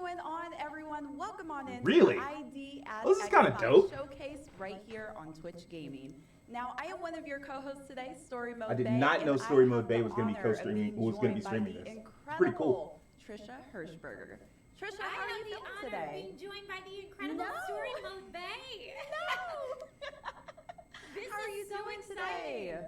going on, everyone? Welcome on in Really? to ID at This is kind of Xbox dope. Showcase right here on Twitch Gaming. Now, I am one of your co-hosts today, Story Mode I did Bay, not know and Story I Mode have Bay the was going to be honor of co-streaming. being Was going to be joined by streaming the this. incredible Pretty cool. Trisha Hirschberger. Trisha, I how are have you the feeling honor today? of being joined by the incredible Story Mode Bay. No! This How are you is so doing exciting, today?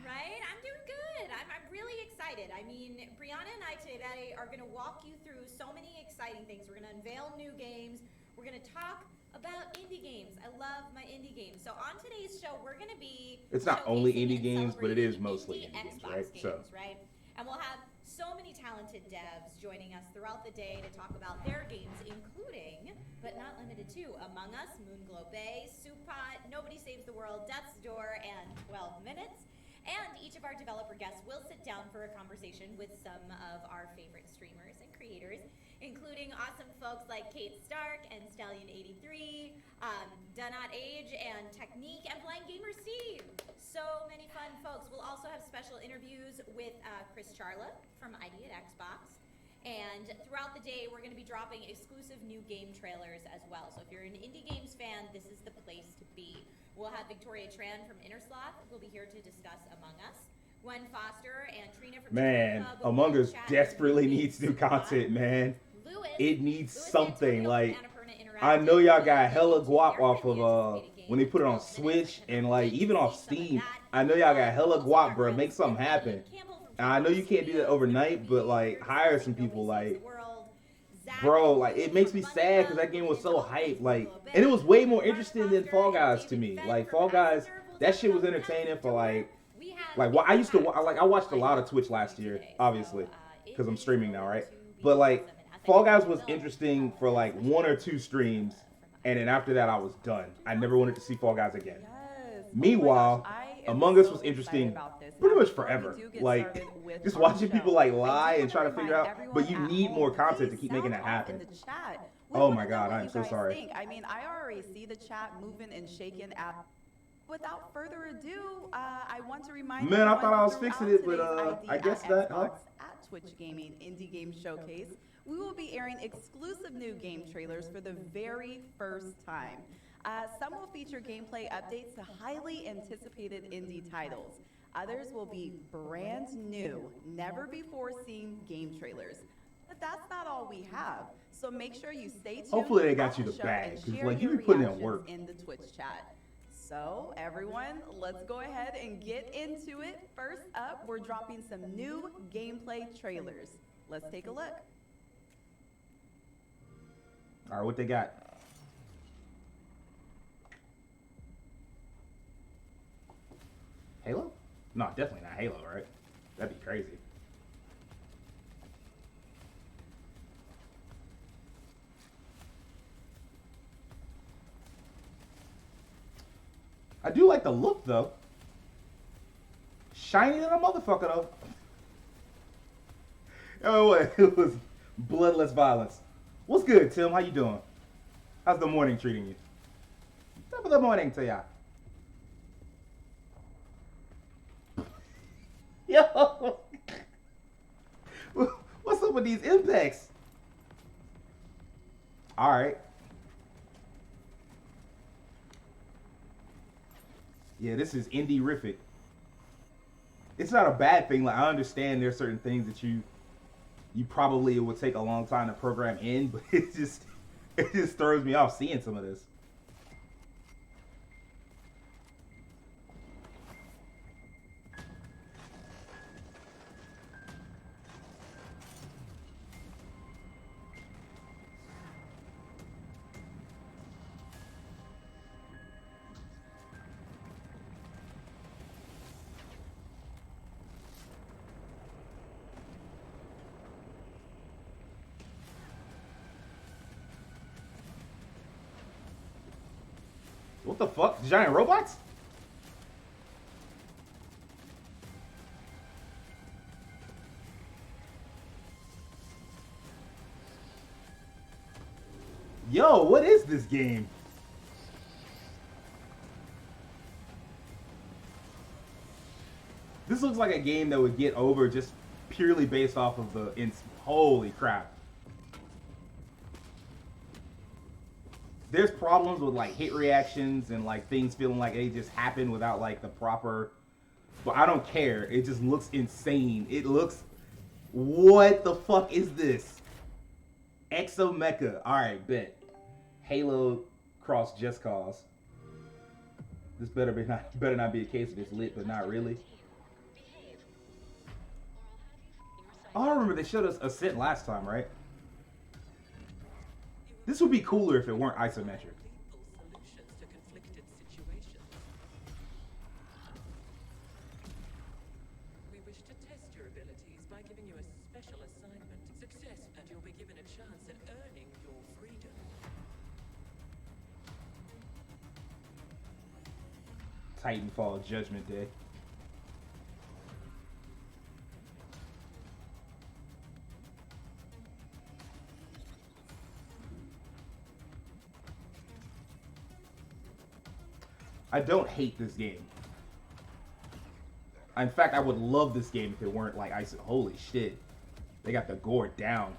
right? I'm doing good. I'm really excited. I mean, Brianna and I today are going to walk you through so many exciting things. We're going to unveil new games. We're going to talk about indie games. I love my indie games. So on today's show, we're going to be It's not only showcasing indie and games, but it is celebrating mostly indie games, Xbox right? So- right? And we'll have so many talented devs joining us throughout the day to talk about their games, including, but not limited to, Among Us, Moonglow Bay, Soup Pot, Nobody Saves the World, Death's Door, and 12 Minutes. And each of our developer guests will sit down for a conversation with some of our favorite streamers and creators, including awesome folks like Kate Stark and Stallion83, Donut Age and Technique, and Blind Gamer Steve. So many fun folks. We'll also have special interviews with Chris Charla from ID at Xbox. And throughout the day, we're going to be dropping exclusive new game trailers as well. So if you're an indie games fan, this is the place to be. We'll have Victoria Tran from Innersloth who'll be here to discuss Among Us. Gwen Foster and Trina from Man, Hub will Among be Us chatting desperately with needs new Soup Pot. content, man. Lewis, It needs Lewis something. Antonio Like, from Annapurna I Interactive know y'all will got be hella into guap their off highly of anticipated when they game, put it on 12 Minutes, Switch and and I'm like waiting even to off see some of Steam. that. I know y'all got We'll hella also guap, have bro. friends Make something Billy happen. Campbell from I know you can't do that Studios, overnight, but like hire some people. Like, bro, like it makes me sad because that game was so hyped. Like, and it was way more interesting than Fall Guys to me. Like Fall Guys, that shit was entertaining for like I used to I watched a lot of Twitch last year, obviously, because I'm streaming now, right? But like Fall Guys was interesting for like 1 or 2 streams, and then after that I was done. I never wanted to see Fall Guys again. Yes. Meanwhile, Oh my gosh, I am Among Us so was excited interesting about this. pretty Now, much before we forever. do get Like, started with just our watching show, people like I do lie and wanna try to figure remind out, everyone but you at need home, more content to please keep making sound that off happen. in the chat. We Oh wanna my know God, what I'm you so guys sorry. think. I mean, I already see the chat moving and shaking at. Without further ado, I want to remind Man, I everyone thought I was throughout fixing it, but today's I ID guess at that, huh? Xbox at Twitch Gaming Indie Game Showcase, we will be airing exclusive new game trailers for the very first time. Some will feature gameplay updates to highly anticipated indie titles. Others will be brand new, never before seen game trailers. But that's not all we have. So make sure you stay tuned. Hopefully they got throughout you the show bag, and 'cause, share like, you your be putting in reactions work. in the Twitch chat. So everyone, let's go ahead and get into it. First up, we're dropping some new gameplay trailers. Let's take a look. All right, what they got? Halo? No, definitely not Halo, right? That'd be crazy. I do like the look, though. Shiny than a motherfucker, though. Oh, what? It was bloodless violence. What's good, Tim? How you doing? How's the morning treating you? Top of the morning to ya. Yo! What's up with these impacts? Alright. Yeah, this is indie-rific. It's not a bad thing. Like, I understand there's certain things that you probably it would take a long time to program in, but it just throws me off seeing some of this. What the fuck? Giant robots? Yo, what is this game? This looks like a game that would get over just purely based off of the holy crap. there's problems with like hit reactions and like things feeling like they just happen without like the proper. But I don't care. It just looks insane. It looks. What the fuck is this? Exo Mecha. All right, bet. Halo cross Just Cause. This better not be a case of it's lit, but not really. Oh, I remember they showed us Ascent last time, right? This would be cooler if it weren't isometric. We wish to test your abilities by giving you a special assignment. Success, and you'll be given a chance at earning your freedom. Titanfall Judgment Day. I don't hate this game. In fact, I would love this game if it weren't like holy shit. They got the gore down.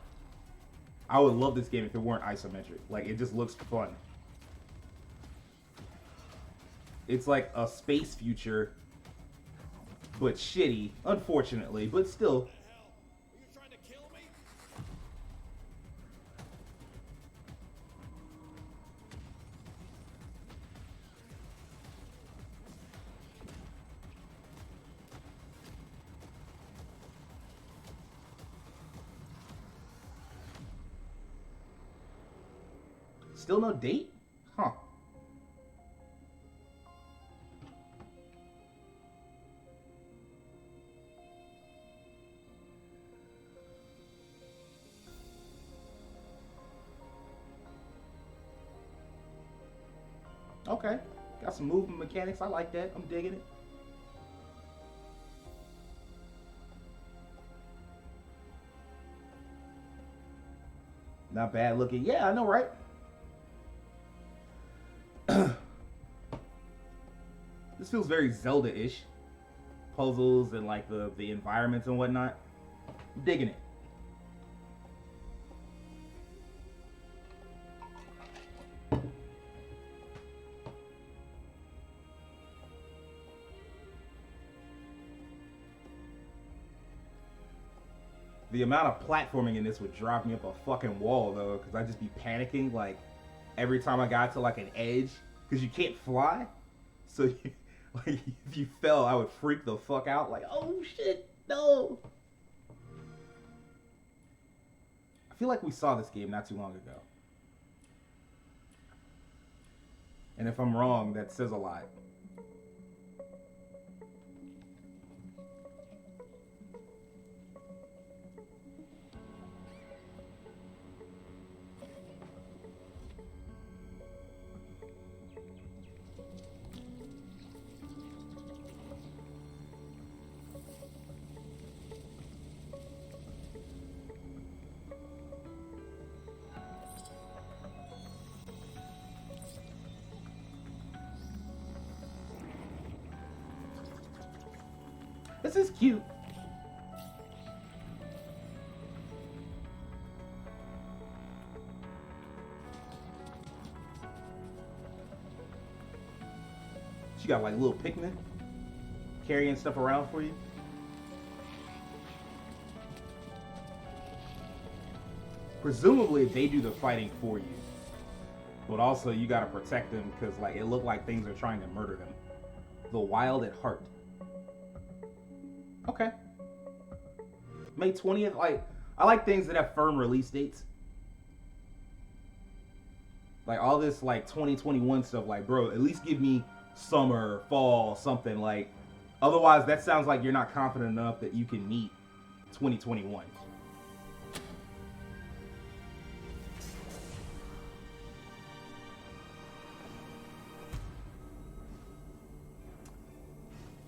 I would love this game if it weren't isometric. Like, it just looks fun. It's like a space future, but shitty, unfortunately, but still. Still no date? Huh. Okay. Got some movement mechanics. I like that. I'm digging it. Not bad looking. Yeah, I know, right? This feels very Zelda-ish. Puzzles and like the environments and whatnot. I'm digging it. The amount of platforming in this would drive me up a fucking wall though, because I'd just be panicking like every time I got to like an edge, because you can't fly. So you, like, if you fell, I would freak the fuck out. Like, oh shit, no. I feel like we saw this game not too long ago. And if I'm wrong, that says a lot. This is cute. She got like a little picnic, carrying stuff around for you. Presumably they do the fighting for you, but also you gotta protect them because like it looked like things are trying to murder them. The Wild at Heart. Okay. May 20th, like, I like things that have firm release dates. Like, all this, like, 2021 stuff, like, bro, at least give me summer, fall, something, like, otherwise that sounds like you're not confident enough that you can meet 2021.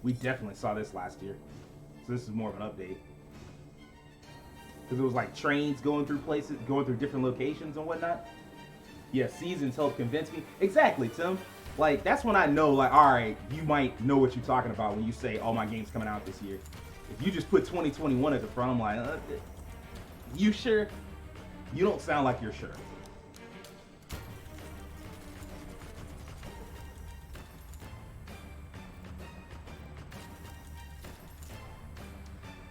We definitely saw this last year. So this is more of an update. Because it was like trains going through places, going through different locations and whatnot. Yeah, seasons helped convince me. Exactly, Tim. Like, that's when I know, like, all right, you might know what you're talking about when you say, oh, my game's coming out this year. If you just put 2021 at the front, I'm like, you sure? You don't sound like you're sure.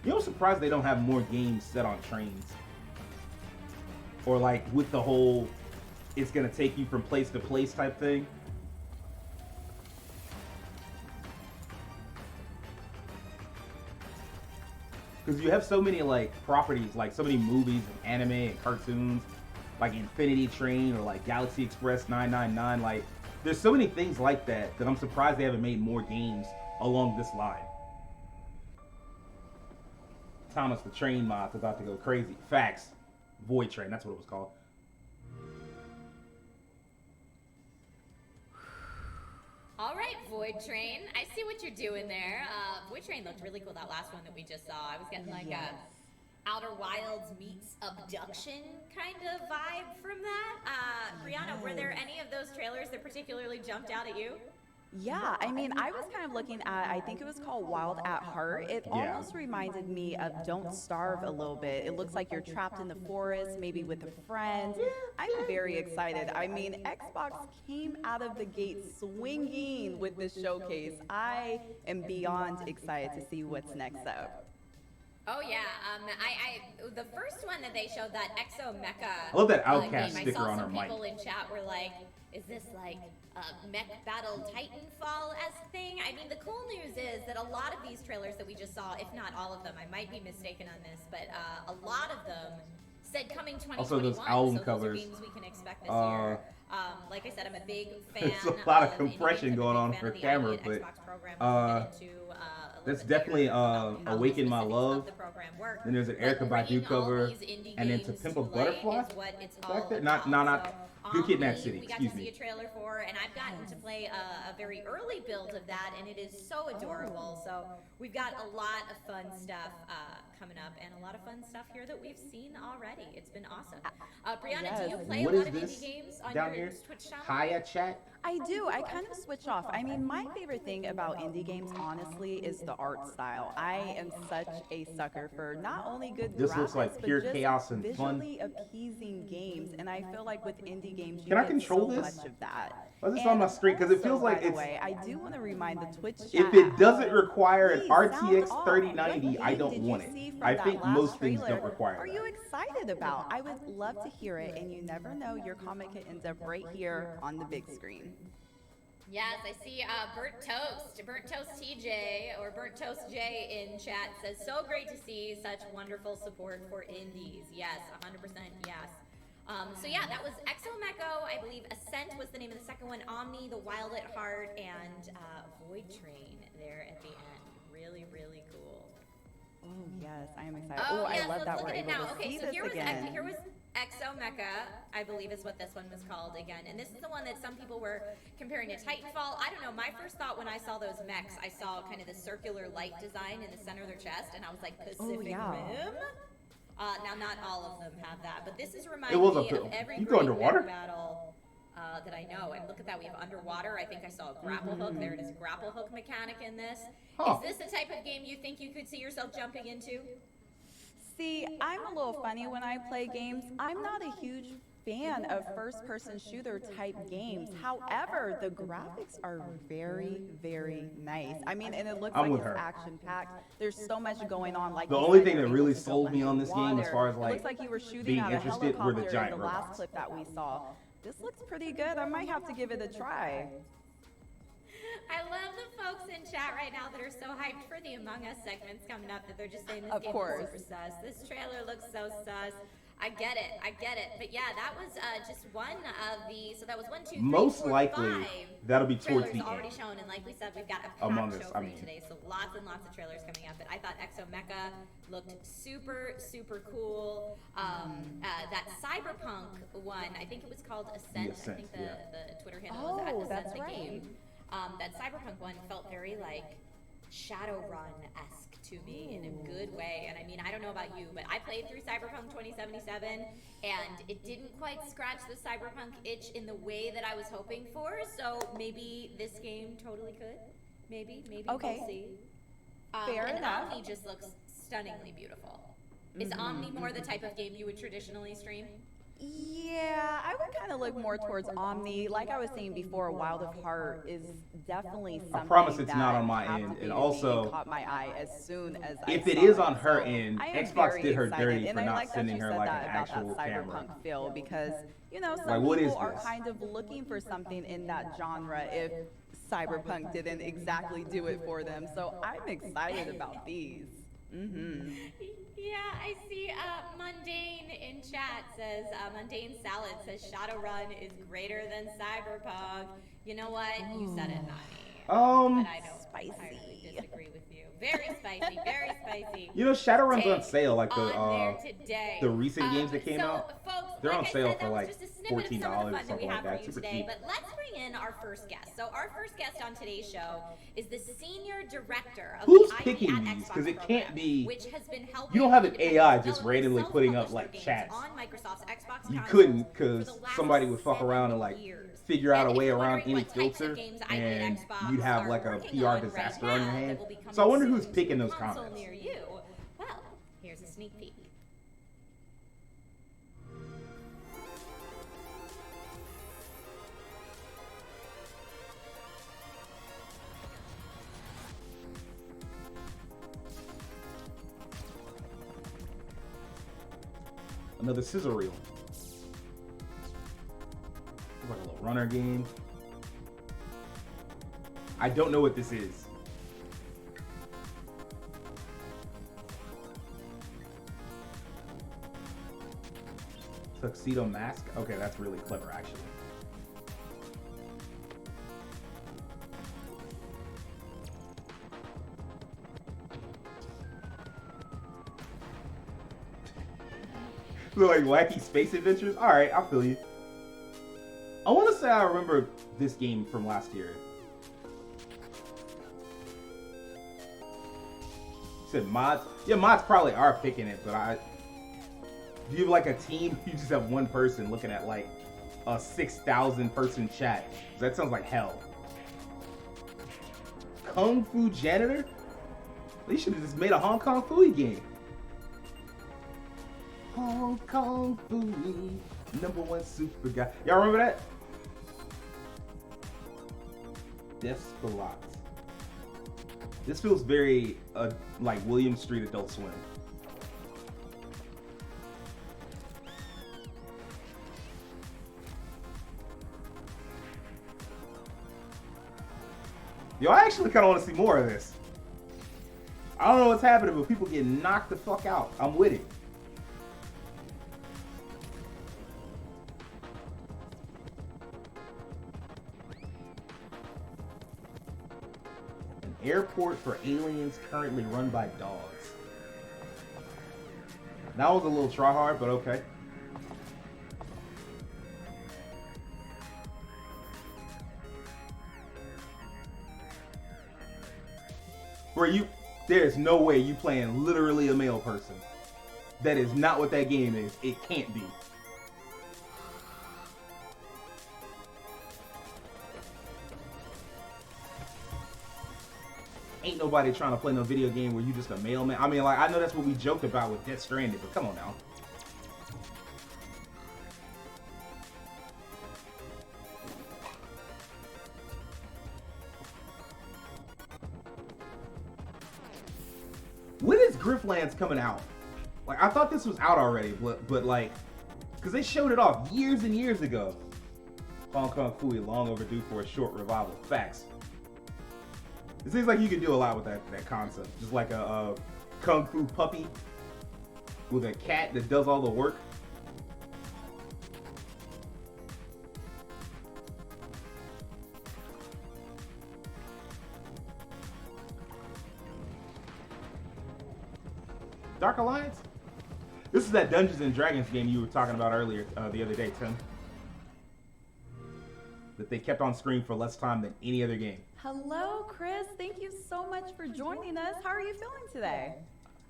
You know, I'm surprised they don't have more games set on trains. Or like with the whole, it's gonna take you from place to place type thing. Because you have so many like properties, like so many movies and anime and cartoons, like Infinity Train or like Galaxy Express 999. Like, there's so many things like that that I'm surprised they haven't made more games along this line. Thomas the Train mod's about to go crazy. Facts. Void Train, that's what it was called. All right, Void Train. I see what you're doing there. Void Train looked really cool, that last one that we just saw. I was getting like a Outer Wilds meets Abduction kind of vibe from that. Brianna, were there any of those trailers that particularly jumped out at you? Yeah, I mean, I was kind of looking at, I think it was called Wild at Heart. It almost reminded me of Don't Starve a little bit. It looks like you're trapped in the forest, maybe with a friend. I'm very excited. I mean, Xbox came out of the gate swinging with this showcase. I am beyond excited to see what's next up. Oh yeah, the first one that they showed, that Exo Mecha. I love that Outcast game, sticker on her I saw some mic. people in chat were like, "Is this like a Mech Battle Titanfall-esque thing?" I mean, the cool news is that a lot of these trailers that we just saw, if not all of them, I might be mistaken on this, but a lot of them said coming 2021. Also, those album so covers. Those are games we can expect this year. Like I said, I'm a big fan. There's a lot of indie compression games. I'm a going big on fan for of the camera, Elliott but Xbox program. We'll get into, a that's little bit definitely later about how the Awaken My specifics Love. of the program work. Then there's an But Erykah bringing Badu all cover, these indie and then To games Pimp a light Butterfly. is what it's Back all there? about. Not So, Good Kid, Mad Omni, City. we got Excuse to see me. a trailer for, and I've gotten to play a very early build of that, and it is so adorable. So we've got a lot of fun stuff coming up, and a lot of fun stuff here that we've seen already. It's been awesome. Brianna, do you play What a is lot of this indie games on down your here? Twitch channel? Hiya chat. I do. I kind of switch off. I mean, my favorite thing about indie games, honestly, is the art style. I am such a sucker for not only good This graphics, looks like but pure just chaos and fun. visually appeasing games. And I feel like with indie games, you Can I get control so this? much of that. Why is this on my screen? Because it feels like by the it's. way, I do want to remind the Twitch chat. If it doesn't require an Please sound RTX off. 3090, What I game don't did you want it. see from I that think last most things trailer don't require Are that. you excited about? I would love to hear it, and you never know, your comment could end up right here on the big screen. Yes, I see Burnt Toast TJ, or Burnt Toast J in chat says, so great to see such wonderful support for indies. Yes, 100% yes. So yeah, that was Exo Mecho, I believe Ascent was the name of the second one, Omni, The Wild at Heart, and Void Train there at the end. Really, really cool. Oh yes, I am excited. Oh, Oh, yes, I love let's that look we're at it able now. to Okay, see so this here again. was Exo Mecha, I believe is what this one was called again. And this is the one that some people were comparing to Titanfall. I don't know, my first thought when I saw those mechs, I saw kind of the circular light design in the center of their chest, and I was like, Pacific Rim? Now, not all of them have that, but this is reminding me of every You go great underwater? mech battle that I know. And look at that, we have underwater. I think I saw a grapple hook. There it is, a grapple hook mechanic in this. Huh. Is this the type of game you think you could see yourself jumping into? See, I'm a little funny when I play games. I'm not a huge fan of first-person shooter type games. However, the graphics are very, very nice. I mean, and it looks I'm like with it's her. action-packed. There's so much going on. Like The you only said, thing you're that able really to go sold me on this game as underwater. far as It like looks like you were shooting being out a interested were the helicopter giant in the last robots. clip that we saw. This looks pretty good. I might have to give it a try. I love the folks in chat right now that are so hyped for the Among Us segments coming up that they're just saying this Of game course. is super sus. This trailer looks so sus. I get it. But yeah, that was just one of the, so that was 1, 2, 3, Most 4, likely, 5 that'll be towards trailers the already end. shown, and like we said, we've got a Among packed Us, show for I you mean. today, so lots and lots of trailers coming up. But I thought Exo Mecha looked super, super cool. That Cyberpunk one, I think it was called Ascent. The Ascent, I think yeah. the Twitter handle was at Ascent that's the right. game. That Cyberpunk one felt very like Shadowrun-esque to me in a good way. And I mean, I don't know about you, but I played through Cyberpunk 2077, and it didn't quite scratch the Cyberpunk itch in the way that I was hoping for. So maybe this game totally could. Maybe Okay. we'll see. Fair and enough. Omni just looks stunningly beautiful. Is Omni more the type of game you would traditionally stream? Yeah, I would kind of look more towards Omni. Like I was saying before, Wild of Heart is definitely something I promise it's that not on my end. captivated And me also, caught my eye as soon as I if it saw is on her So end, I am Xbox very did her excited. dirty And for I not like that sending you her said like that an about actual that camera. cyberpunk feel because some Like, what is people are this? kind of looking for something in that genre if cyberpunk didn't exactly do it for them. So I'm excited about these. Yeah, I see Mundane in chat says, Mundane Salad says Shadowrun is greater than Cyberpunk. You know what? You said it, not me. But I don't entirely disagree with you. Very spicy, very spicy. You know, Shadowrun's on sale, like on there today. the recent games that came out. Folks, They're like on I sale said, for that like was just a snippet of some of the $14 or fun that we something like have for that. you Super today. cheap. But let's bring in our first guest. So our first guest on today's show is the senior director of Who's the picking ID at these? Xbox Because it program, can't be. which has been helping You don't have an independent AI just developers randomly putting up self-publish like their games chats. on Microsoft's Xbox You consoles couldn't for the because last somebody would fuck 7 around and like years. figure out a And if way you're around wondering any what types of filter, games ID and at Xbox you'd have are like a working PR on disaster right on your now hand. that will be So I wonder coming who's soon picking to a those console comments. near you. Well, here's a sneak peek. Another scissor reel. Like a little runner game. I don't know what this is. Tuxedo mask? Okay, that's really clever actually. Look like wacky space adventures? Alright, I feel you. I want to say I remember this game from last year. You said mods? Yeah, mods probably are picking it, but do you have like a team? You just have one person looking at like a 6,000 person chat. That sounds like hell. Kung Fu Janitor? They should have just made a Hong Kong Fooey game. Hong Kong Fooey, #1 super guy. Y'all remember that? Desperat. This feels very like William Street Adult Swim. Yo, I actually kind of want to see more of this. I don't know what's happening, but people get knocked the fuck out. I'm with it. An airport for aliens currently run by dogs. That was a little try hard, but okay. There's no way you playing literally a male person. That is not what that game is. It can't be. Ain't nobody trying to play no video game where you just a mailman. I mean, like, I know that's what we joked about with Death Stranding, but come on now. When is Grifflands coming out? Like, I thought this was out already, but like, because they showed it off years and years ago. Hong Kong Fooey, long overdue for a short revival. Facts. It seems like you could do a lot with that concept. Just like a Kung Fu puppy with a cat that does all the work. Dark Alliance? This is that Dungeons and Dragons game you were talking about earlier, the other day, Tim. That they kept on screen for less time than any other game. Hello, Chris. Thank you so much for joining us. How are you feeling today?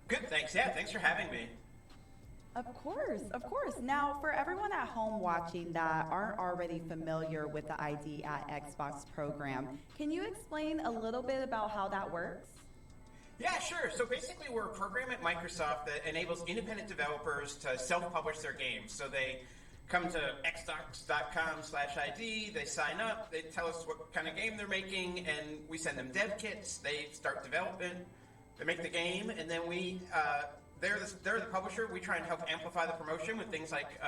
Good, thanks. Yeah, thanks for having me. Of course, of course. Now, for everyone at home watching that aren't already familiar with the ID at Xbox program, can you explain a little bit about how that works? Yeah, sure. So basically, we're a program at Microsoft that enables independent developers to self-publish their games. So they come to xbox.com/ID, they sign up, they tell us what kind of game they're making, and we send them dev kits, they start development, they make the game, and then they're the publisher. We try and help amplify the promotion with things like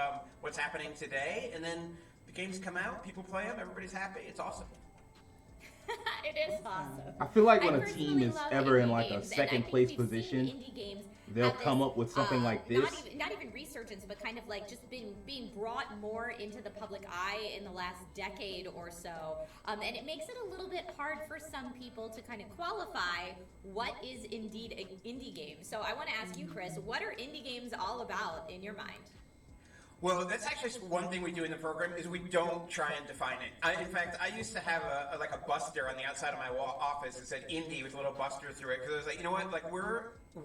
what's happening today, and then the games come out, people play them, everybody's happy, it's awesome. It is awesome. I feel like when I a team personally is love ever in indie like a games, and I second think place we've seen position, indie games they'll have come this, up with something like this. Not even resurgence, but kind of like just being brought more into the public eye in the last decade or so. And it makes it a little bit hard for some people to kind of qualify what is indeed an indie game. So I want to ask you, Chris, what are indie games all about in your mind? Well, that's actually one thing we do in the program is we don't try and define it. In fact, I used to have a buster on the outside of my office that said indie with a little buster through it because I was like, you know what, like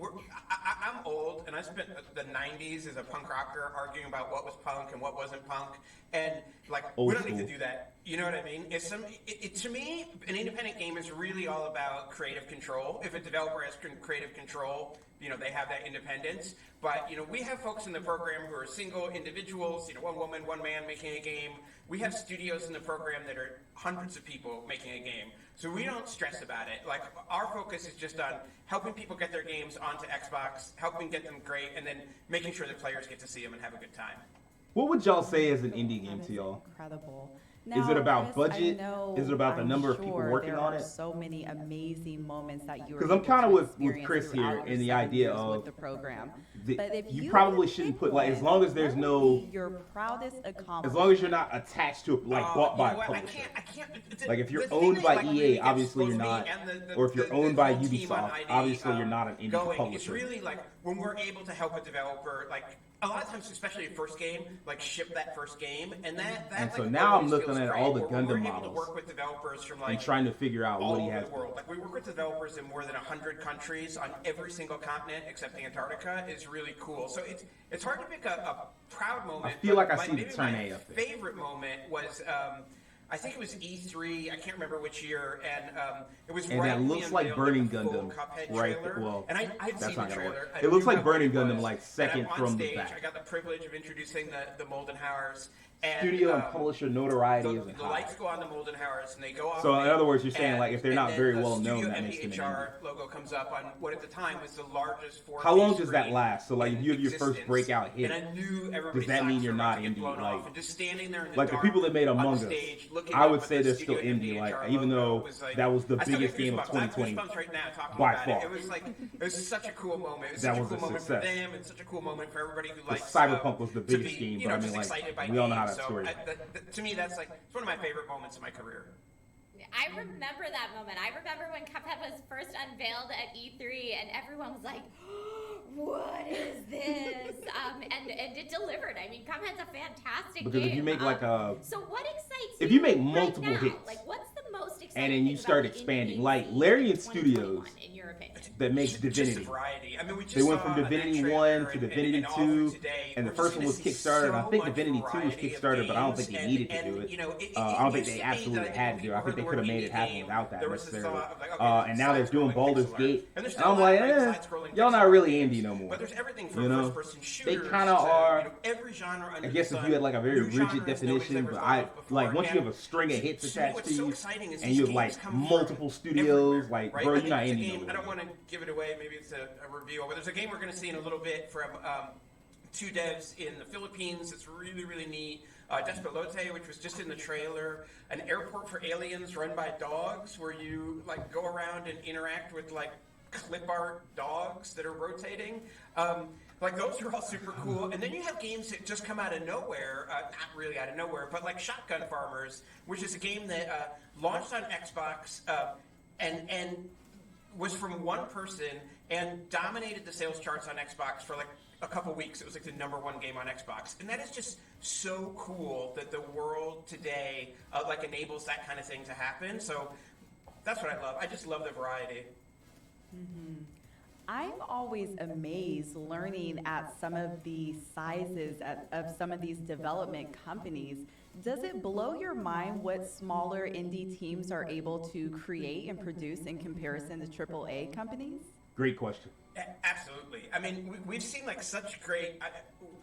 I'm old and I spent the 90s as a punk rocker arguing about what was punk and what wasn't punk, and like we don't need to do that. You know what I mean? To me, an independent game is really all about creative control. If a developer has creative control, you know, they have that independence. But, you know, we have folks in the program who are single individuals, you know, one woman, one man making a game. We have studios in the program that are hundreds of people making a game. So we don't stress about it. Like, our focus is just on helping people get their games onto Xbox, helping get them great, and then making sure that players get to see them and have a good time. What would y'all say is an indie game to y'all? Incredible. Is it about Chris, budget? Is it about the number of people working on it? There are so many amazing moments that you. Because I'm kind of with Chris here in the idea of the program. You probably shouldn't put like as long as there's no your proudest accomplishment. As long as you're not attached to like bought by a publisher. Like if you're owned by EA, obviously you're not. Or if you're owned by Ubisoft, obviously you're not an indie publisher. It's really like when we're able to help a developer, like a lot of times, especially a first game, like ship that first game, and that. And like, so now I'm looking at great. all the We're Gundam able models to work with developers from like and trying to figure out all what he over has. the world. Like we work with developers in more than 100 countries on every single continent except Antarctica. Is really cool. So it's hard to pick a proud moment. I feel like I see the maybe turn my A up there. favorite moment was. I think it was E3. I can't remember which year, and it was. And right that when looks we like unveiled Burning the full Gundam, Cuphead right? trailer. Well, and I'd that's seen not the gonna trailer. work. I It looks knew like how good Burning it Gundam, was. like And second on from the stage, back. I got the privilege of introducing the Moldenhauers. And, Studio and publisher notoriety the isn't the high. lights go on the Moldenhauers and they go off. So in other words, you're saying and- like if they're not and very then well the known, Studio that makes them indie. MPHR logo comes up on what at the time was the largest 4K How long does that screen last? So like if you have your in first existence. breakout hit, And I knew everybody's does that mean socks you're were not about to get indie? blown Like- off, and just standing there in the like the dark people that made on Among the Us, stage, looking I up would at say the they're still Studio indie. Like MPHR even logo though was like- that was the I still biggest get game of goosebumps. I have 2020 goosebumps right now talking by about far. it. It was such a cool moment. It was That such a was cool a moment for success. them and such a cool moment for everybody who likes Cyberpunk was the to biggest be, game, you but know, I mean, just like, excited by we all know how games. that story To me, that's like it's one of my favorite moments in my career. I remember that moment. I remember when Cuphead was first unveiled at E3 and everyone was like, what is this? And it delivered. I mean, Cuphead's a fantastic Because game. if you make like a So what excites if you make right multiple now? hits, Like what's the most exciting and then you thing start about the expanding, indie like scene Larian in 2021, Studios in your opinion? that makes Just a Divinity. variety. I mean, we just They went saw from that Divinity trailer 1 to and Divinity all 2, through today. and the We're first just one was gonna see Kickstarted. And I so think much Divinity 2 was variety of Kickstarted, but I don't games, think they needed to and, do it. you know, it I don't think used they to be absolutely that had when to. I people think they heard could have the made word it happen indie without that game, there was this necessarily. thought of like, okay, And now they're doing side-scrolling Baldur's pixel art. Gate, And there's and still I'm a lot like, of great side-scrolling y'all pixel not art really games, indie no more. But there's everything from You know? first-person shooters They kinda to, are. you know, every genre under I guess the if sun, you had like a very new rigid genres nobody's definition, ever but thought I of before. like once you And have a string of hits to me, attached what's to so you, exciting is and these you have games like come from multiple studios, everywhere, like right? bro, I you're think not there's a indie game, no I don't more. want to give it away. Maybe it's a reveal, but there's a game we're going to see in a little bit from two devs in the Philippines. It's really, really neat. Despelote, which was just in the trailer, an airport for aliens run by dogs, where you like go around and interact with like clip art dogs that are rotating. Like those are all super cool. And then you have games that just come out of nowhere, not really out of nowhere, but like Shotgun Farmers, which is a game that launched on Xbox and was from one person and dominated the sales charts on Xbox for like a couple weeks. It was like the #1 game on Xbox, and that is just so cool that the world today like enables that kind of thing to happen. So that's what I love. I just love the variety. Mm-hmm. I'm always amazed learning at some of the sizes of some of these development companies. Does it blow your mind what smaller indie teams are able to create and produce in comparison to AAA companies? Great question. Absolutely. I mean, we've seen like such great.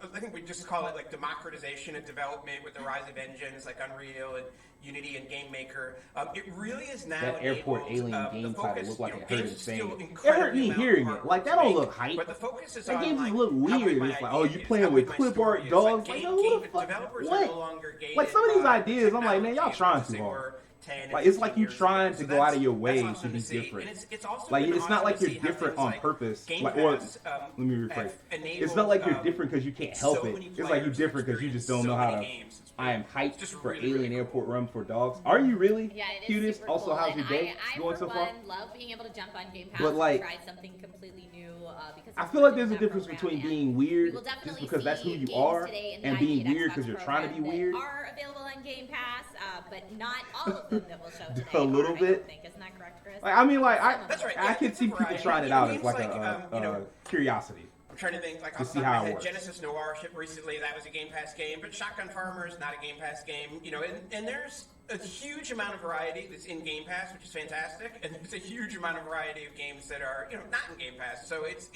I think we just call it like democratization of development with the rise of engines like Unreal and Unity and GameMaker. It really is now That airport enabled, alien game the focus, title looked like it hurt games his still fame. It incredibly hurt me amount hearing hard it. Like, to that don't make, look hype. But the focus is That on game just like, look how weird. good my It's like, idea oh, you is, playing how with good my clip story art is. dogs. Like, Like, yo, who the fuck? developers are What? no longer gated Like, some of these by ideas, I'm like, man, y'all technology trying as too they hard. were 10 and Like, it's 15 like you years trying ago. to So go out of your that's way awesome to be see. different. And it's also Like, been it's not awesome like to you're see how different things on like purpose. Game Like, or Pass, let me rephrase. have It's not like you're enabled, different because you can't so help it. many It's like players you're different because you just don't so know how many to. games. It's I am hyped just for really, really Alien cool. Airport Run for dogs. Are you really? Yeah, it is Cutest. super Also, cool. how's your And day I going for so far? one, love being able to jump on Game Pass But, like, and try something completely new. Because I it's feel like a there's a new difference program, between and being we weird will just definitely because that's who see you games are today in the and being ID weird Xbox because you're trying to be program weird. that are available on Game Pass, but not all of them that will show today. A little I bit. don't think. Isn't that correct, Chris? Like, I mean, like, That's right. I Yeah, could it's see a people variety. trying it out as Games like like, a curiosity. I'm trying to think, like, To off see the top how of my it head, works. Genesis Noir shipped recently. That was a Game Pass game, but Shotgun Farmers not a Game Pass game. You know, and there's a huge amount of variety that's in Game Pass, which is fantastic, and there's a huge amount of variety of games that are not in Game Pass. So it's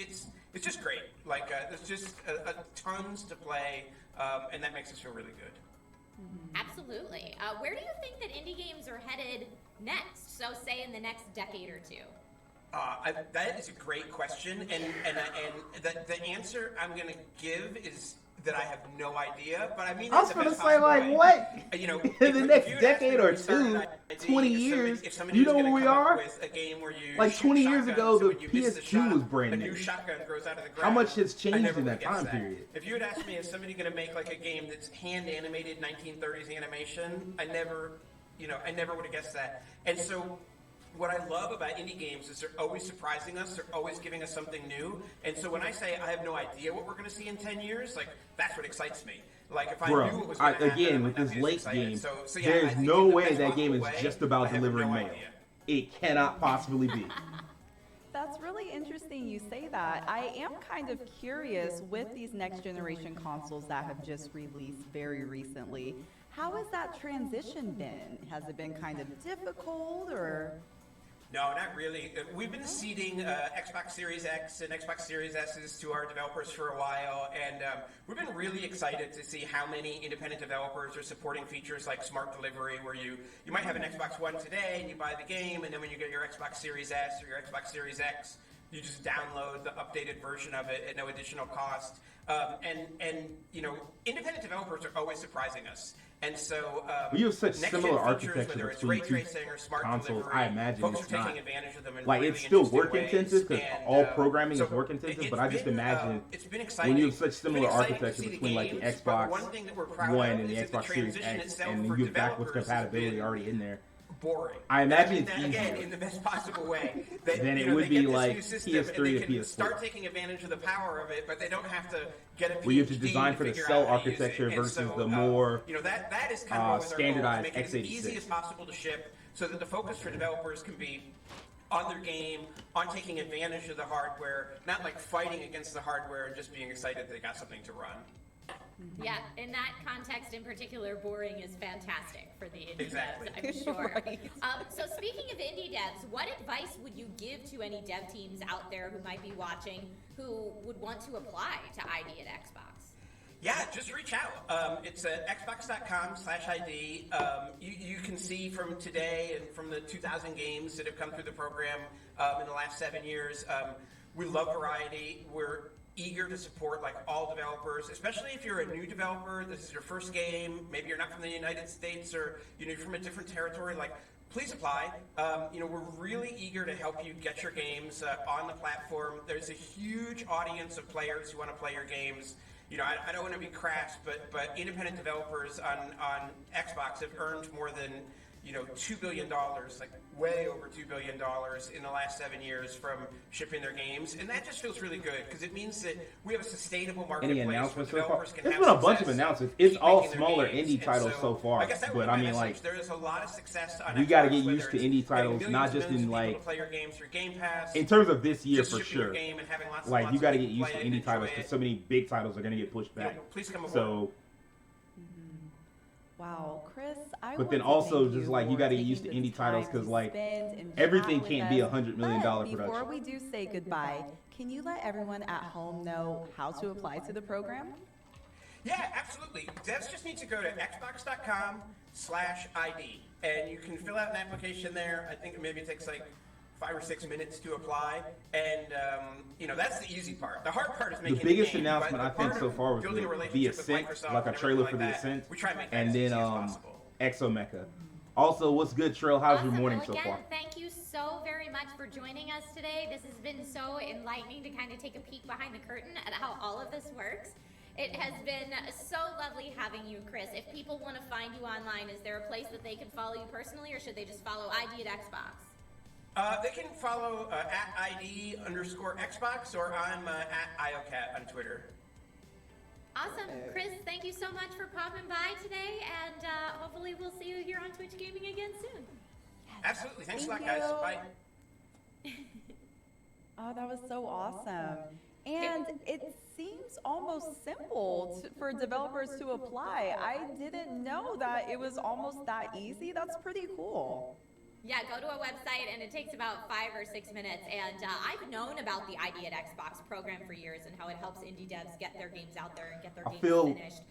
just great. Like there's just a tons to play, and that makes us feel really good. Absolutely. Where do you think that indie games are headed next? So, say in the next decade or two. That is a great question, and the answer I'm going to give is that I have no idea. But I mean, I was going to say, like, what? You know, In the next decade or two, 20 years, you know where we are? A game where you Like, shoot 20 years shotguns, ago, so the when you miss the PS2 shot, was brand a new. new shotgun grows out of the ground. How much has I changed never in would that guess time period? If you had asked me, is somebody going to make like a game that's hand animated 1930s animation? I never would have guessed that. And so, what I love about indie games is they're always surprising us. They're always giving us something new. And so when I say I have no idea what we're going to see in 10 years, like, that's what excites me. Like, if I knew what was going to happen, I again, might with not this be as late excited. game, So yeah, I there's think no in the way best that game is possible way, just about I have delivering no mail. idea. It cannot possibly be. That's really interesting you say that. I am kind of curious with these next generation consoles that have just released very recently. How has that transition been? Has it been kind of difficult or? No, not really. We've been seeding Xbox Series X and Xbox Series S's to our developers for a while, and we've been really excited to see how many independent developers are supporting features like smart delivery, where you might have an Xbox One today and you buy the game, and then when you get your Xbox Series S or your Xbox Series X, you just download the updated version of it at no additional cost. And independent developers are always surprising us. And so, You have such next-gen similar features, architecture whether it's between ray two tracing or smart consoles. delivery, I imagine folks it's are taking not. advantage of them in Like, really it's still interesting work ways. intensive because And, all programming so is work intensive, but I just been, imagine it's been exciting. when you have such It's been similar exciting to architecture see the between like the games, but Xbox one thing that we're proud One of and the is that Xbox Series transition X, itself and for you have backwards developers has compatibility been already in there. boring. I imagine mean, it's again, easier. in the best possible way. That, Then it they would be get this like new system PS3 and they to can PS4. start taking advantage of the power of it, but they don't have to get a PhD Where you have to design for the figure cell out how to use architecture it. And versus so, the more that is kind of always our goal, to standardized make it as x86. easy as possible to ship, so that the focus for developers can be on their game, on taking advantage of the hardware, not like fighting against the hardware and just being excited they got something to run. Yeah, in that context in particular, boring is fantastic for the indie Exactly. devs, I'm sure. Right. So speaking of indie devs, what advice would you give to any dev teams out there who might be watching who would want to apply to ID at Xbox? Yeah, just reach out. It's at xbox.com/ID. You can see from today and from the 2,000 games that have come through the program in the last 7 years. We love variety. We're eager to support like all developers, especially if you're a new developer. This is your first game. Maybe you're not from the United States, or you're from a different territory. Like, please apply. We're really eager to help you get your games on the platform. There's a huge audience of players who want to play your games. I don't want to be crass, but independent developers on Xbox have earned more than $2 billion, like way over $2 billion in the last 7 years from shipping their games, and that just feels really good because it means that we have a sustainable Any marketplace where announcements so far? developers can There's have been a bunch of success, announcements. It's keep all making their smaller games. indie And titles so far, I guess that would but be I my mean, message. like, There is a lot of success on we gotta Xbox, get whether used to it's indie titles, getting not millions just and in, millions of people like, to play your games through Game Pass. in terms of this year just for shipping your sure. game and having lots and Like, lots you got to of get people used to play it and indie titles enjoy because it. so many big titles are going to get pushed back. Please come aboard. So, Wow, Chris, I but then want to also thank just like you for got to get taking used to this indie titles time because to like spend and everything chat with can't be us. $100 million But production. Before we do say goodbye, can you let everyone at home know how to apply to the program? Yeah, absolutely. Devs just need to go to xbox.com/ID, and you can fill out an application there. I think maybe it takes like 5 or 6 minutes to apply, and that's the easy part. The hard part is making The biggest game, announcement but I think part so of far was building a the relationship with Ascent, Microsoft like a and trailer everything for the like that. Ascent, We try and make that and as then easy as possible. Exomecha. Also, what's good, Trill? How's your Awesome. morning Well, so again, far? thank you so very much for joining us today. This has been so enlightening to kind of take a peek behind the curtain at how all of this works. It has been so lovely having you, Chris. If people want to find you online, is there a place that they can follow you personally, or should they just follow ID at Xbox? They can follow at ID_Xbox, or I'm at IOCat on Twitter. Awesome. Chris, thank you so much for popping by today, and hopefully we'll see you here on Twitch Gaming again soon. Absolutely. Thanks a lot, Thank guys. you. Bye. Oh, that was so awesome. And it seems almost simple for developers to apply. I didn't know that it was almost that easy. That's pretty cool. Yeah, go to a website and it takes about 5 or 6 minutes. And I've known about the ID at Xbox program for years and how it helps indie devs get their games out there and get their I games feel finished.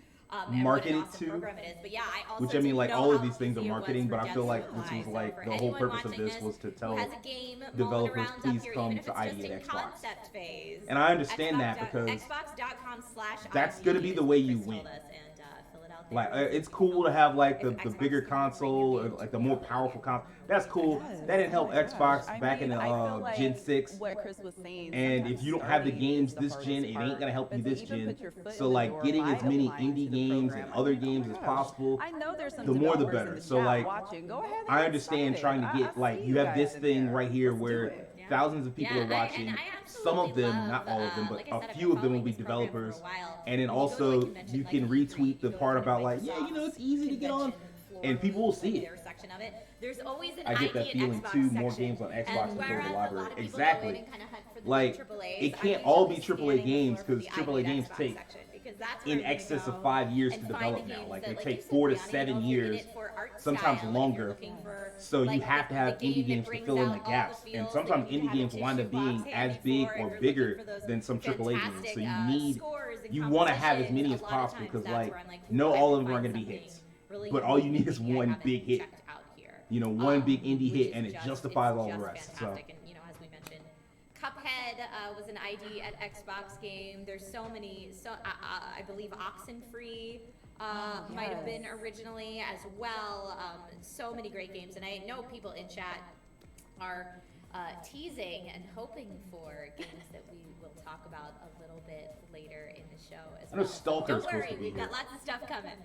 And marketed what an awesome to, program it is. But yeah, I also which I mean, didn't like know all of how these things are easy it was marketing, for but I devs feel to like apply. this was So like for the whole anyone purpose of watching this was to who tell has a game mulling developers, around up please here, come even if to it's ID just at in Xbox. concept phase. And I understand that because Xbox.com/ID that's gonna be the way you Chris win. told us, and, fill it out there. Like it's cool to have like the Xbox bigger can bring console or your like the more powerful console. That's cool. Yes. That didn't help Oh my Xbox gosh. back in I feel like Gen 6. What Chris was saying. And sometimes if you don't have the starting games is the this hardest gen, it ain't part. gonna help you But to this even gen. put your foot So in the like door getting by as many applying indie to the games program, and other I mean, oh games my as gosh. possible, I know there's some the more the developers in better. the So chat like watching. Go ahead and I get understand started. trying to get I like see you have this guys in thing there. right here Let's do where it. thousands of people are watching. I Some of absolutely them, not love, all of them, but like I said, a I've few been of them will following be this program for a developers. while. And then When you go to a also convention you like can E3, retweet the you go part to about like, yeah, Microsoft's you know, it's easy to get on. convention floor, And people will see their it. section of it. There's always an I get that ID at feeling Xbox too. More section. games on Xbox And than whereas the a lot library. of people Exactly. go in and kind of hunt for the Like, big AAAs, it I'm can't all be usually AAA scanning the games floor for because the ID AAA at games Xbox take section, because that's in where we excess go of 5 years to and find develop the now. games Like that, they like take you said, 4 to Brianna, 7 you know, if you're in years, it for art sometimes style, if longer. you're looking for, So you like, have to have the game indie that games to brings fill in out the all the gaps. And feels sometimes that you need indie to have games a wind up tissue box being handy as big for, or if you're bigger looking for those than some AAA games. fantastic, So you need, scores and you want to have as many compositions. as A lot of possible times because that's like, where I'm like, no ooh, I all could of them are find going to be something hits. really But all you unique need is that I one haven't big hit. checked out here. You know, one big indie Which hit is and it just- justifies it's all the just rest. So fantastic. And, you know, as we mentioned, Cuphead was an ID at Xbox game. There's so many, I believe Oxenfree might have been originally as well. So many great games. And I know people in chat are teasing and hoping for games that we will talk about a little bit later in the show as I know well. Stalker's Don't supposed worry, to be we've got here. lots of stuff coming.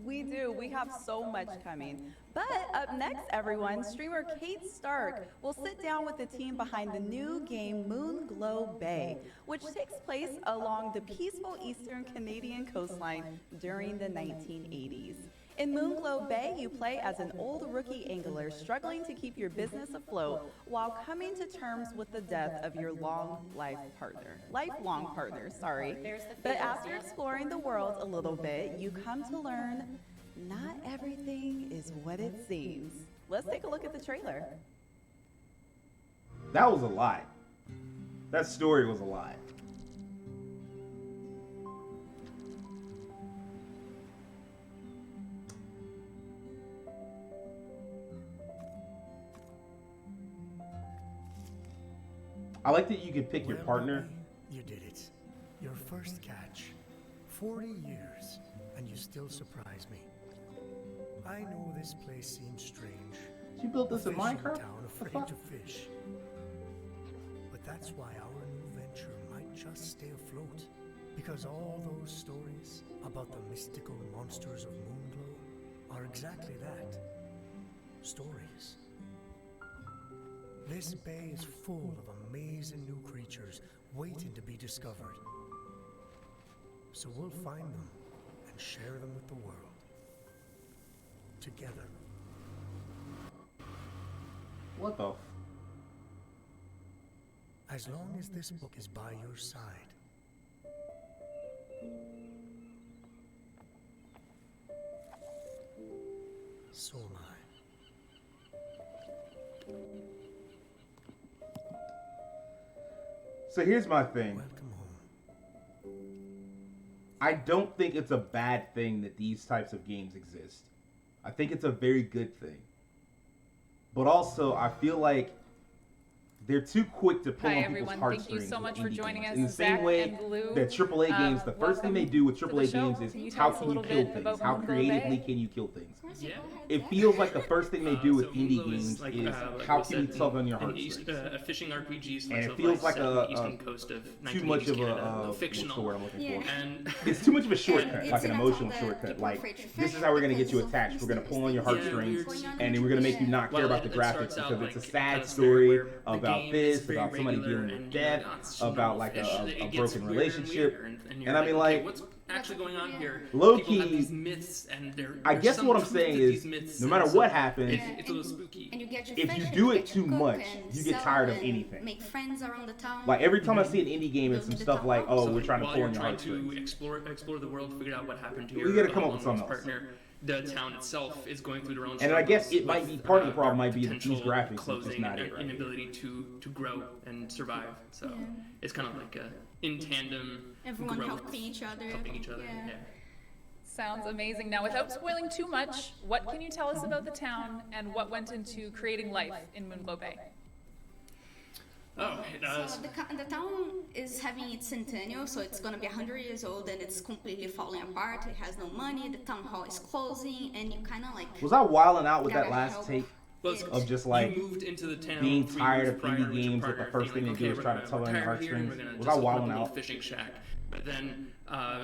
We do. We have so much coming. But up next, everyone, streamer Kate Stark will sit down with the team behind the new game Moonglow Bay, which takes place along the peaceful eastern Canadian coastline during the 1980s. In Moonglow Bay, you play as an old rookie angler struggling to keep your business afloat while coming to terms with the death of your lifelong partner, sorry. There's the But feels, after yeah. exploring the world a little bit, you come to learn not everything is what it seems. Let's take a look at the trailer. that was a lie. That story was a lie. I like that you can pick your Well, partner. You did it. Your first catch. 40 years, and you still surprise me. I know this place seems strange. You built this in A fishing Minecraft? town The afraid fuck? to fish. But that's why our new venture might just stay afloat. Because all those stories about the mystical monsters of Moonglow are exactly that. Stories. This bay is full of amazing new creatures waiting to be discovered. So we'll find them and share them with the world. Together. What the? As long as this book is by your side. So am I. So here's my thing. Welcome home. I don't think it's a bad thing that these types of games exist. I think it's a very good thing. But also, I feel like they're too quick to pull Hi, on people's everyone. heartstrings. Thank you so much with for indie joining games. us, In the same Zach way and Blue. that AAA games, the first thing they do with welcome AAA to the show. games Can you is tell how us a can you little kill bit things? about How Moonglow's creatively Bay? can you kill things? Yeah. It feels like the first thing they do with So indie Moonglow games is like how was can you set tug on your in heartstrings. a fishing RPG slice And it of feels life like set on the a eastern coast of too much 1980s of Canada, a what's the fictional. word I'm looking Yeah. for? And It's too much of a shortcut, it's like an in a emotional town that shortcut. people are Like afraid to this fish is how we're gonna get you because of attached. We're gonna pull on your Yeah, heartstrings, weird. and then we're gonna make you not care Well, about the it graphics starts out because it's a like sad kind of story where the about game this, is very about somebody regular dealing with and death, you're like, "Oh, it's about normal like fish." a It gets broken weirder and relationship. weirder, and And I mean, okay, like, what's actually going on here? low People have key, these myths, and I there's guess some what I'm truth saying to is, these myths, no matter and so what happens, it's a little spooky. And you get your if fish you and do it get too to cook much, and you get sell tired of and anything. Make friends around the town. Like every time I see an indie game, it's some stuff like, oh, So, we're trying to while pull you're on your trying to heartstrings. explore the world, figure out what happened to We your gotta come up with long-lost something else. partner. The town itself is going through their own And I guess struggles it might with, be part of the problem their might be that these potential graphics are just closing not and it right. inability to grow and survive. So it's kind of like a in tandem Everyone growth, helping each other. helping each other. Yeah. Yeah. Sounds amazing. Now, without spoiling too much, what can you tell us about the town and what went into creating life in Moonglow Bay? Oh, it does. So the town is having its centennial, so it's gonna be 100 years old, and it's completely falling apart. It has no money. The town hall is closing, and you kind of like. Was I wilding out with that gotta last help take Well, it's- of just like you moved into the town being 3 tired years of prior indie with your games that the partner, first being thing like, they do okay, is try to we're tug on gonna your retire here and heartstrings? we're gonna Was just I open up wilding a little out? fishing shack. But then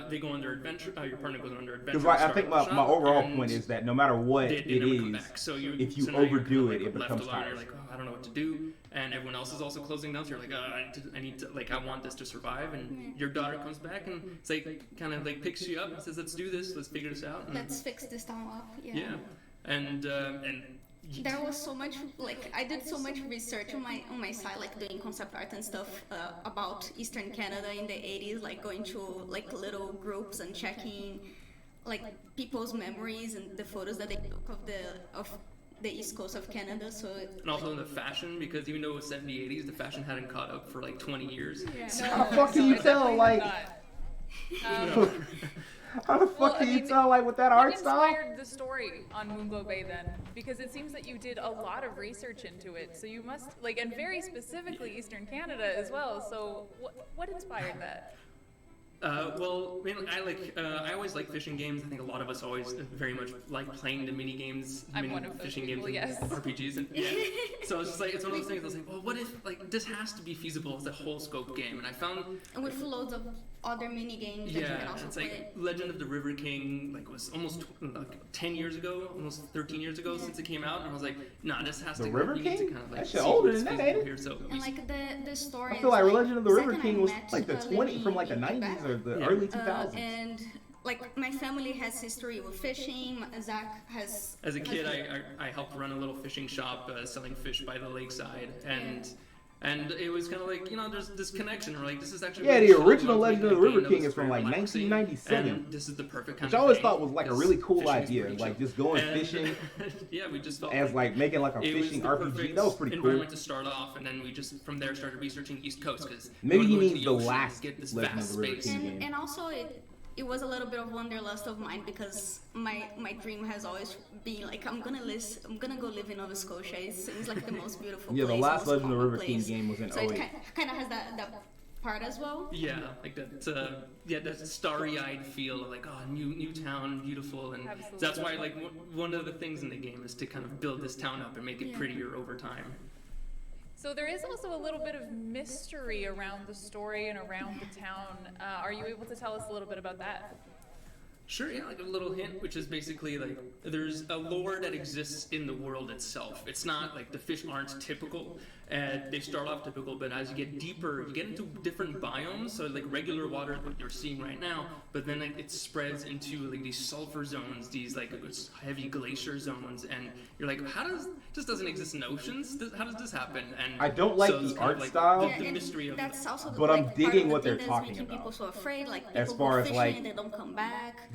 they go on their adventure. Your partner goes on their adventure. Because I start think a my shop, overall and point is that no matter what they it never come is, back. So if you now you're kind overdo of, it, it left becomes alone. You're tiresome. like, oh, I don't know what to do, and everyone else is also closing down. So you're like, I need to, like, I want this to survive. And your daughter comes back and it's like, kind of like picks you up and says, let's do this, let's figure this out. And, Let's fix this town up. yeah, and There was so much, like, I did so much research on my site, like doing concept art and stuff about Eastern Canada in the 80s, like going to like little groups and checking like people's memories and the photos that they took of the East Coast of Canada. So and also in the fashion, because even though it was 70s, 80s, the fashion hadn't caught up for like 20 years. How the fuck can you tell, like, how the fuck can you tell, like, with that art What style? inspired the story on Moonglow Bay then? Because it seems that you did a lot of research into it, so you must, like, and very specifically Eastern Canada as well, so what inspired that? Well, I always like fishing games. I think a lot of us always very much like playing the mini games, I'm one of those fishing people, games, yes. and RPGs, and yeah. So it's just like it's one of those things. I was like, well, what if like this has to be feasible as a whole scope game? And I found and with loads of other mini games that you can yeah, also it's play. like Legend of the River King, like was almost like 10 years ago, almost 13 years ago since it came out, and I was like, nah, this has The to River we need to King? kind of like That see shit older what's than that, feasible ain't it? here. So And like the story. I feel like is, Legend of the River Zach and King I was met like the 20 from like the living in 90s or the Yeah. early 2000s. and like my family has history with fishing. Zach has. as a kid, I helped run a little fishing shop selling fish by the lakeside, and it was kind of like, you know, there's this connection. We're like, this is actually Yeah, really the chill. original Love Legend of making the a River game King that is from, very like, relaxing, 1997, and this is the perfect kind Which I of always thing, thought was like a because really cool fishing is idea, pretty like chill. just going And- fishing yeah, we just felt as like making like a it was fishing the RPG. perfect That was pretty cool. environment to start off, and then we just from there started researching the East Coast because Maybe he means the last get this Legend of vast the River space. King game. And also it was a little bit of wanderlust of mine because my dream has always been like I'm gonna go live in Nova Scotia. It seems like the most beautiful Yeah, place. the last most Legend of the common River King place. game was in So 08. it kind of has that part as well. Yeah, like that starry-eyed feel of like, oh, new town, beautiful, and Absolutely. that's why like one of the things in the game is to kind of build this town up and make it prettier over time. So there is also a little bit of mystery around the story and around the town. Are you able to tell us a little bit about that? Sure, yeah, like a little hint, which is basically like there's a lore that exists in the world itself. It's not like the fish aren't typical, and they start off typical, but as you get deeper, you get into different biomes. So like regular water, what you're seeing right now, but then it spreads into like these sulfur zones, these like heavy glacier zones, and you're like, how does this doesn't exist in oceans? How does this happen? And I don't like so it's the kind of art like style. the and mystery of that's also But I'm like, digging part of what the they're thing talking that's making about. people so afraid. Like As people far go as, fishing like, and they don't come back.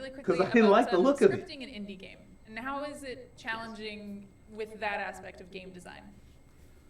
really quickly 'Cause I didn't like the look of it. scripting an indie game, and how is it challenging with that aspect of game design?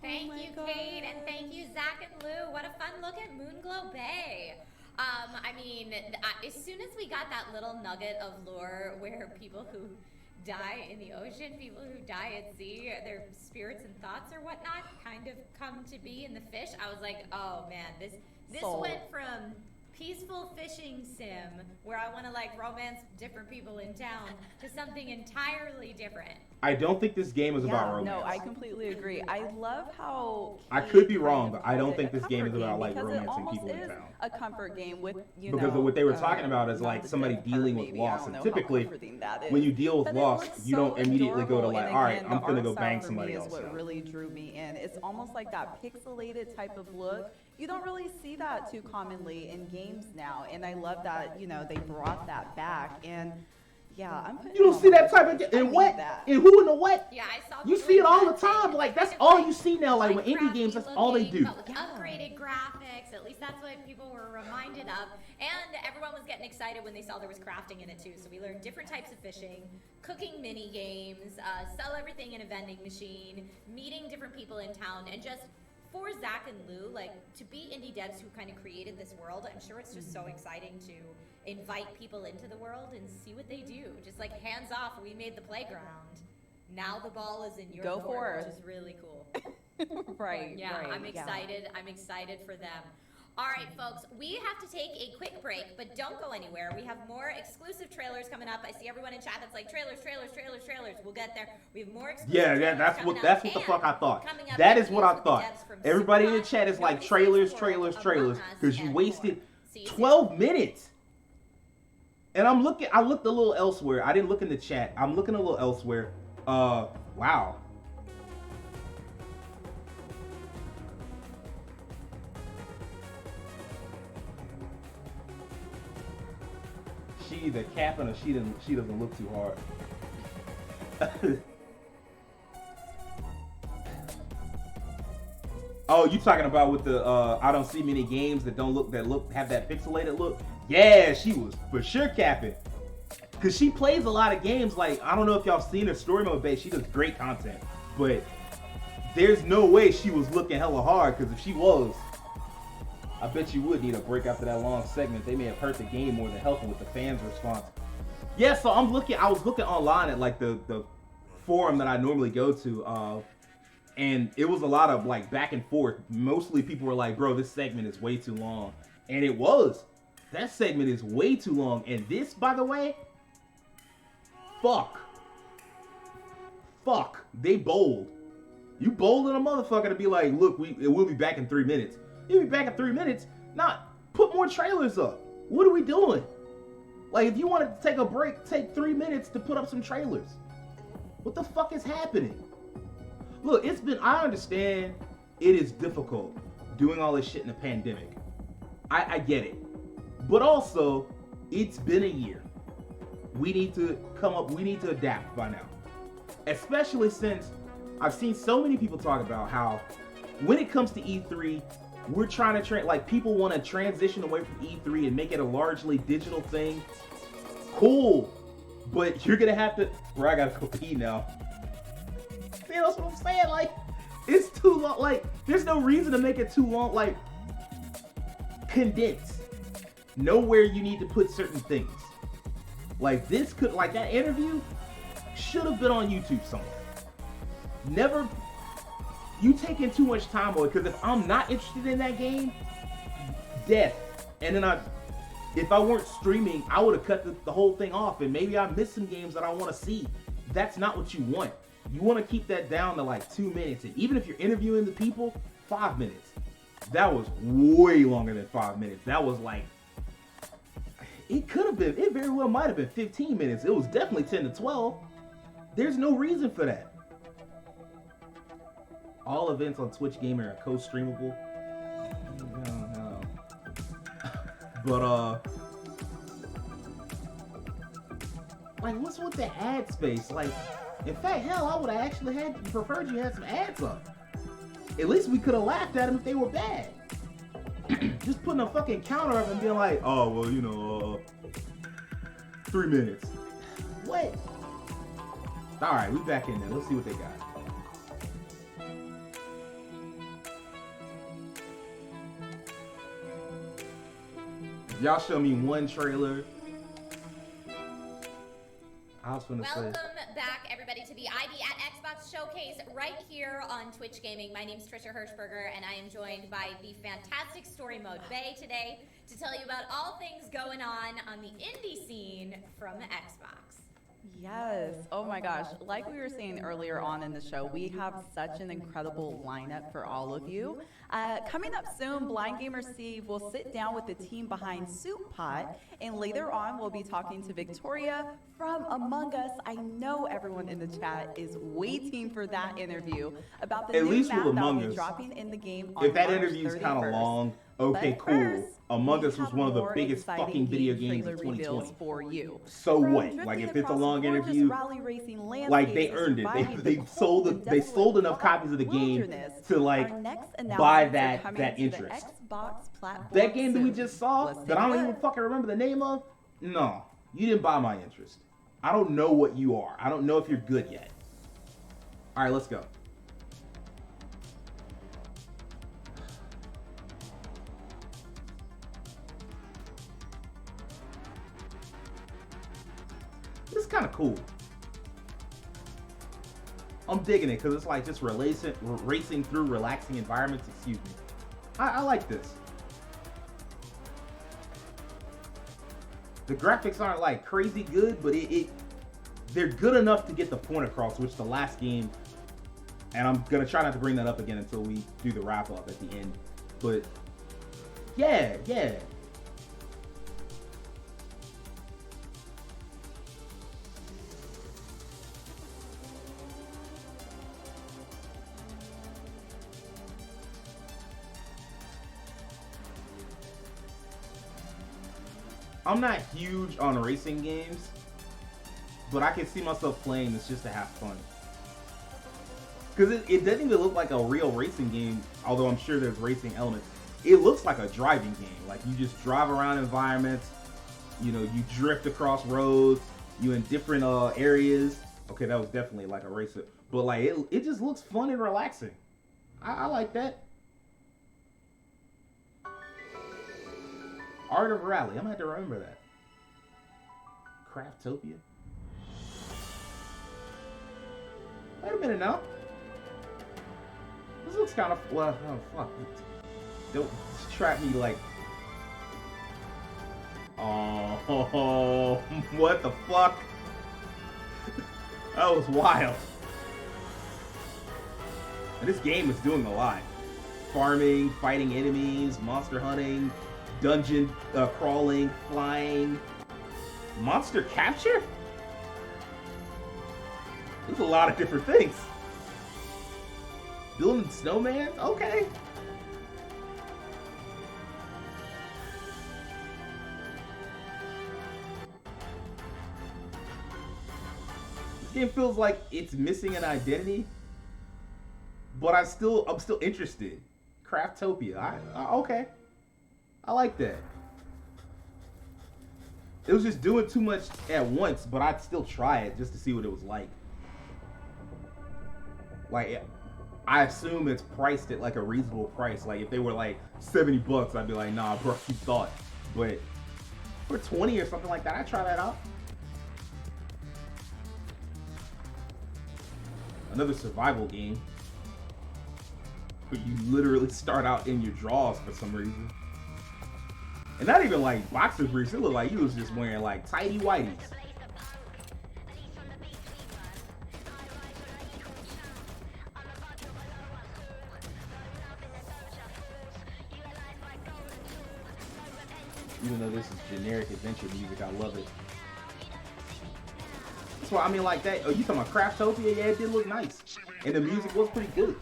Thank you, Kate, and thank you, Zach and Lou. What a fun look at Moonglow Bay. I mean, as soon as we got that little nugget of lore where people who die in the ocean, people who die at sea, their spirits and thoughts or whatnot kind of come to be in the fish, I was like, oh man, this went from peaceful fishing sim where I want to like romance different people in town to something entirely different. I don't think this game is about romance. No, I completely agree. I love how I could be wrong, but I don't think this game is about like romancing people in town. A comfort game with because what they were talking about is like somebody dealing with loss, and typically when you deal with loss, you don't immediately go to like, all right, I'm gonna go bang somebody else. What really drew me in. It's almost like that pixelated type of look. You don't really see that too commonly in games. games now, and I love that, you know, they brought that back. And yeah, I'm putting You don't see that type of in what? In who in the what? Yeah, I saw. You people see it all in the that time. thing. Like that's It's all you see now. Like with indie Minecraft-y games, that's all they looking, do. But with upgraded graphics, at least that's what people were reminded of. And everyone was getting excited when they saw there was crafting in it too. So we learned different types of fishing, cooking mini games, sell everything in a vending machine, meeting different people in town, and just for Zach and Lou, like to be indie devs who kind of created this world, I'm sure it's just so exciting to invite people into the world and see what they do. Just like hands off, we made the playground. Now the ball is in your Go court, forth. which is really cool. Right. Yeah, right, I'm excited. I'm excited for them. All right, folks, we have to take a quick break, but don't go anywhere. We have more exclusive trailers coming up. I see everyone in chat that's like trailers. We'll get there. We have more exclusive trailers that's coming what up. that's what the And fuck I thought. coming up That next is what I with the thought. devs from Everybody in the Superhot, chat is like Nobody trailers, Saves the World, trailers, Among Us, because you and wasted more. See you soon. 12 minutes. And I looked a little elsewhere. I didn't look in the chat. I'm looking a little elsewhere. Wow. She either capping or she doesn't look too hard. Oh, you talking about with the I don't see many games that have that pixelated look? Yeah, she was for sure capping. Cause she plays a lot of games. Like I don't know if y'all seen her story mode base. She does great content, but there's no way she was looking hella hard. Cause if she was, I bet you would need a break after that long segment. They may have hurt the game more than helping with the fans' response. Yeah, so I was looking online at like the forum that I normally go to, and it was a lot of like back and forth. Mostly people were like, bro, this segment is way too long. And it was. That segment is way too long. And this, by the way, fuck. They bold. You bold in a motherfucker to be like, look, we'll be back in 3 minutes. You'll be back in 3 minutes. Not put more trailers up. What are we doing? Like, if you want to take a break, take 3 minutes to put up some trailers. What the fuck is happening? Look, I understand it is difficult doing all this shit in a pandemic. I get it. But also, it's been a year. We need to adapt by now. Especially since I've seen so many people talk about how when it comes to E3, we're trying to people want to transition away from E3 and make it a largely digital thing. Cool. But you're going to have to, I got to go pee now. See, that's what I'm saying? Like, it's too long. Like, there's no reason to make it too long. Like, condense. Know where you need to put certain things. Like, that interview should have been on YouTube somewhere. You taking too much time away, because if I'm not interested in that game, death. And then if I weren't streaming, I would have cut the whole thing off, and maybe I missed some games that I want to see. That's not what you want. You want to keep that down to like 2 minutes, and even if you're interviewing the people, 5 minutes. That was way longer than 5 minutes. That was like, it very well might have been 15 minutes. It was definitely 10 to 12. There's no reason for that. All events on Twitch Gaming are co-streamable. No. But like, what's with the ad space? Like, in fact, hell, I would have actually preferred you had some ads up. At least we could have laughed at them if they were bad. Just putting a fucking counter up and being like, oh, well, 3 minutes. What? All right, we back in there. Let's see what they got. Y'all show me one trailer. I was gonna say. Welcome back, everybody, to the ID at Xbox Showcase right here on Twitch Gaming. My name's Trisha Hirschberger, and I am joined by the fantastic Story Mode Bay today to tell you about all things going on the indie scene from Xbox. Yes. Oh my gosh. Like we were saying earlier on in the show, we have such an incredible lineup for all of you. Coming up soon, Blind Gamer Steve will sit down with the team behind Soup Pot, and later on we'll be talking to Victoria from Among Us. I know everyone in the chat is waiting for that interview about the At new least map with that will Among be Us, dropping in the game on if that March interview is kind of 31st. long, Okay, But cool. first, Among we Us was have one of the more biggest exciting fucking video game games of trailer reveals 2020. for you. So From what? Like drifting if it's a across long gorgeous interview, rally racing like they landscapes to earned it. surviving They the sold cold and they sold desolate enough copies of the game wilderness, to like our next buy announcements are coming that to interest. The Xbox platform That game that we soon. just saw Let's that take I a don't even look. fucking remember the name of. No, you didn't buy my interest. I don't know what you are. I don't know if you're good yet. All right, let's go. This is kind of cool. I'm digging it because it's like just racing through relaxing environments. Excuse me. I like this. The graphics aren't like crazy good, but they're good enough to get the point across, which the last game, and I'm gonna try not to bring that up again until we do the wrap up at the end. But yeah. I'm not huge on racing games, but I can see myself playing this just to have fun. Because it doesn't even look like a real racing game, although I'm sure there's racing elements. It looks like a driving game. Like you just drive around environments, you know, you drift across roads, you in different areas. Okay, that was definitely like a racer. But like it just looks fun and relaxing. I like that. Art of Rally. I'm gonna have to remember that. Craftopia. Wait a minute now. This looks kind of well. Oh fuck! Don't trap me like. Oh, what the fuck? That was wild. And this game is doing a lot. Farming, fighting enemies, monster hunting, dungeon crawling, flying, monster capture? There's a lot of different things. Building snowman? Okay. This game feels like it's missing an identity, but I'm still interested. Craftopia. Okay. I like that. It was just doing too much at once, but I'd still try it just to see what it was like. Like, I assume it's priced at like a reasonable price. Like, if they were like $70, I'd be like, nah, bro, you thought. But for 20 or something like that, I'd try that out. Another survival game. Where you literally start out in your drawers for some reason. And not even like boxer briefs. It looked like you was just wearing like tighty whities. Even though this is generic adventure music, I love it. That's why I mean, like that. Oh, you talking about Craftopia? Yeah, it did look nice, and the music was pretty good.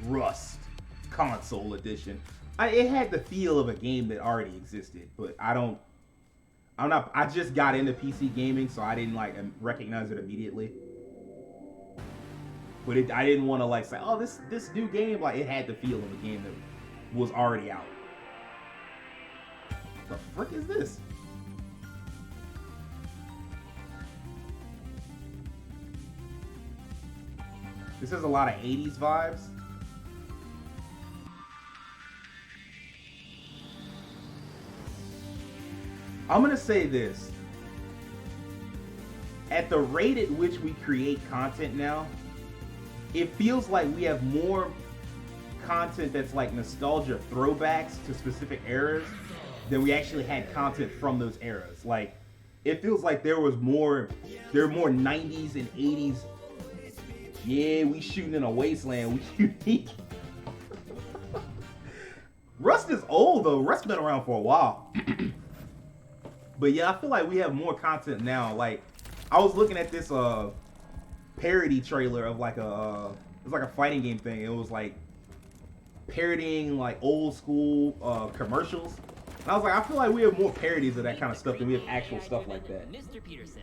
Rust console edition. It had the feel of a game that already existed, but I just got into PC gaming, so I didn't like recognize it immediately. But I didn't want to like say, oh, this new game, like it had the feel of a game that was already out. The frick is this? This has a lot of 80s vibes. I'm gonna say this. At the rate at which we create content now, it feels like we have more content that's like nostalgia throwbacks to specific eras than we actually had content from those eras. Like, it feels like there were more 90s and 80s. Yeah, we shooting in a wasteland. We unique. Rust is old though. Rust's been around for a while. But yeah, I feel like we have more content now. Like, I was looking at this parody trailer of like it's like a fighting game thing. It was like parodying like old school commercials. And I was like, I feel like we have more parodies of that kind of stuff than we have actual stuff like that. Mr. Peterson.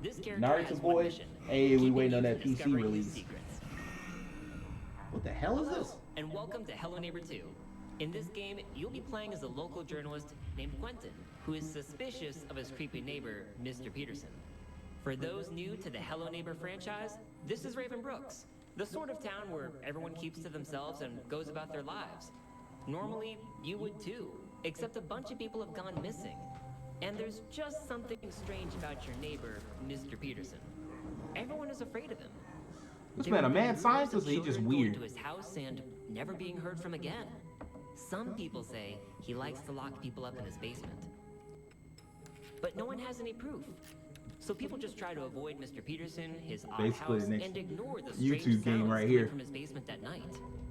This character Naruto has boy, one mission. hey, we Keep waiting on it that easy PC discovering his release. secrets. What the hell is this? And welcome to Hello Neighbor 2. In this game, you'll be playing as a local journalist named Quentin, who is suspicious of his creepy neighbor, Mr. Peterson. For those new to the Hello Neighbor franchise, this is Raven Brooks, the sort of town where everyone keeps to themselves and goes about their lives. Normally, you would too, except a bunch of people have gone missing. And there's just something strange about your neighbor, Mr. Peterson. Everyone is afraid of him. This There man a have been mad rumors scientist, of or he just children going weird? to his house and never being heard from again. Some people say he likes to lock people up in his basement. But no one has any proof. So people just try to avoid Mr. Peterson, his odd Basically house, the next and ignore the YouTube strange game sounds right coming here. from his basement at night.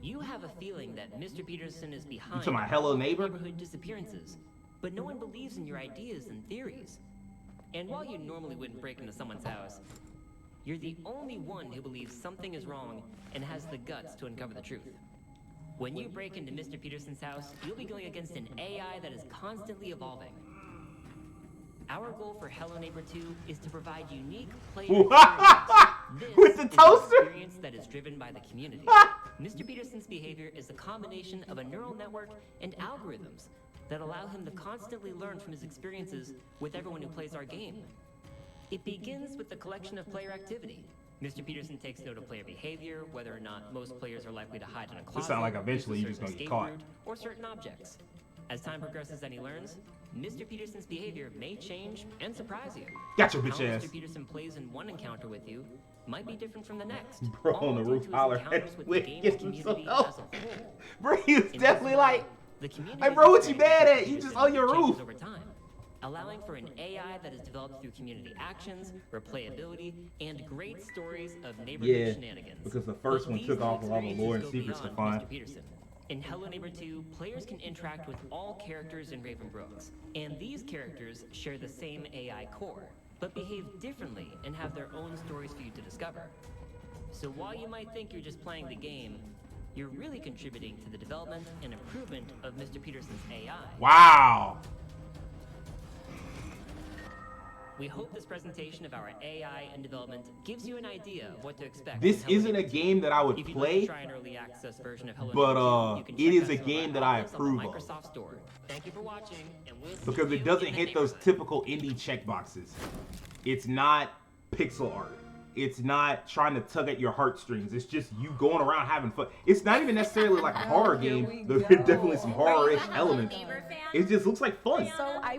You have a feeling that Mr. Peterson is behind talking about Hello all Neighbor? neighborhood disappearances, but no one believes in your ideas and theories. And while you normally wouldn't break into someone's house, you're the only one who believes something is wrong and has the guts to uncover the truth. When you break into Mr. Peterson's house, you'll be going against an AI that is constantly evolving. Our goal for Hello Neighbor 2 is to provide unique player experiences. With the This is toaster? an experience that is driven by the community. Mr. Peterson's behavior is a combination of a neural network and algorithms that allow him to constantly learn from his experiences with everyone who plays our game. It begins with the collection of player activity. Mr. Peterson takes note of player behavior, whether or not most players are likely to hide in a closet, sound like eventually use a you're just certain gonna get escape caught. route, or certain objects. As time progresses and he learns, Mr. Peterson's behavior may change and surprise you. Gotcha, How bitch ass. Mr. Peterson plays in one encounter with you might be different from the next. Bro all on the due roof to his holler encounters at with Wick, the game's gets him some community help. as a whole. Bro, he was In this definitely way, like, the community hey, bro, what you experience mad of at? You just Peterson on your changes roof. over time, allowing for an AI that is developed through community actions, replayability, and great stories of neighborhood Yeah, shenanigans. because the first But one these took new off with all the experiences lore and go secrets to beyond find. Mr. Peterson. In Hello Neighbor 2, players can interact with all characters in Raven Brooks, and these characters share the same AI core, but behave differently and have their own stories for you to discover. So while you might think you're just playing the game, you're really contributing to the development and improvement of Mr. Peterson's AI. Wow. We hope this presentation of our AI and development gives you an idea of what to expect. This in Hello isn't a Neighbor 2. game that I would If you'd like play, to try an early access version of Hello but, Neighbor 2, you can it is check a out some of game our that I offers on the approve of. Microsoft Store. Thank you for watching, and we'll see because you it doesn't in the hit those neighborhood. typical indie checkboxes. It's not pixel art. It's not trying to tug at your heartstrings. It's just you going around having fun. It's not even necessarily like a horror game. There's definitely some horror-ish elements. It just looks like fun. So I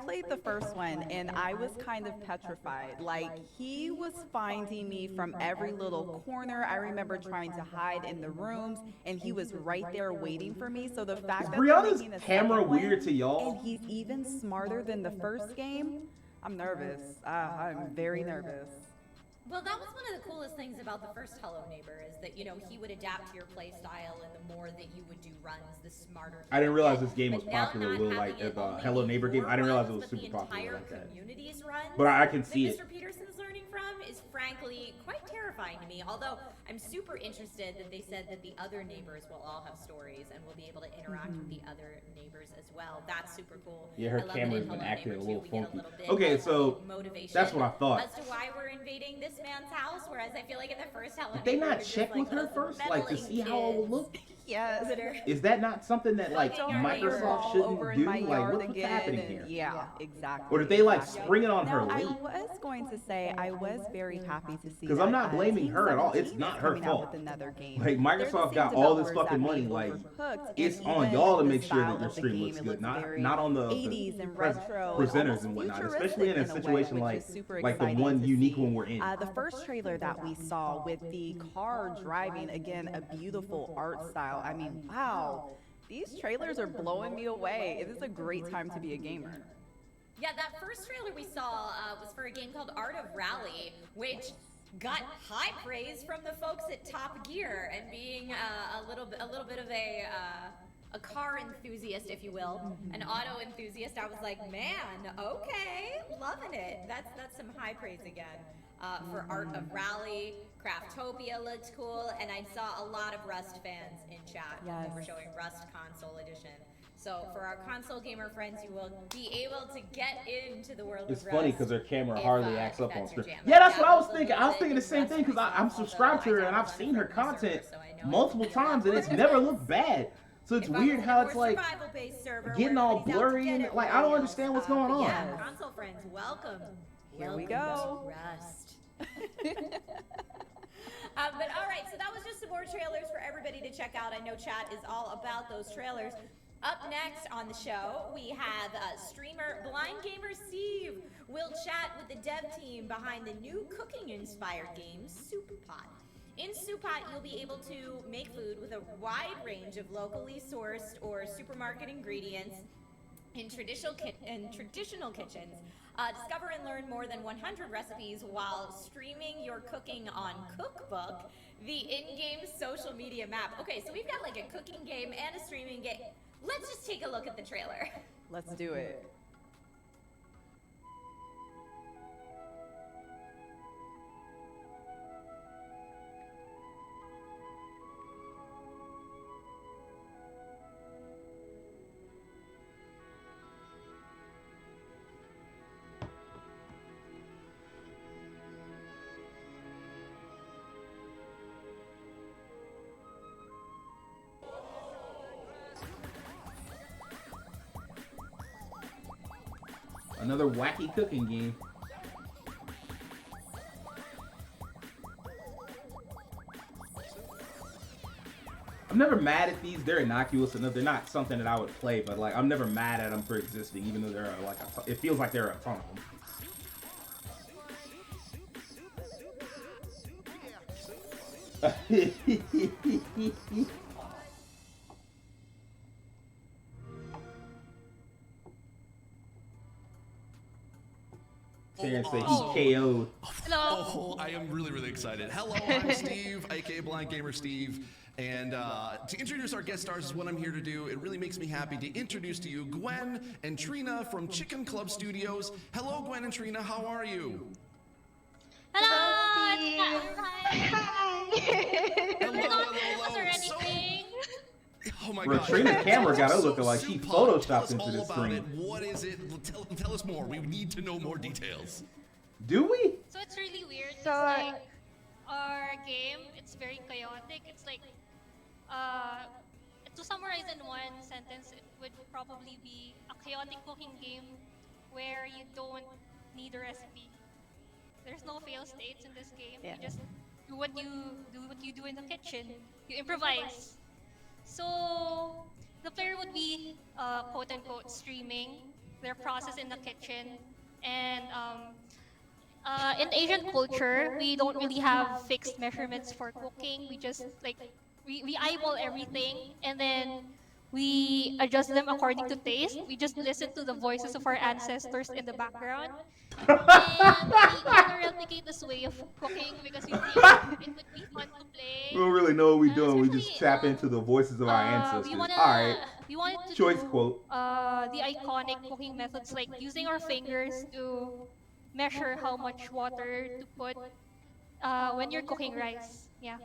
played the first one and I was kind of petrified. Like, he was finding me from every little corner. I remember trying to hide in the rooms and he was right there waiting for me. So the fact that they're Brianna's making a camera second one, weird to y'all? and he's even smarter than the first game, I'm nervous. I'm very nervous. Well, that was one of the coolest things about the first Hello Neighbor is that, you know, he would adapt to your play style, and the more that you would do runs, the smarter. I didn't realize this game But was now popular. not Will having like it the only Hello be Neighbor game. your I didn't realize it runs, was but super the popular entire like that. community's runs But I can see that it. Mr. Peterson's learning from is frankly quite terrifying to me. Although I'm super interested that they said that the other neighbors will all have stories and will be able to interact with the other neighbors as well. That's super cool. Yeah, I her love that camera's in been Hello acting a Neighbor little 2 we get funky. little bit Okay, of so motivation that's what I thought. as to why we're invading this man's house. Whereas I feel like in the first Hello Did they Neighbor, not you're just check with like her those first, like to meddling see how it would kids look? Yes. that are- Is that not something that like Don't Microsoft Fall over shouldn't in do? my Like yard what's again, happening and- here? Yeah, exactly. Or did they like exactly. spring it on her Now, I late? was going to say I was very happy to see 'Cause I'm that, not blaming Team her at all. It's 17 not is her coming out fault. with another game. Like, They're the Microsoft same got all this developers fucking that money, made like, Overcooked, and it's on even y'all to the make sure that style your of the stream game, looks it good, not very on the 80s and pres- retro, presenters almost and whatnot, futuristic especially in a a way, situation which like is super the exciting one to unique see. one we're in. The first trailer that we saw with the car driving, again, a beautiful art style. I mean, wow, these trailers are blowing me away. It is a great time to be a gamer. Yeah, that first trailer we saw was for a game called Art of Rally, which got high praise from the folks at Top Gear and being a little bit of a a car enthusiast, if you will, an auto enthusiast, I was like, man, okay, loving it. That's some high praise again. For Art of Rally, Craftopia looked cool, and I saw a lot of Rust fans in chat when they were showing Rust Console Edition. So for our console gamer friends, you will be able to get into the world It's of funny Rust because her camera if, hardly acts up that's on your stream. jam. Yeah, that's what I was dabbled a thinking. I was little thinking the bit same in thing because Rust I'm myself, subscribed to although her I and I've dabbled seen on her a friendly content server, so I know multiple it can be a lot times and it's more never intense. looked bad. So it's If I weird was in how a it's more like survival-based server getting where all everybody's out to blurry get and like I don't everybody understand what's else, going but on. yeah, console friends, welcome. Here we Welcome go. to Rust. But all right, so that was just some more trailers for everybody to check out. I know chat is all about those trailers. Up next on the show, we have streamer Blind Gamer Steve. We'll chat with the dev team behind the new cooking-inspired game, Soup Pot. In Soup Pot, you'll be able to make food with a wide range of locally sourced or supermarket ingredients in traditional kitchens. Discover and learn more than 100 recipes while streaming your cooking on Cookbook, the in-game social media map. Okay, so we've got like a cooking game and a streaming game. Let's just take a look at the trailer. Let's do it. Another wacky cooking game. I'm never mad at these. They're innocuous enough. They're not something that I would play, but like I'm never mad at them for existing, even though there are like it feels like there are a ton of them. Terrence say he KO'd. Oh, I am really, really excited. Hello, I'm Steve, aka Blind Gamer Steve. And to introduce our guest stars is what I'm here to do. It really makes me happy to introduce to you Gwen and Trina from Chicken Club Studios. Hello, Gwen and Trina, how are you? Hello, Oh my Bro, God. Trina's camera got her looking like she photoshopped into the screen. What is it? Tell us more. We need to know more details. Do we? So it's really weird. It's like our game, it's very chaotic. It's like, to summarize in one sentence, it would probably be a chaotic cooking game where you don't need a recipe. There's no fail states in this game. You just do what you do in the kitchen. You improvise. So the player would be quote unquote streaming their process in the kitchen, and in Asian culture we don't really have fixed measurements for cooking. We just like we eyeball everything and then we adjust them according to taste. We just listen to the voices of our ancestors in the background. And we kind of replicate this way of cooking because we think it would be fun to play. We don't really know what we're doing. We just tap into the voices of our ancestors. All right. We wanted to Choice do, quote. the iconic cooking methods like using our fingers to measure how much water to put when you're cooking rice. Yeah.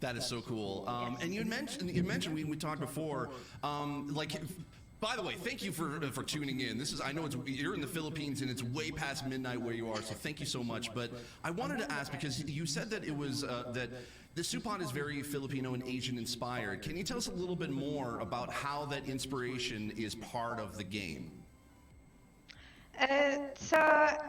That is so cool. And you mentioned we talked before, like. By the way, thank you for tuning in. I know you're in the Philippines and it's way past midnight where you are, so thank you so much. But I wanted to ask because you said that it was that the Supot is very Filipino and Asian inspired. Can you tell us a little bit more about how that inspiration is part of the game? So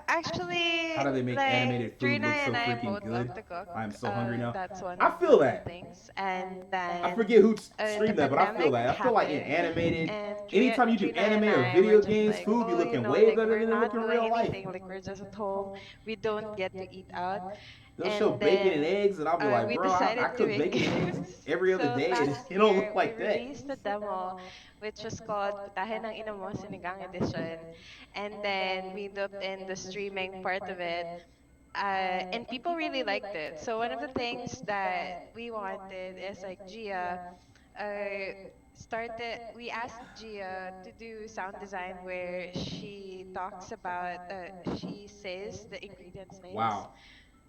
actually, How do they make like, animated food Trina look so and I freaking both good? love to cook. I'm so hungry now. That's one I of feel the that. things. And then I forget who streamed the that, but I feel that. I feel like in pandemic animated, happened, and anytime you do Trina and anime or I video were just games, like, food be oh, looking you know, way like, better we're than it not look in doing real life. anything, like we're just at home. We don't get to eat out. They'll And show bacon and then, eggs, and I'll be like, we bro, I decided to cook make bacon and eggs games. every other So day, and last it don't year, look like we that. released a demo, which was called Putahe ng Ina Mo Sinigang Edition. And then we looked in the streaming part of it. And people really liked it. So one of the things that we wanted is like Gia, we asked Gia to do sound design where she talks about, she says the ingredients names, Wow.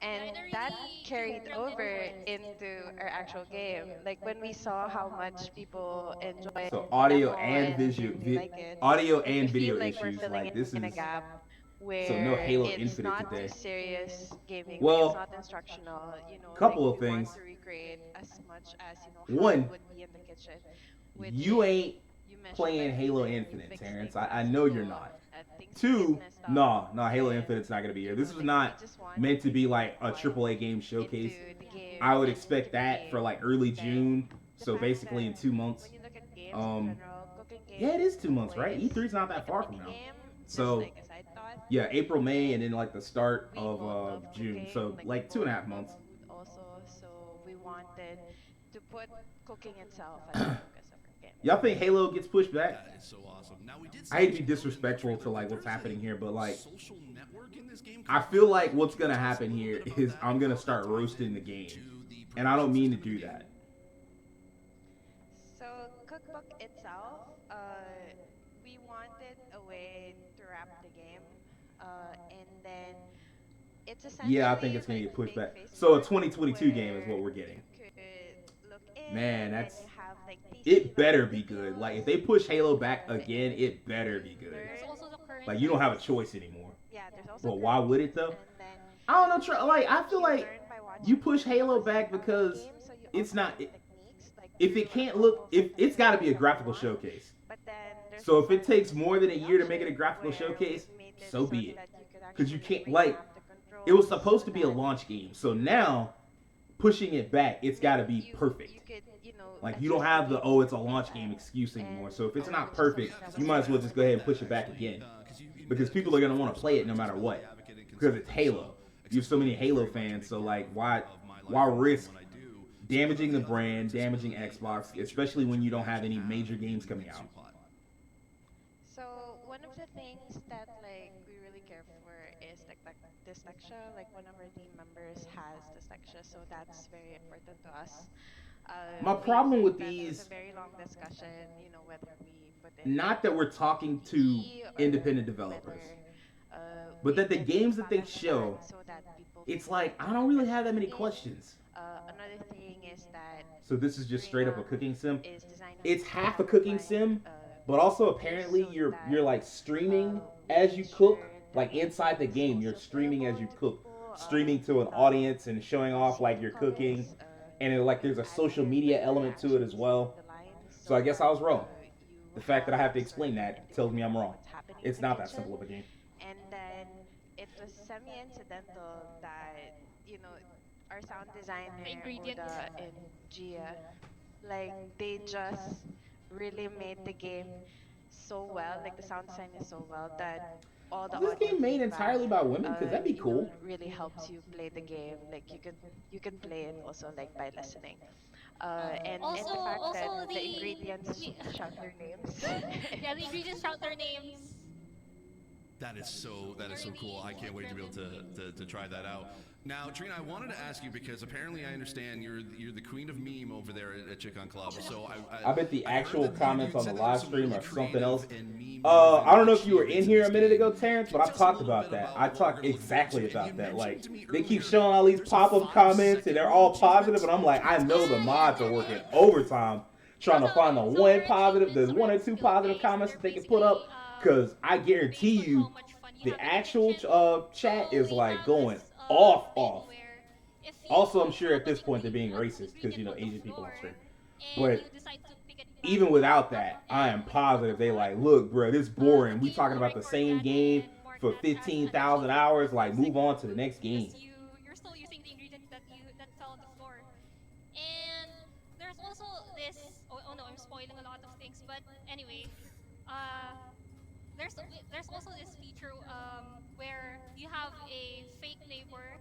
and Yeah, it that really carried drove over interest. into our actual game. Like when we saw how much people enjoyed So the audio demo and and visual, really like it, audio like we and feel video like we're issues. filling Like this in a is gap so no where Halo it's Infinite not too today. serious gaming, like it's Well, not instructional, like couple of we want things. to recreate as much as how it One, would be in the kitchen, which you ain't you mentioned playing Halo like you Infinite, fix Terrence. things I as know you you're go, not. things can get Two, messed up, no, Halo and Infinite's not gonna be here. This is like we not just want meant to be people like a to AAA game showcase. into the game I would and look expect at the that for game. like early Like June. the So fact basically in that 2 months. when you look at games in general, cooking Yeah, it games is 2 months, right? always E3's not that like a far from mini now. game, just So like a side thought. yeah, April, May, and And then like the start we of both love June. cooking, So like we like two both and a half love months. food also, so we wanted to put cooking itself as the focus of our game. Y'all think Halo gets pushed back? That is so awesome. Now we did. I hate to be see disrespectful to like what's there's happening a here, but like social network in this game I called feel like what's Can you gonna tell us a happen little here bit about is that I'm and gonna how start that ties roasting the in game, to the and I don't progression mean to system in do the game? that. So cookbook itself, we wanted a way to wrap the game, and then it's essentially Yeah, I think it's gonna like get pushed fake back. So a Facebook 2022 game is where what we're getting. you could look in Man, and that's you have like it. tasty Better viral be good. Like if videos they push Halo back and again, it better be good. There's also the current Like you don't have a games. choice anymore. yeah, there's also But why current would games, it though? and then I don't know. Like pretty I much feel you like learn by watching you push Halo videos back of the because game, so you it's also not. learn techniques like If through it a can't couple look, if sentences it's got to that be a you graphical want. showcase. But then there's So the if it part takes of more than a year to make it a production graphical where showcase, we've made it so so be it. that you could Because you actually can't like revamp the it was controls supposed so to be a that launch game. So now pushing it back, it's got to be you perfect. could Like you don't adjust have the game oh it's a in launch time. game excuse anymore. And So if it's not which is something perfect, that you was might as well really just go ahead and important push it back Actually, again. 'cause Because people are gonna want to play it no matter what. Because it's Halo. You have so many Halo fans, so like why risk damaging the brand, damaging Xbox, especially when you don't have any major games coming out. So one of the things that like we really care for is like dyslexia. Like one of our team members has dyslexia, so that's very important to us. My We problem with that was these, a very long discussion. Whether we put in not that we're talking to E or independent developers, whether, but that the we games that they balance the show, balance so that people it's feel like I like don't really have that everything many is. questions. Another thing is that So this is just straight up a cooking sim. is designed It's to half a have, cooking like, sim, but also apparently you're like streaming as you cook. Like inside the game, you're streaming as you cook, streaming to an audience and showing off like you're cooking, and it, like there's a social media element to it as well. So I guess I was wrong. The fact that I have to explain that tells me I'm wrong. It's not that simple of a game. And then it was semi-incidental that our sound designer ingredients. Oda and Gia, like they just really made the game so well. Like the sound design is so well that all the Is this audio game made feedback, entirely by women? Because that'd be cool. really helps you play the game. Like you can play it also like by listening. And the Also, fact also that the the ingredients we- shout their names. yeah, the ingredients shout their names. That is so cool. I can't wait to be able to try that out. Now, Trina, I wanted to ask you because apparently I understand you're the queen of meme over there at Chicken Club. So I bet the I heard actual that you comments on the said that live there's some stream really are something creative else. and meme-driven I don't know if you were in achievements here a this minute game. ago, Terrence, but Can I've you tell us talked a little about bit that. about I what we're talked gonna look exactly forward to? And about you that. Like mentioned to me they keep earlier showing all these there's a pop-up comments and they're all 5-second positive, and I'm like, I know the mods are working overtime trying to find the one positive, the one or two positive comments that they can put up. Because I guarantee you, the actual chat is like going off. Also, I'm sure at this point they're being racist because Asian people on stream. But even without that, I am positive they like, look, bro, this boring. We talking about the same game for 15,000 hours. Like, move on to the next game. You're still using the ingredients that fell on the floor. And there's also this. Oh no, I'm spoiling a lot of things. But anyway, there's also this feature where you have a fake neighbor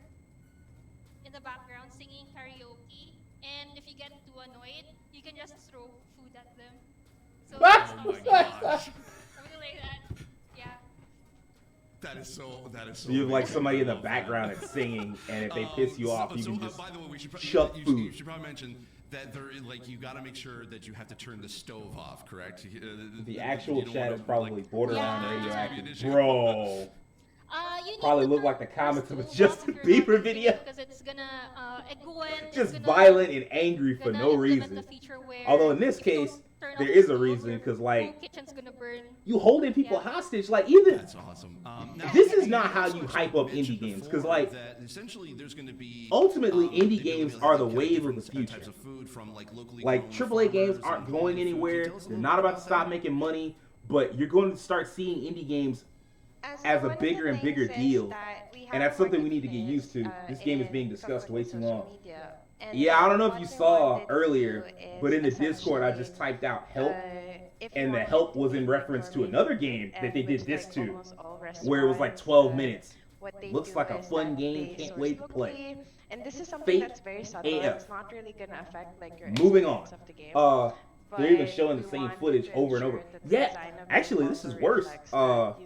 in the background singing karaoke, and if you get too annoyed, you can just throw food at them. So Oh my gosh. something like that. Yeah. That is so. You have like amazing. somebody in the background that's singing, and if they piss you off, you can just by the way, we should chuck you food. should probably mention that they're like you got to make sure that you have to turn the stove off, correct? The actual chat is probably borderline radioactive, Yeah. bro. You need Probably to look turn like the comments of a stove off Justin if you're not Bieber using video. it, because it's gonna Just gonna violent and angry for gonna no implement reason. the feature where Although in this if you don't case, turn off there the is a stove, reason your because whole like kitchen's gonna burn. you holding people hostage. Like even That's awesome. Now, this is not how you hype up indie games because like that essentially there's going to be ultimately indie the games ability to are have the kind of wave of different the future. types of food from like locally Like grown AAA games farmers aren't and going healthy food. anywhere. Tell us a They're little not bit about to stop that. making money, but you're going to start seeing indie games as a bigger and bigger deal. And that's something we need to get used to. This game is being discussed way too long. Yeah, I don't know if you saw earlier, but in the Discord I just typed out help, and the help was in reference to another game that they did this to, where it was like 12 minutes. Looks like a fun game, can't wait to play. And this is something Fake that's very subtle. AF. It's not really gonna affect like your Moving on. experience of the game. They're even But showing the we same want footage to over and ensure over. that the Yeah, design of it actually, this is also worse. reflects that,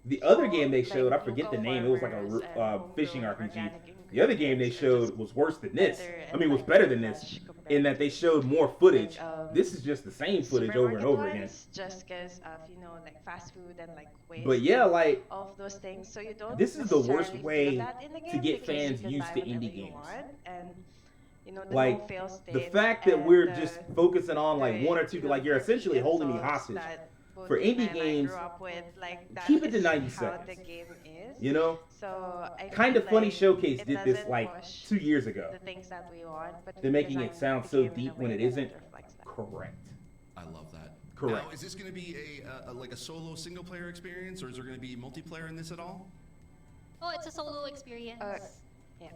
The other game they showed, I forget the name. It was like a fishing RPG. The other game they showed was worse than this. I mean, was better than this in that they showed more footage. This is just the same footage over and over again. Just because of like fast food and like waste. But yeah, like all of those things. So you don't. this is the worst necessarily way feel that in the to game get because you fans can used buy to whatever indie you games. want, and the Like no fail the states fact that and we're the- just focusing on like the, one or two, like you're essentially holding me hostage. both For you indie and I games, grew up with, like, that keep it to is 90 how seconds. the game is. You know? So I Kind feel of Funny like Showcase it did this doesn't like push 2 years ago. the things that we want, but They're we making it design sound the so game in a deep when way it that isn't. reflects that. Correct. I love that. Correct. Now, is this going to be a like a solo single player experience, or is there going to be multiplayer in this at all? Oh, it's a solo experience. Yeah.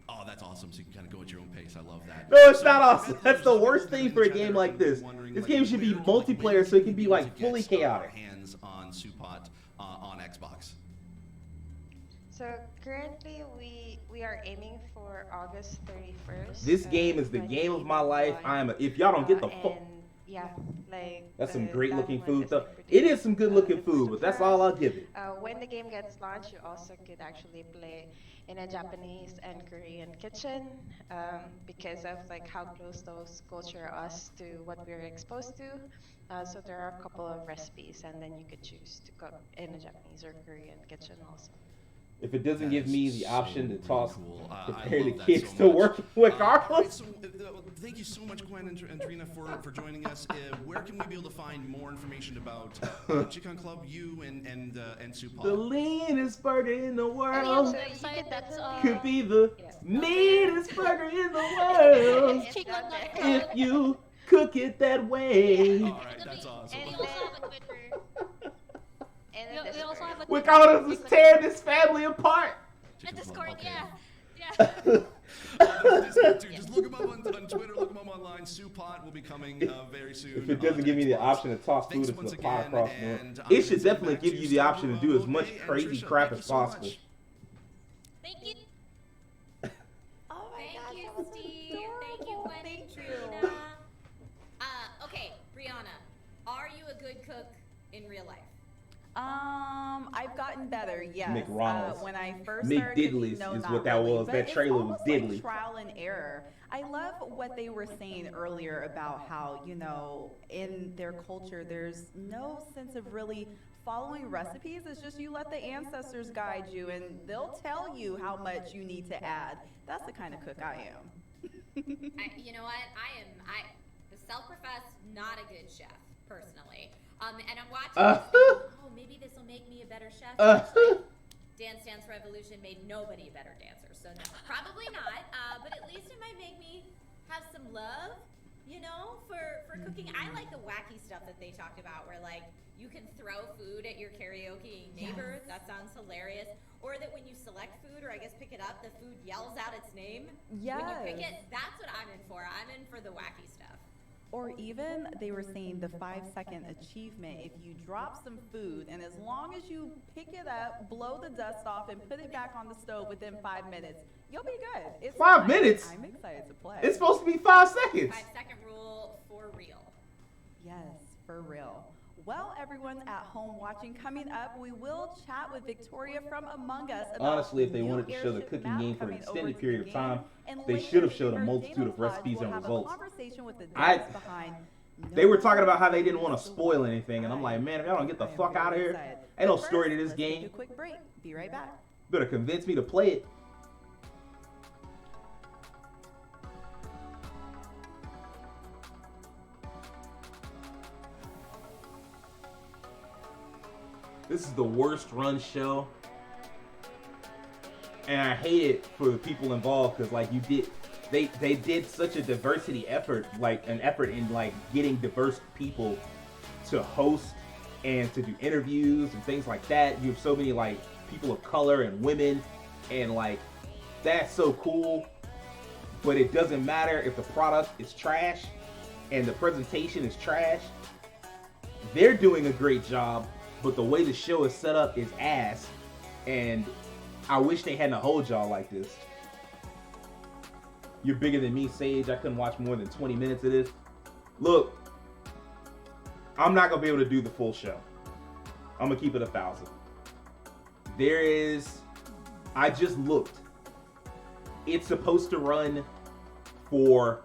Oh, that's awesome. So you can kind of go at your own pace. I love that. No, it's not awesome. That's the worst thing for a game like this. This game should be multiplayer so it can be like fully chaotic. Hands on Supot on Xbox. So currently we are aiming for August 31st. This game is the game of my life. If y'all don't get the fuck. Yeah, like That's some the great looking deadline food is though. like It is some good looking food, but that's all I'll give it. When the game gets launched, you also could actually play in a Japanese and Korean kitchen because of like how close those culture are us to what we're exposed to. So there are a couple of recipes, and then you could choose to cook in a Japanese or Korean kitchen also. If it doesn't give me the option to toss, prepare the love that kids so to much. work with Alright, Carlos. so, thank you so much, Gwen and Trina, for joining us. Where can we be able to find more information about Chicken Club, you, and Supot? The leanest burger in the world That's could be the meanest burger in the world if you cook it that way. All right, that's awesome. And we also have a Twitter. We also have a We're Twitter. going to tear this family apart. A Discord, yeah. Just look him up on Twitter, look him up online. Supot will be coming very soon. If it doesn't give me the option to toss food into the pot across the room, it should definitely give you the option to do as much crazy crap as possible. Thank you. Oh my God, you, Steve. Thank you, Gwen and Trina. Okay, Brianna, are you a good cook in real life? I've gotten better, yes. McRonald's. When I first started cooking, McDiddly's no, is not what that really, was. but That it's trailer was almost diddly. like trial and error. I love what they were saying earlier about how, in their culture, there's no sense of really following recipes. It's just you let the ancestors guide you, and they'll tell you how much you need to add. That's the kind of cook I am. You know what? I self-professed not a good chef, personally. And I'm watching this thinking, oh, maybe this will make me a better chef. Actually, Dance Dance Revolution made nobody a better dancer, so no, probably not. But at least it might make me have some love, for cooking. I like the wacky stuff that they talked about, where like you can throw food at your karaoke neighbor. Yes. That sounds hilarious. Or that when you select food, or I guess pick it up, the food yells out its name. Yes. When you pick it, that's what I'm in for. I'm in for the wacky stuff. Or even, they were saying the 5-second achievement. If you drop some food, and as long as you pick it up, blow the dust off, and put it back on the stove within 5 minutes, you'll be good. It's 5 fun. minutes? I'm excited to play. It's supposed to be 5 seconds. 5-second rule for real. Yes, for real. Well, everyone at home watching, coming up, we will chat with Victoria from Among Us about Honestly, if they the new wanted to show the airship cooking map game for an coming over extended to period the of time, game. And they later, should have showed a streamer multitude of Dano Podge recipes will and have a results. conversation with the I- devs behind They were talking about how they didn't want to spoil anything, and I'm like, man, if y'all don't get the fuck out of here, ain't no story to this Let's take a game. quick break. Be right back. Better convince me to play it. This is the worst run show, and I hate it for the people involved because like they did such a diversity effort, like an effort in like getting diverse people to host and to do interviews and things like that. You have so many like people of color and women, and like that's so cool. But it doesn't matter if the product is trash and the presentation is trash. They're doing a great job, but the way the show is set up is ass, and I wish they hadn't hold y'all like this. You're bigger than me, Sage. I couldn't watch more than 20 minutes of this. Look, I'm not gonna be able to do the full show. I'm gonna keep it 1,000. I just looked. It's supposed to run for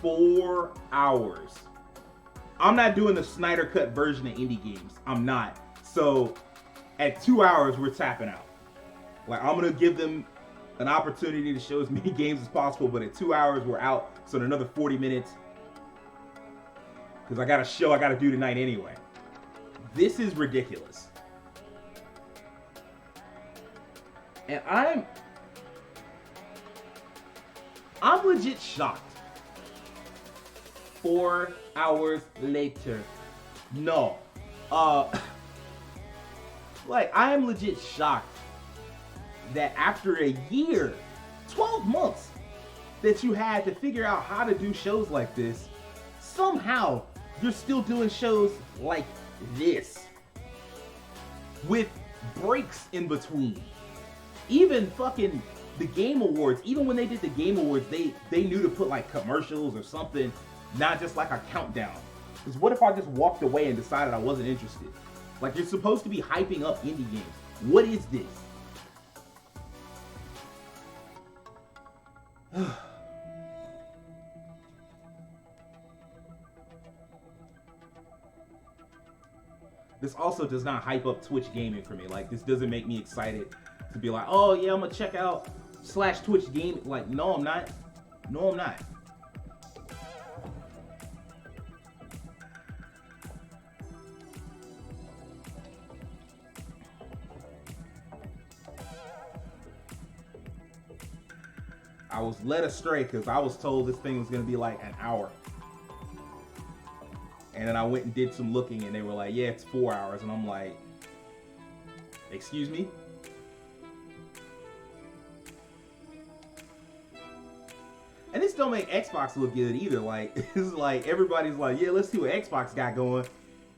4 hours. I'm not doing the Snyder Cut version of indie games. I'm not. So at 2 hours, we're tapping out. Like, I'm gonna give them an opportunity to show as many games as possible, but at 2 hours, we're out. So in another 40 minutes, because I got a show I got to do tonight anyway. This is ridiculous. And I'm legit shocked. 4 hours later. No. Like, I am legit shocked that after a year, 12 months, that you had to figure out how to do shows like this, somehow you're still doing shows like this. With breaks in between. Even fucking the Game Awards, even when they did the Game Awards, they knew to put like commercials or something, not just like a countdown. Because what if I just walked away and decided I wasn't interested? Like, you're supposed to be hyping up indie games. What is this? This also does not hype up Twitch gaming for me. Like, this doesn't make me excited to be like, oh yeah, I'm gonna check out /Twitch gaming. Like, no, I'm not. No, I'm not. I was led astray because I was told this thing was gonna be like an hour. And then I went and did some looking and they were like, yeah, it's 4 hours. And I'm like, excuse me? And this don't make Xbox look good either. Like, it's like, everybody's like, yeah, let's see what Xbox got going.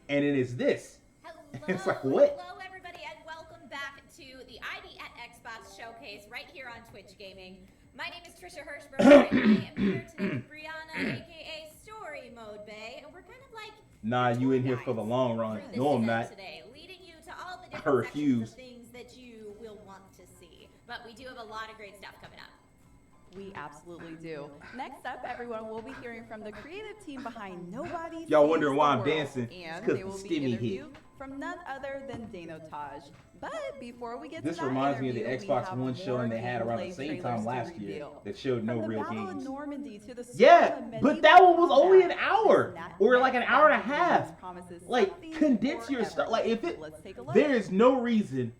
And then it's this. Hello, It's like, what? Hello, everybody, and welcome back to the ID at Xbox showcase right here on Twitch Gaming. My name is Trisha Hirschberg, and I am here today with Brianna, aka Story Mode Bay, and we're kind of like Nah, you in here for the long run. through this No, I'm event not. today, leading you to all the I different sections refuse. of things that you will want to see. But we do have a lot of great stuff coming up. We absolutely do. Next up, everyone, we'll be hearing from the creative team behind Nobody Y'all Saves wondering the why I'm World, dancing? It's and 'cause they the will be stimmy hit. interviewed from none other than Dano Taj. But before we get This to that reminds me of the interview, we Xbox have One showing more they had around the gameplay same time trailers to last year reveal. that showed no From the real Battle of games. Normandy to the Yeah, storm of but medieval that one was only an combat, hour this or like an hour and a next half. promises Like, something condense your forever. stuff. Like, if it, Let's take a look. there is no reason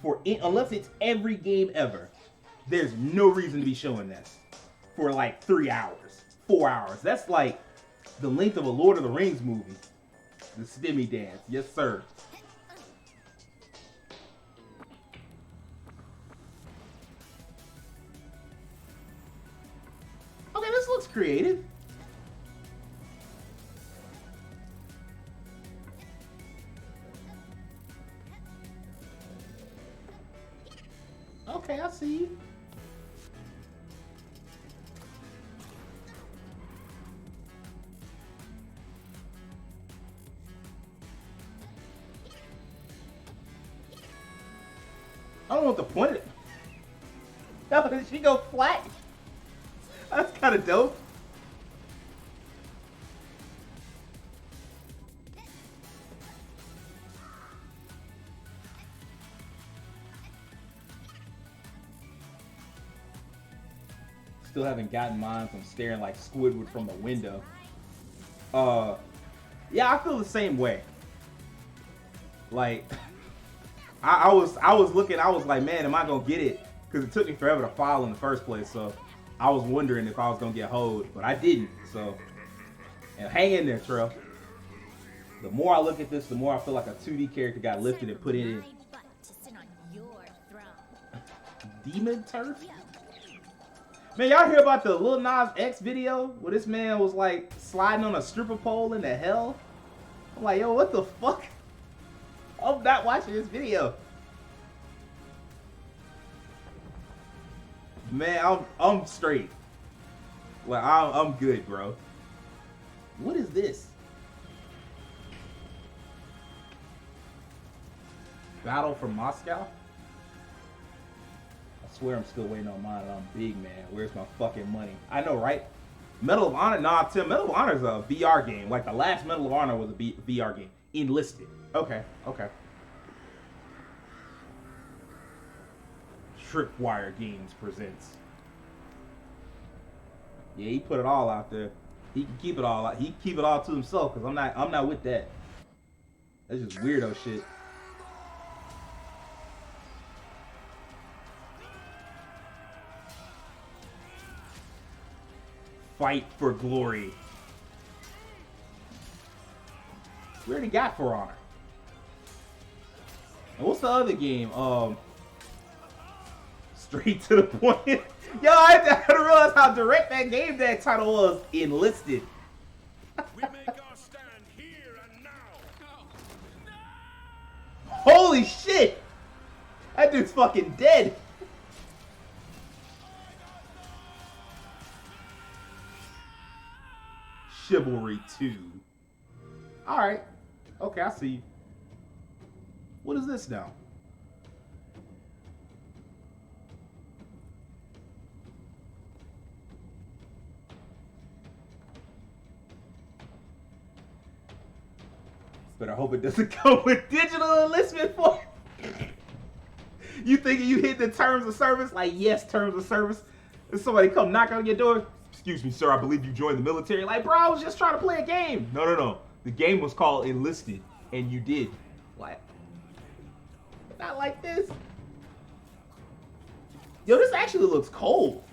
for it, unless it's every game ever, there's no reason to be showing this for like 3 hours, 4 hours. That's like the length of a Lord of the Rings movie. The Stimmy dance, yes sir. Okay, this looks creative. Okay, I see you. I don't know what the point of it. No, did she go flat? That's kind of dope. Still haven't gotten mine from staring like Squidward from the window. Yeah, I feel the same way. Like, I was looking, I was like, man, am I gonna get it? Because it took me forever to file in the first place, so I was wondering if I was gonna get hoed, but I didn't. So, and hang in there, Trail. The more I look at this, the more I feel like a 2D character got lifted and put in. Demon turf? Man, y'all hear about the Lil Nas X video where this man was like sliding on a stripper pole into hell? I'm like, yo, what the fuck? I'm not watching this video. Man, I'm straight. Like, I'm good, bro. What is this? Battle for Moscow? I swear I'm still waiting on mine and I'm big, man. Where's my fucking money? I know, right? Medal of Honor? Nah, Tim, Medal of Honor is a VR game. Like, the last Medal of Honor was a VR game. Enlisted. Okay, okay. Tripwire Games presents. Yeah, he put it all out there. He can keep it all out. He can keep it all to himself, because I'm not with that. That's just weirdo shit. Fight for glory. We already got For Honor. And what's the other game? Straight to the point. Yo, I didn't realize how direct that game that title was. Enlisted. We make our stand here and now. Holy shit! That dude's fucking dead. Chivalry 2. Alright. Okay, I see. What is this now? But I hope it doesn't come with digital enlistment for you thinking you hit the terms of service? Like, yes, terms of service. If somebody come knock on your door, excuse me, sir, I believe you joined the military. Like, bro, I was just trying to play a game. No, no, no. The game was called Enlisted, and you did. Like, not like this. Yo, this actually looks cold.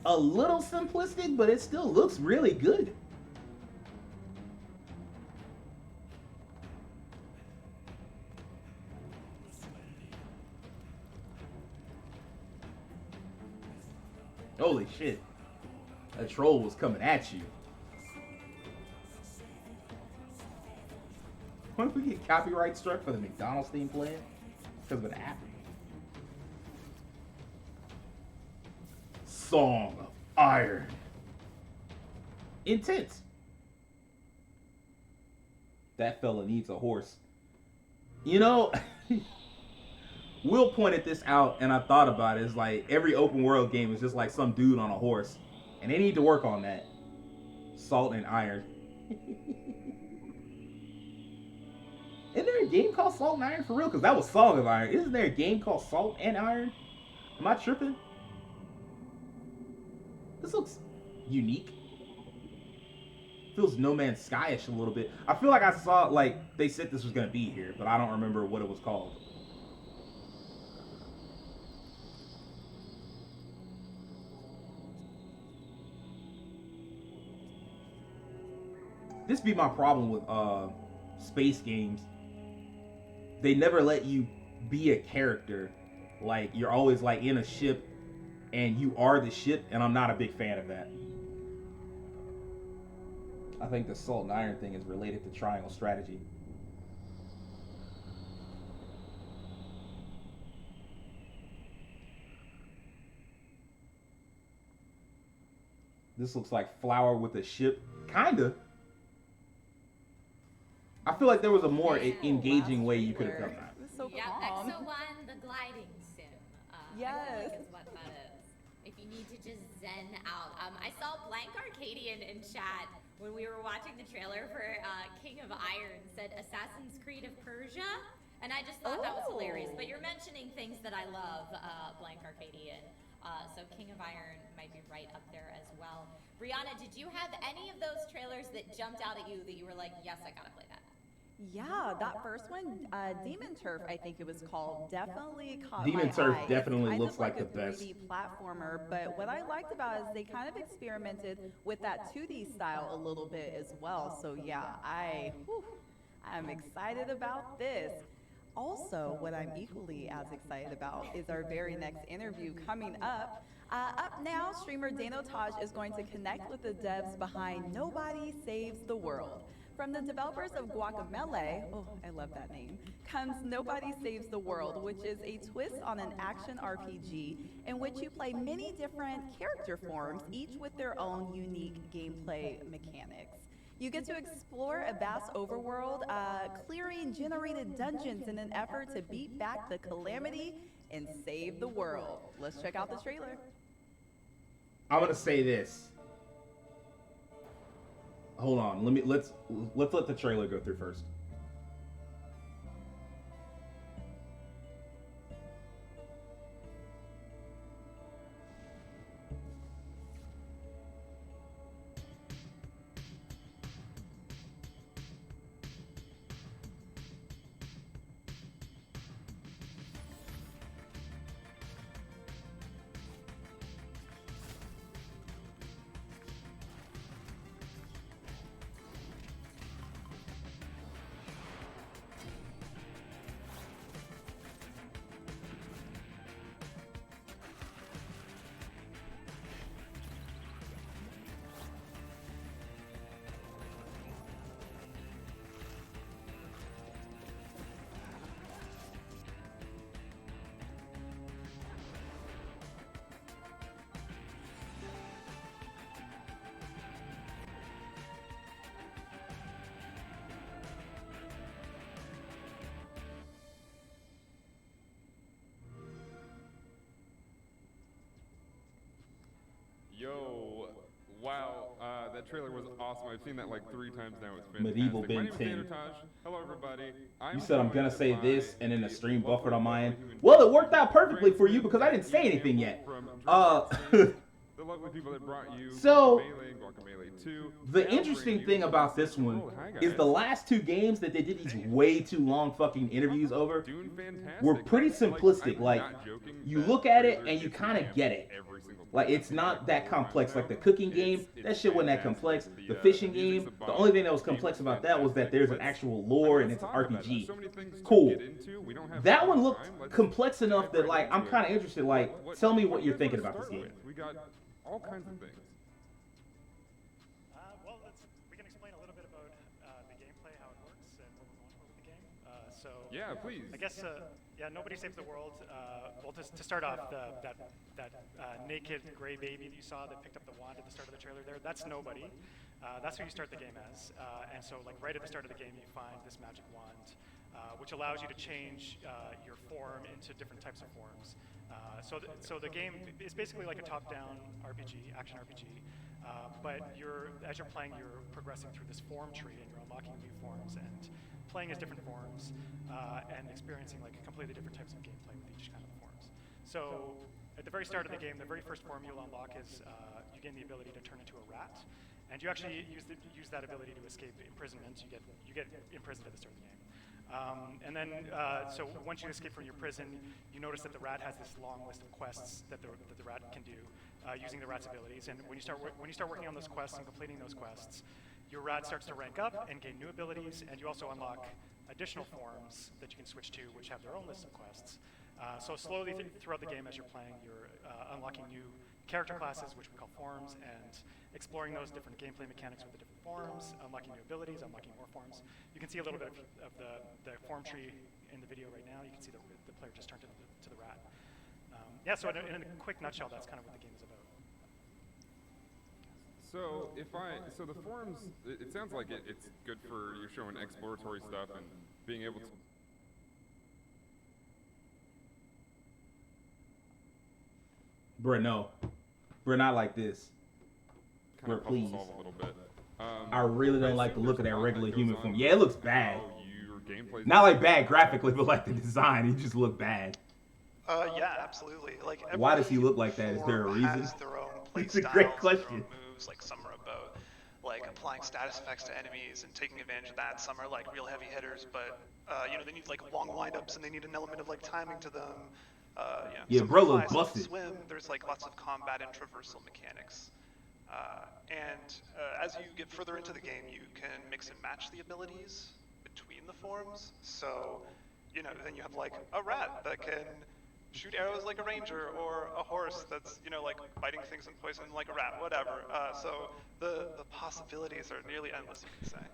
A little simplistic, but it still looks really good. Holy shit. That troll was coming at you. What if we get copyright struck for the McDonald's theme playing? Because of an app. Song of Iron. Intense. That fella needs a horse. You know, Will pointed this out, and I thought about it. It's like every open world game is just like some dude on a horse, and they need to work on that. Salt and Iron. Isn't there a game called Salt and Iron for real? Because that was Song of Iron. Isn't there a game called Salt and Iron? Am I tripping? This looks unique. Feels No Man's Sky-ish a little bit. I feel like I saw, like, they said this was going to be here, but I don't remember what it was called. This be my problem with space games. They never let you be a character. Like, you're always, like, in a ship, and you are the ship, and I'm not a big fan of that. I think the Salt and Iron thing is related to triangle strategy. This looks like Flower with a ship. Kinda. I feel like there was a more engaging way you could have done that. It was so Yep, calm. Exo One, the gliding sim. Yes. I feel like is what that is. If you need to just zen out. I saw Blank Arcadian in chat when we were watching the trailer for King of Iron said Assassin's Creed of Persia, and I just thought that was hilarious. But you're mentioning things that I love, Blank Arcadian. So King of Iron might be right up there as well. Brianna, did you have any of those trailers that jumped out at you that you were like, yes, I gotta play that? Yeah, that first one, Demon Turf, I think it was called, definitely caught Demon my Turf eye. definitely It's looks kind like of the like a best. 3D platformer, but what I liked about it is they kind of experimented with that 2D style a little bit as well. So yeah, I'm excited about this. Also, what I'm equally as excited about is our very next interview coming up. Up now, streamer Dano Taj is going to connect with the devs behind Nobody Saves the World. From the developers of Guacamelee, oh, I love that name, comes Nobody Saves the World, which is a twist on an action RPG in which you play many different character forms, each with their own unique gameplay mechanics. You get to explore a vast overworld, clearing generated dungeons in an effort to beat back the calamity and save the world. Let's check out the trailer. I'm gonna say this. Hold on. Let's let the trailer go through first. Yo, wow, that trailer was awesome. I've seen that like 3 times now. It's fantastic. Medieval My Ben name is 10. Dano Taj. Hello, everybody. You said I'm gonna say this, and then the stream buffered on my end. Well, it worked out perfectly for you because I didn't say anything yet. The lovely people that brought you So, Guacamelee and Guacamelee 2. the interesting thing about this one is the last 2 games that they did these way too long fucking interviews over were pretty simplistic. Like, you look at it and you kind of get it. Like, it's not that complex. Like, the cooking game, that shit wasn't that complex. The fishing game, the only thing that was complex about that was that there's an actual lore and it's an RPG. Cool. That one looked complex enough that, like, I'm kind of interested. Like, tell me what you're thinking about this game. We got all kinds of things. Well, we can explain a little bit about the gameplay, how it works, and what we're going for with the game. Yeah, please. I guess, Nobody Saves the World. Well, to start off, that naked gray baby that you saw that picked up the wand at the start of the trailer there, that's Nobody. That's who you start the game as. And so, like, right at the start of the game, you find this magic wand, which allows you to change your form into different types of forms. So the game is basically like a top-down RPG, action RPG, but as you're playing, you're progressing through this form tree, and you're unlocking new forms and playing as different forms and experiencing like completely different types of gameplay with each kind of forms. So at the very start of the game, the very first form you'll unlock is you gain the ability to turn into a rat, and you actually use that ability to escape imprisonment. You get imprisoned at the start of the game. And then, so once you escape from your prison, you notice that the rat has this long list of quests that the rat can do using the rat's abilities. And when you start working on those quests and completing those quests, your rat starts to rank up and gain new abilities, and you also unlock additional forms that you can switch to, which have their own list of quests. So slowly throughout the game, as you're playing, you're unlocking new character classes, which we call forms, and exploring those different gameplay mechanics with the different forms, unlocking new abilities, unlocking more forms. You can see a little bit of the form tree in the video right now. You can see the player just turned to the rat. So in a quick nutshell, that's kind of what the game is about. So so the forums, it sounds like it's good for you showing exploratory stuff and being able to. Bruh, no. Bruh, not like this. Kind of Bruh, please. solve a little bit. I really don't like the look of that regular human form. Yeah, it looks bad. Your gameplay's Not like bad graphically, but like the design, he just look bad. Yeah, absolutely. Like, Why does he look like that? Is there a form reason? has their own play It's a great styles, question. Their own moves. Like, some are about like applying status effects to enemies and taking advantage of that. Some are like real heavy hitters, but you know, they need like long windups and they need an element of like timing to them. Yeah, some bro fly, look some busted. swim. There's like lots of combat and traversal mechanics. As you get further into the game, you can mix and match the abilities between the forms. So, you know, then you have like a rat that can shoot arrows like a ranger, or a horse that's, you know, like biting things and poison like a rat, whatever. So the possibilities are nearly endless, you could say.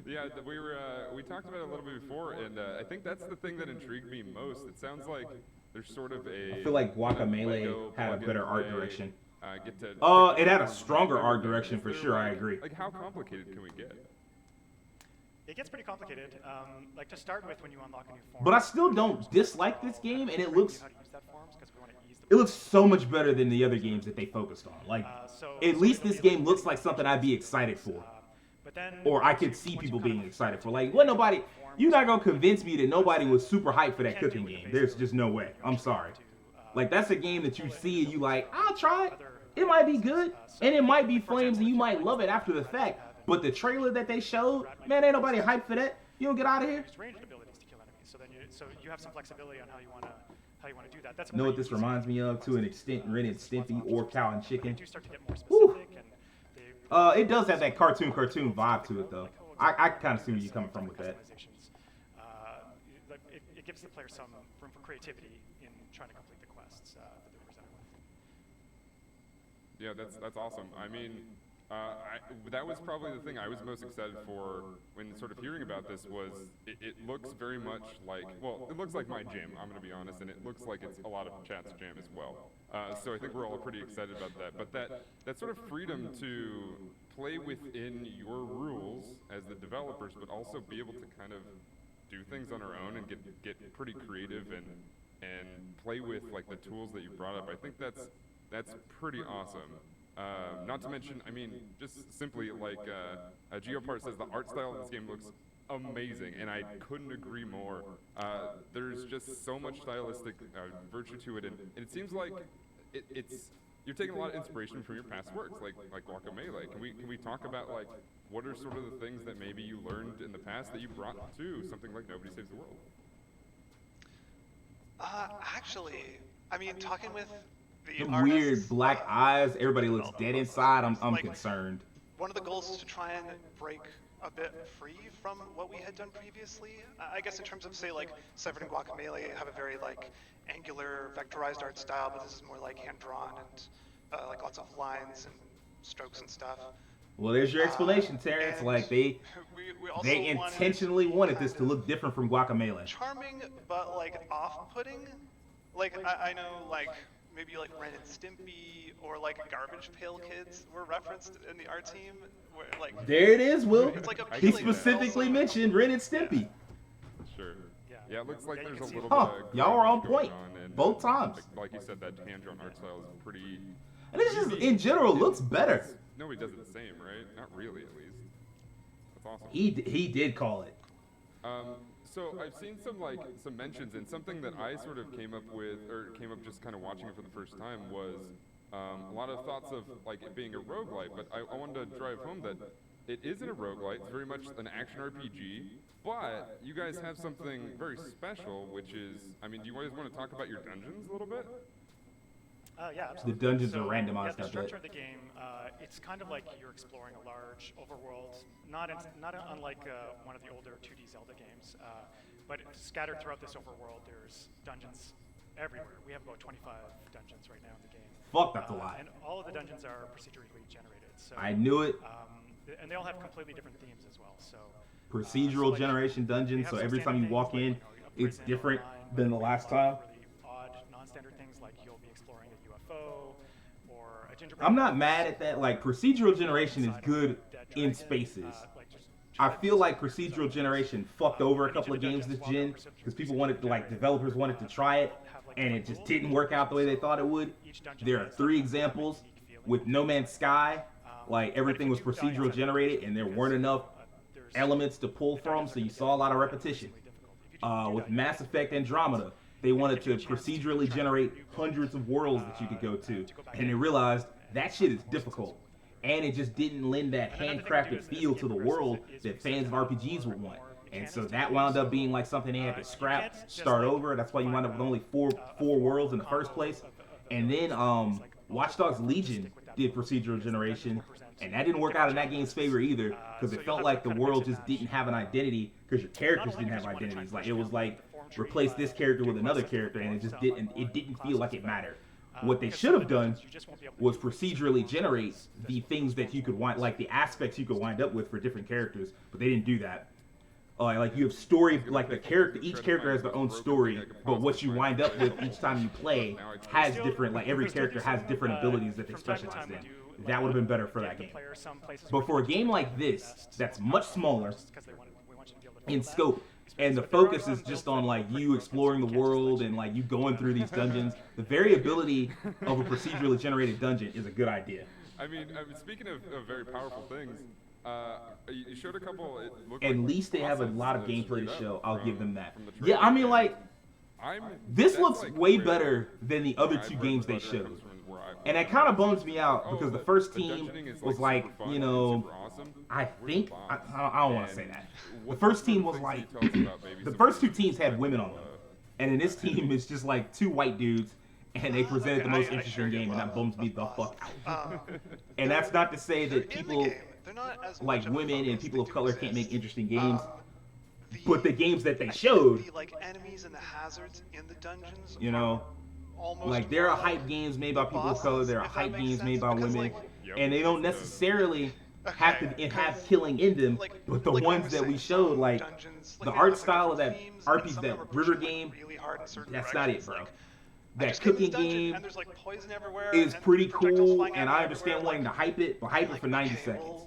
Yeah, we talked about it a little bit before, and I think that's the thing that intrigued me most. It sounds like there's sort of a. I feel like Guacamelee Lego had a plug better and art play, direction. Get to It had a stronger art direction for sure. I agree. Like, how complicated can we get? It gets pretty complicated. Like, to start with, when you unlock a new form. But I still don't dislike this game, and it looks. How to use that forms, 'cause we want to ease the It looks so much better than the other games that they focused on. Like, at least this game looks like something I'd be excited for. Or I could see people being excited for. Like, you're not gonna convince me that nobody was super hyped for that cooking game. There's just no way. I'm sorry. Like, that's a game that you see and you like, I'll try it. It might be good, and it might be flames, and you might love it after the fact. But the trailer that they showed, man, ain't nobody hyped for that. You don't get out of here. Ranged abilities to kill enemies, so you have some flexibility on how you want to do that. That's Know what this reminds me of to an extent? Ren and Stimpy or Cow and Chicken. do start to get more Woo. specific, and It does have that cartoon vibe to it, though. I kind of see where you're coming from with that. It gives the player some room for creativity in trying to complete the quests that they're presented with. Yeah, that's awesome. I mean, that was probably the thing I was most excited for when sort of hearing about this was it looks very much like, well, it looks like my jam, I'm going to be honest, and it looks like it's a lot of chat's jam as well. So I think we're all pretty excited about that. But that sort of freedom to play within your rules as the developers, but also be able to kind of do things on our own and get pretty creative and play with like the tools that you brought up. I think that's pretty awesome. Not to mention, I mean, just simply like Geopart says, the art style of this game looks amazing, and I couldn't agree more. There's just so much stylistic virtue to it, and it seems like you're taking a lot of inspiration from your past works, like Guacamelee. Can we talk about like what are sort of the things that maybe you learned in the past that you brought to something like Nobody Saves the World? Actually, I mean, talking with the The artists, weird black eyes. Everybody looks dead inside. I'm concerned. one of the goals is to try and break a bit free from what we had done previously. I guess in terms of, say, like Severed and Guacamelee have a very like angular we art style, but this is more like hand-drawn and like lots of lines and strokes and stuff. Well, there's your explanation, Terrence. Like they also they intentionally wanted this to look different from Guacamelee. Charming, but like off-putting. Like I know like maybe like Ren and Stimpy or like Garbage Pail Kids were referenced in the art team. Where, like, There it is, Will. It's like He appealing, but specifically also- mentioned Ren and Stimpy. Sure. Yeah, it looks like there's a little Huh, bit of y'all were on going point, and, both times. Like you said, that hand-drawn art style is pretty. And this just in general looks better. Nobody does it the same, right? Not really, at least. That's awesome. He did call it. So I've seen some mentions, and something that I sort of came up just kind of watching it for the first time was a lot of thoughts of like it being a roguelite, but I wanted to drive home that it isn't a roguelite, it's very much an action RPG, but you guys have something very special, which is, I mean, do you guys want to talk about your dungeons a little bit? Yeah, absolutely. The dungeons So, are randomized, Yeah, the I bet. structure of the game, it's kind of like you're exploring a large overworld, not unlike one of the older 2D Zelda games, but scattered throughout this overworld, there's dungeons everywhere. We have about 25 dungeons right now in the game. Fuck, that's a lot. And all of the dungeons are procedurally generated. So, I knew it. And they all have completely different themes as well. So Procedural generation dungeon, so every time you walk in, it's different than the last time. Really odd, non-standard things like you'll be exploring a UFO or a gingerbread. I'm not mad at that. Like, procedural generation is good in spaces. I feel like procedural generation fucked over a couple of games this gen because people wanted to, like, developers wanted to try it, and it just didn't work out the way they thought it would. There are 3 examples with No Man's Sky. Like, everything was procedural generated, and there weren't enough elements to pull from, so you saw a lot of repetition. With Mass Effect Andromeda, they wanted to procedurally generate hundreds of worlds that you could go to, and they realized that shit is difficult. And it just didn't lend that handcrafted feel to the world that fans of RPGs would want. And so that wound up being like something they had to scrap, start over. That's why you wind up with only four worlds in the first place. And then Watch Dogs Legion did procedural generation, and that didn't work out in that game's favor either, because it felt like the world just didn't have an identity, because your characters didn't have identities. Like, it was like, replace this character with another character, and it didn't feel like it mattered. What they should have done was procedurally generate the things that you could wind, like the aspects you could wind up with for different characters, but they didn't do that. Like, you have story, like each character has their own story, but what you wind up with each time you play has different, like every character has different abilities that they specialize in. That would have been better for that game. But for a game like this, that's much smaller in scope, and the focus is just on like you exploring the world and like you going through these dungeons, the variability of a procedurally generated dungeon is a good idea. I mean, speaking of very powerful things, you showed a couple. At least they have a lot of gameplay to show. I'll give them that. Yeah, I mean, like, this looks way better than the other 2 games they showed. And that kind of bums me out because the first team was like, you know, I think, I don't want to say that. The first team was like, the first 2 teams had women on them. And in this team, it's just like 2 white dudes, and they presented the most interesting game, and that bums me the fuck out. And that's not to say that people like women and people of color can't make interesting games, but the games that they showed, the like enemies and the hazards in the dungeons, you know, like there are hype games made by people of color, there are hype games made by women, and they don't necessarily have to have killing in them, but the ones that we showed, like the art style of that RPG, that river game, that's not it, bro. That cooking game is pretty cool, and I understand wanting to hype it, but hype it for 90 seconds,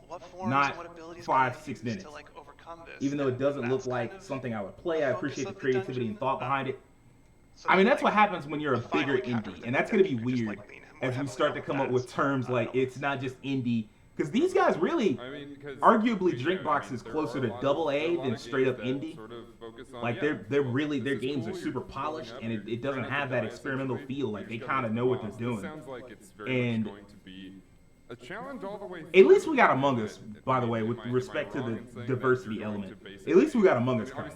not 5-6 minutes. Even though it doesn't look like something I would play, I appreciate the creativity and thought behind it. I mean, that's what happens when you're a bigger indie, and that's going to be weird as we start to come up with terms like it's not just indie. Because these guys really, arguably, Drinkbox is closer to AA than straight up indie. Like they're really, their games are super polished, and it doesn't have that experimental feel. Like they kind of know what they're doing. And a challenge all the way. At least we got Among Us, by the way, with respect to the diversity element. At least we got Among Us coming.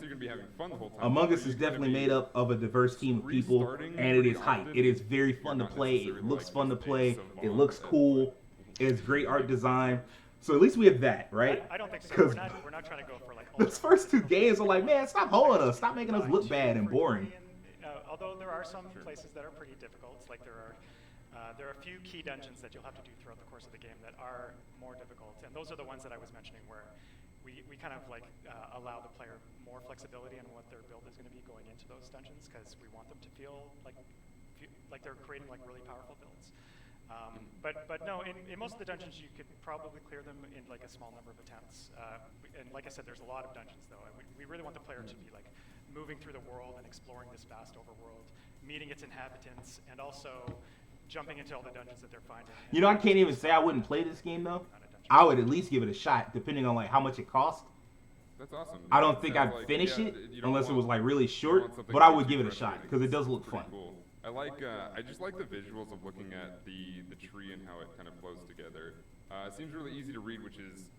Among Us is definitely made up of a diverse team of people, and it is hype. It is very fun to play. It looks fun to play. It looks cool. It has great art design. So at least we have that, right? I don't think so. We're not trying to go for like. Those first 2 games are like, man, stop holding us. Stop making us look bad and boring. Although there are some places that are pretty difficult, like there are a few key dungeons that you'll have to do throughout the course of the game that are more difficult, and those are the ones that I was mentioning where we kind of like allow the player more flexibility in what their build is going to be going into those dungeons, because we want them to feel like they're creating like really powerful builds. But no, in most of the dungeons you could probably clear them in like a small number of attempts. And like I said, there's a lot of dungeons though, and we really want the player to be like moving through the world and exploring this vast overworld, meeting its inhabitants, and also jumping into all the dungeons that they're finding. You know, I can't even say I wouldn't play this game though. I would at least give it a shot, depending on like how much it costs. That's awesome. I don't think I'd finish it unless it was like really short, but I would give it a shot because it does look fun. Cool. I just like the visuals of looking at the tree and how it kind of flows together. It seems really easy to read, which is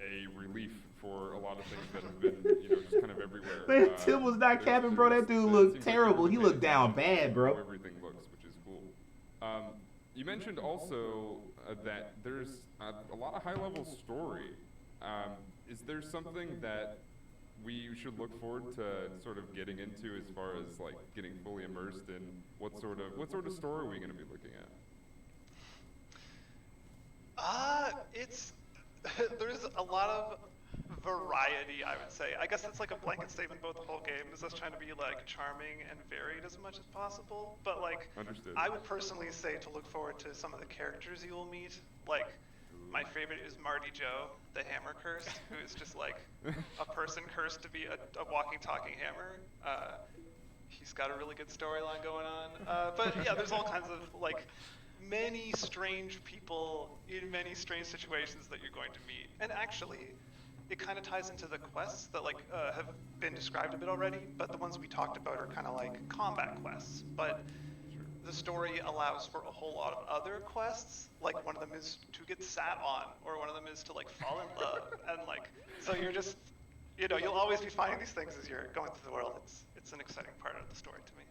a relief for a lot of things that have been, just kind of everywhere. Man, Tim was not capping, bro. That dude looked terrible. He looked down bad, bro. Everything looks, which is cool. You mentioned also that there's a lot of high-level story. Is there something that we should look forward to sort of getting into as far as like getting fully immersed in what sort of story are we going to be looking at? There's a lot of variety, I would say. I guess it's like a blanket statement about the whole game, is us trying to be like charming and varied as much as possible. But like, Understood. I would personally say to look forward to some of the characters you will meet. Like, my favorite is Marty Joe, the hammer curse, who is just like a person cursed to be a walking, talking hammer. He's got a really good storyline going on. But yeah, there's all kinds of like many strange people in many strange situations that you're going to meet. And actually, it kind of ties into the quests that like have been described a bit already, but the ones we talked about are kind of like combat quests. But the story allows for a whole lot of other quests. Like one of them is to get sat on, or one of them is to like fall in love, and like so you're just, you know, you'll always be finding these things as you're going through the world. It's an exciting part of the story to me.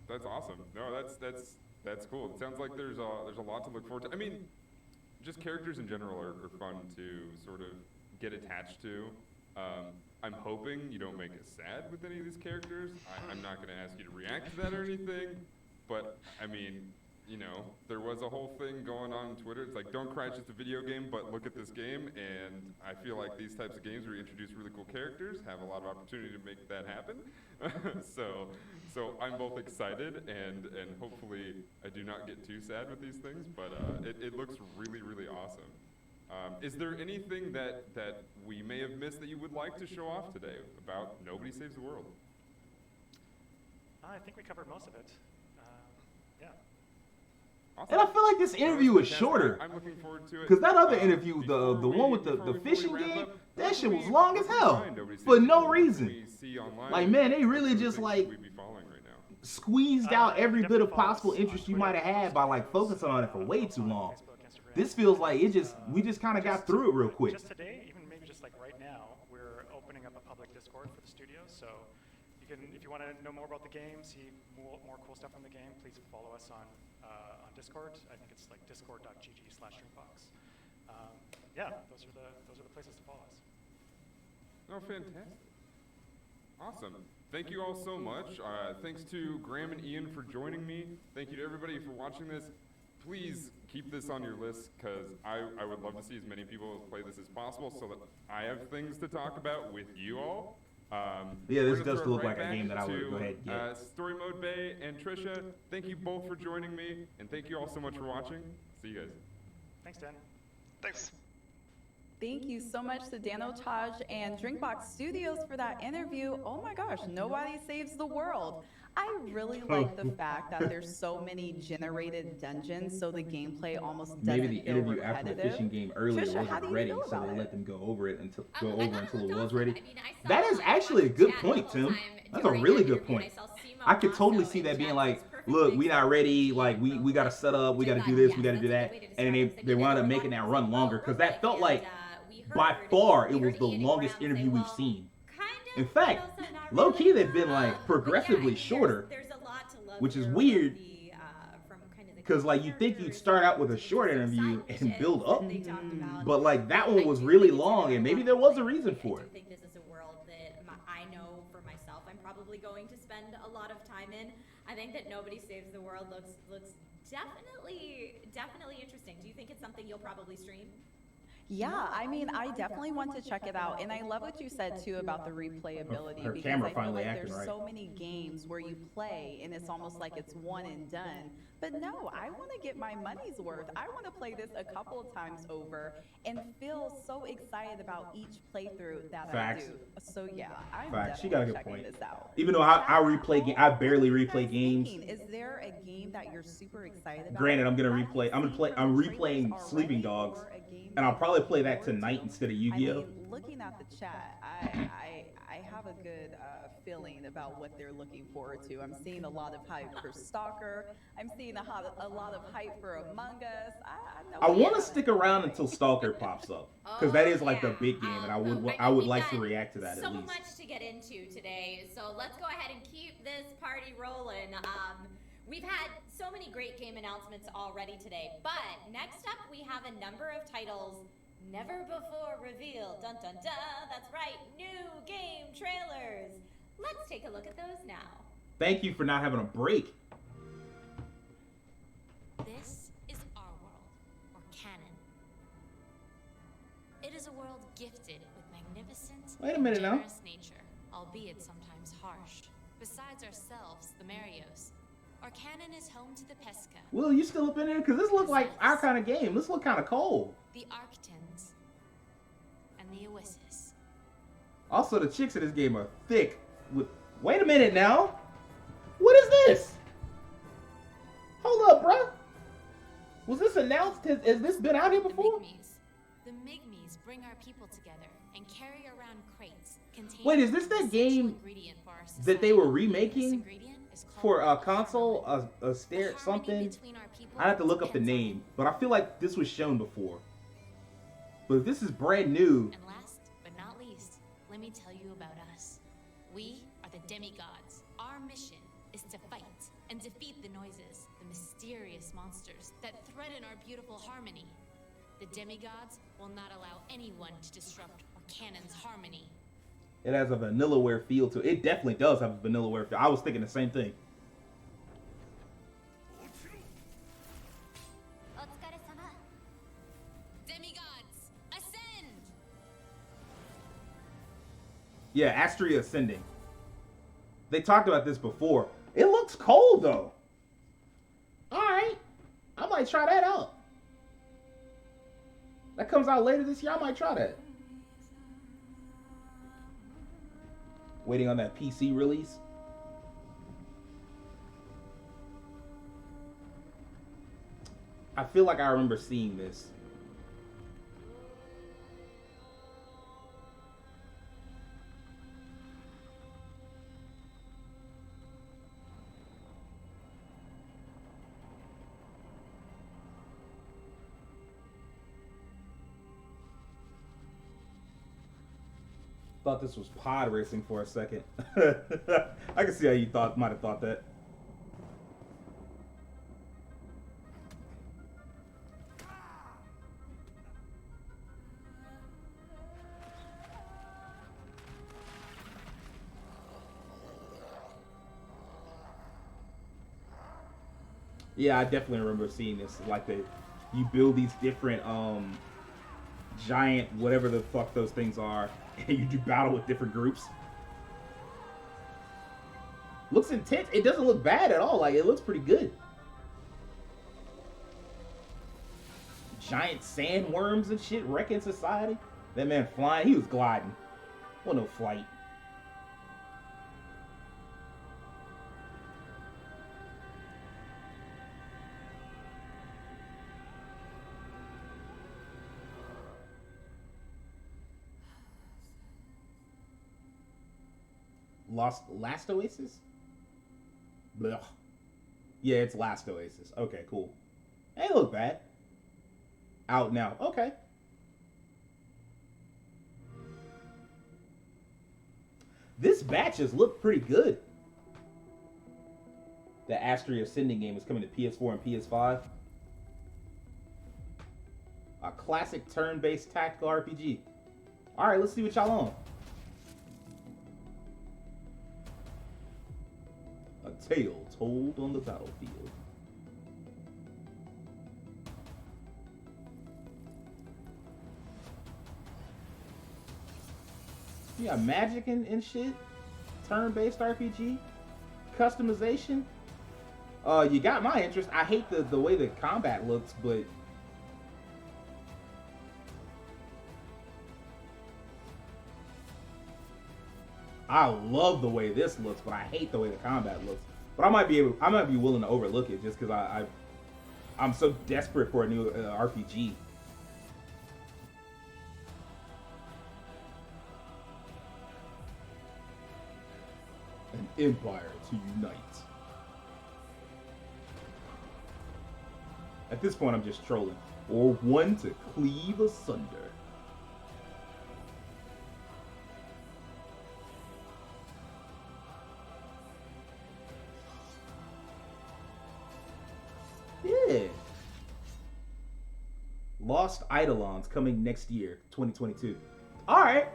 That's awesome. No, that's cool. It sounds like there's a lot to look forward to. I mean, just characters in general are fun to sort of get attached to. I'm hoping you don't make us sad with any of these characters. I'm not going to ask you to react to that or anything, but I mean, you know, there was a whole thing going on Twitter. It's like, don't cry, it's just a video game, but look at this game. And I feel like these types of games where you introduce really cool characters have a lot of opportunity to make that happen. So I'm both excited and hopefully I do not get too sad with these things, but it looks really, really awesome. Is there anything that we may have missed that you would like to show off today about Nobody Saves the World? I think we covered most of it. Yeah. Awesome. And I feel like this interview is shorter. I'm looking forward to it. Because that other interview, the one with the fishing game, that shit was long as hell. For no reason. Like, man, they really just like squeezed out every bit of possible interest you might have had by like focusing on it for way too long. This feels like we just kind of got through it real quick. Just today, even maybe just like right now, we're opening up a public Discord for the studio. So you can, if you want to know more about the game, see more cool stuff from the game, please follow us on Discord. I think it's like discord.gg/drinkbox. Yeah, those are the places to follow us. Oh, fantastic. Awesome. Thank you all so much. Thanks to Graham and Ian for joining me. Thank you to everybody for watching this. Please keep this on your list, because I would love to see as many people play this as possible so that I have things to talk about with you all. Yeah, this does look like a game that I would go ahead and get. Story Mode Bay and Trisha, thank you both for joining me, and thank you all so much for watching. See you guys. Thanks, Dan. Thanks. Thank you so much to Dan Otage and Drinkbox Studios for that interview. Oh my gosh, Nobody Saves the World. I really like the fact that there's so many generated dungeons, so the gameplay almost doesn't Maybe the feel interview after the fishing game earlier wasn't ready, so they let them go over it until it was ready. That is actually a good point, Tim. That's a really good point. I could totally see that being like, look, we not ready, like we gotta set up, we gotta do this, we gotta do that, and they wound up making that run longer, because that felt like by far it was the longest interview we've seen. In fact, low key they've been like progressively shorter, which is weird, because like you think you'd start out with a short interview and build up, but like that one was really long, and maybe there was a reason for it. I think this is a world that I know for myself I'm probably going to spend a lot of time in. I think that Nobody Saves the World looks definitely interesting. Do you think it's something you'll probably stream? Yeah, I mean, I definitely want to check it out, and I love what you said too about the replayability, Her because camera I feel finally like acting there's right. so many games where you play and it's almost like it's one and done. But no, I want to get my money's worth. I want to play this a couple of times over and feel so excited about each playthrough that Facts. I do. So yeah, I'm Facts. She definitely got a good checking point. this out. Even though I barely replay games. Is there a game that you're super excited about? Granted, I'm replaying Sleeping Dogs, and I'll probably play that tonight instead of Yu-Gi-Oh. I mean, looking at the chat, I have a good feeling about what they're looking forward to. I'm seeing a lot of hype for Stalker. I'm seeing a lot of hype for Among Us. I want to stick around until Stalker pops up, because that is like the big game, and I would like to react to that at So least. much to get into today, so let's go ahead and keep this party rolling. We've had so many great game announcements already today, but next up we have a number of titles never before revealed. Dun dun dun, that's right, new game trailers. Let's take a look at those now. Thank you for not having a break. This is our world, or canon. It is a world world gifted with magnificent Wait a minute now. generous nature, albeit sometimes harsh. Besides ourselves, the Marios, our canon is home to the Pesca, Will, you still up in there? Because this look like our kind of game. This look kind of cold. the Arctons, and the Oasis. Also, the chicks in this game are thick. Wait a minute now. What is this? Hold up, bruh. Was this announced? Has this been out here before? The Migmies bring our people together and carry around crates containing Wait, is this that game that they were remaking for a console, a stair, something? I have to look up the name, but I feel like this was shown before. But if this is brand new. And last but not least, let me tell you about us. We are the demigods. Our mission is to fight and defeat the noises, the mysterious monsters that threaten our beautiful harmony. The demigods will not allow anyone to disrupt our canon's harmony. It has a Vanillaware feel to it. It definitely does have a Vanillaware feel. I was thinking the same thing. Demigods, ascend! Yeah, Astria Ascending. They talked about this before. It looks cold though. Alright. I might try that out. That comes out later this year. I might try that. Waiting on that PC release. I feel like I remember seeing this. Thought this was pod racing for a second. I can see how you might have thought that. Yeah, I definitely remember seeing this. Like you build these different giant whatever the fuck those things are, and you do battle with different groups. Looks intense. It doesn't look bad at all. Like, it looks pretty good. Giant sandworms and shit wrecking society. That man flying, he was gliding. Well, no flight. Last Oasis? Blech. Yeah, it's Last Oasis. Okay, cool. Ain't look bad. Out now. Okay. This batch has looked pretty good. The Astria Ascending game is coming to PS4 and PS5. A classic turn-based tactical RPG. Alright, let's see what y'all on. A tale told on the battlefield. Yeah, magic and shit. Turn-based RPG. Customization. You got my interest. I hate the way the combat looks, but I love the way this looks, but I hate the way the combat looks. But I might be willing to overlook it just because I'm so desperate for a new RPG. An empire to unite. At this point, I'm just trolling. Or one to cleave asunder. Yeah. Lost Eidolons coming next year, 2022. Alright.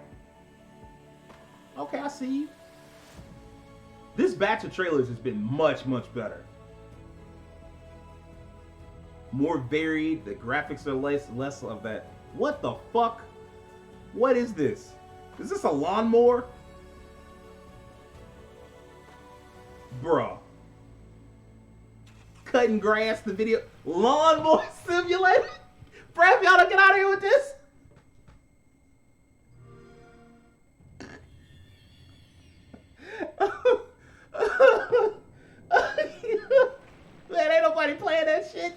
Okay, I see you. This batch of trailers has been much, much better. More varied. The graphics are less of that. What the fuck? What is this? Is this a lawnmower? Bruh. Cutting grass, the video. Lawnmower simulator? Bruh, if y'all don't get out of here with this. Man, ain't nobody playing that shit.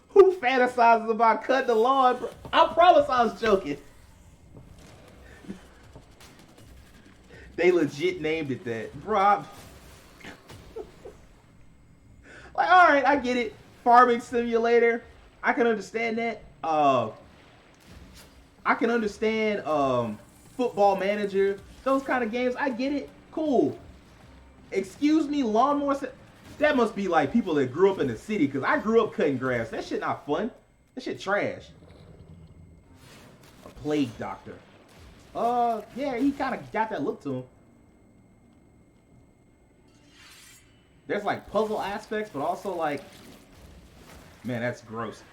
Who fantasizes about cutting the lawn? Bro? I promise I was joking. They legit named it that. Bro, like, alright, I get it. Farming simulator. I can understand that. I can understand Football Manager. Those kind of games. I get it. Cool. Excuse me, lawnmower. That must be like people that grew up in the city, because I grew up cutting grass. That shit not fun. That shit trash. A plague doctor. Yeah, he kind of got that look to him. There's like puzzle aspects, but also like, man, that's gross.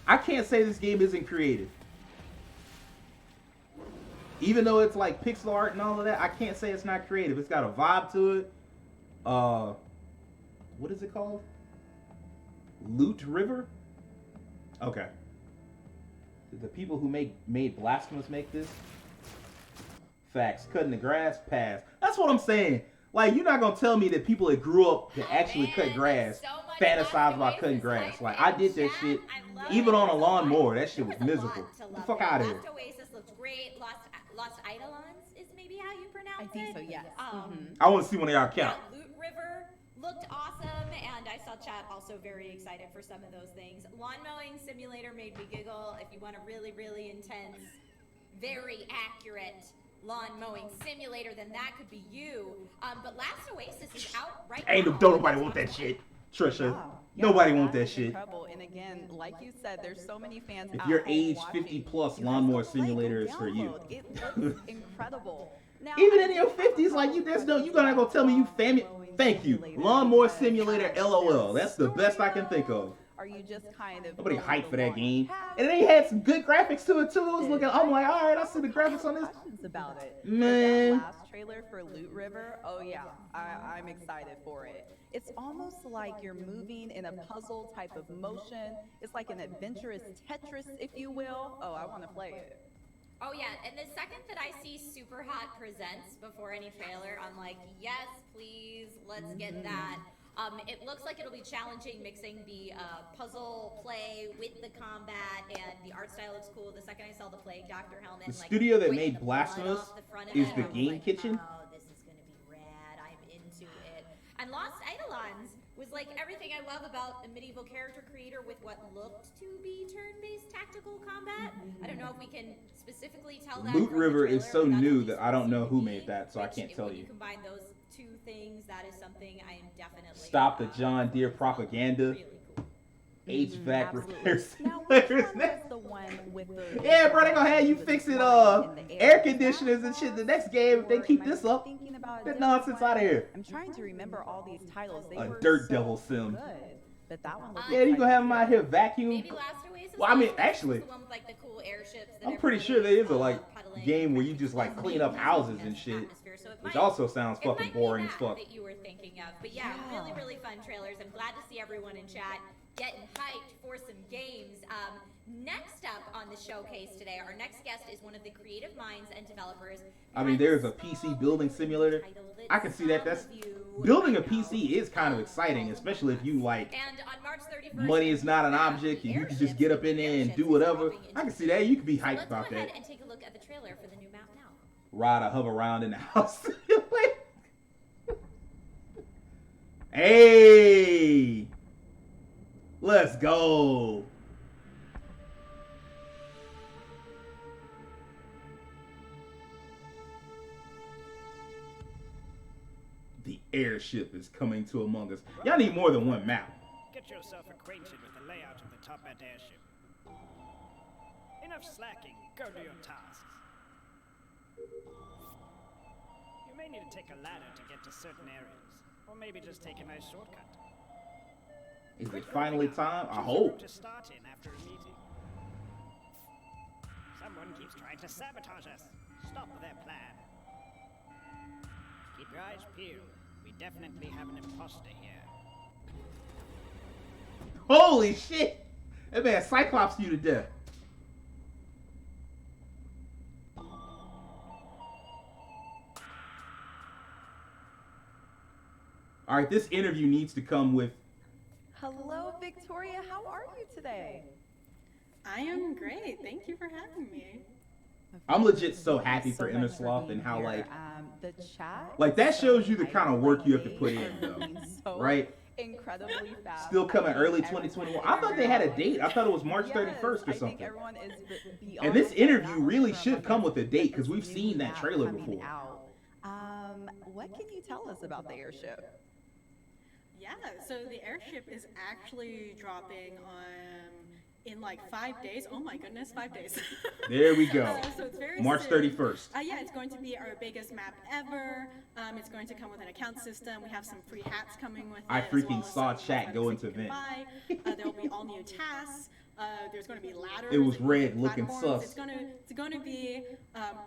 I can't say this game isn't creative. Even though it's like pixel art and all of that, I can't say it's not creative. It's got a vibe to it. What is it called? Loot River? Okay. Did the people who made Blasphemous make this? Facts. Cutting the grass? Pass. That's what I'm saying. Like, you're not gonna tell me that people that grew up to actually cut grass fantasize about cutting grass. Like, I did that shit even on a lawnmower. That shit was miserable. Get the fuck out of here. Lost Oasis looks great. Lost Eidolons is maybe how you pronounce it. I think so, yes. I want to see one of y'all count. Loot River looked awesome, and I saw chat also very excited for some of those things. Lawn mowing simulator made me giggle. If you want a really, really intense, very accurate lawn mowing simulator, then that could be you. But Last Oasis is out right now. Ain't nobody want that shit. Trisha, nobody want that shit. Incredible. And again, like you said, there's so many fans. If you're age 50 plus, Lawnmower Simulator is for you. It looks incredible. Now, even in your 50s, like you're gonna go tell me you family. Thank you, Lawnmower Simulator. LOL. That's the best I can think of. Are you just kind of nobody hyped for that game? And they had some good graphics to it too. It was looking. I'm like, all right, I see the graphics on this. About it, man. That last trailer for Loot River. Oh yeah, I'm excited for it. It's almost like you're moving in a puzzle type of motion. It's like an adventurous Tetris, if you will. Oh, I want to play it. Oh yeah, and the second that I see Super Hot Presents before any trailer, I'm like, yes, please, let's get that. It looks like it'll be challenging, mixing the puzzle play with the combat, and the art style looks cool. The second I saw the Plague Doctor helmet, The studio that made Blasphemous is the Game like, Kitchen. Oh, this is gonna be rad. I'm into it. And Lost Eidolons was like everything I love about a medieval character creator with what looked to be turn-based tactical combat. I don't know if we can specifically tell that. Loot from the River is trailer, so but that's new what that I don't know who made that, so I can't tell when you. combine those two things, that is something I am definitely Stop the John Deere propaganda. HVAC repairs. The one with the Yeah, bro, they gonna have you fixing air conditioners and shit the next game if they keep this up. That nonsense out of here. I'm trying to remember all these titles. They A were Dirt so Devil sim. good, but that one Yeah, you gonna have them out here vacuum. Maybe Last Oasis. Well, I mean, actually, the one with like the cool airships. That I'm pretty sure there is a game where you just like clean up houses and shit, which also sounds fucking boring as fuck. That you were thinking of, but yeah, really, really fun trailers. I'm glad to see everyone in chat getting hyped for some games. Next up on the showcase today, our next guest is one of the creative minds and developers. I mean, there's a PC building simulator. I can see that. That's building a PC is kind of exciting, especially if you like. And on March 31st, money is not an object, and you can just get up in there and do whatever. I can see that. You could be hyped about that. Let's go ahead and take a look at the trailer for the new map now. Ride or hover around in the house. Hey, let's go. The airship is coming to Among Us. Y'all need more than one map. Get yourself acquainted with the layout of the top end airship. Enough slacking, go to your tasks. You may need to take a ladder to get to certain areas, or maybe just take a nice shortcut. Is it finally time? I Choose a hope. route to start in after a meeting. Someone keeps trying to sabotage us. Stop their plan. Keep your eyes peeled. We definitely have an imposter here. Holy shit! That man Cyclops you to death. All right, this interview needs to come with. Hello, Victoria. How are you today? I am great. Thank you for having me. I'm legit so happy for Innersloth and how like the chat. like that shows you the kind of work you have to put in though, so right? Incredibly fast. Still coming early 2021. I thought they had a date. I thought it was March 31st or I think something. everyone is And this interview really should come with a date because we've seen that trailer before. What can you tell us about the airship? Yeah, so the airship is actually dropping in like 5 days. Oh my goodness, 5 days. There we go. So it's very March soon. 31st. Yeah, it's going to be our biggest map ever. It's going to come with an account system. We have some free hats coming with I it. freaking saw chat go into vent. There will be all new tasks. There's going to be ladders. It was and red looking platforms. sus. It's going to be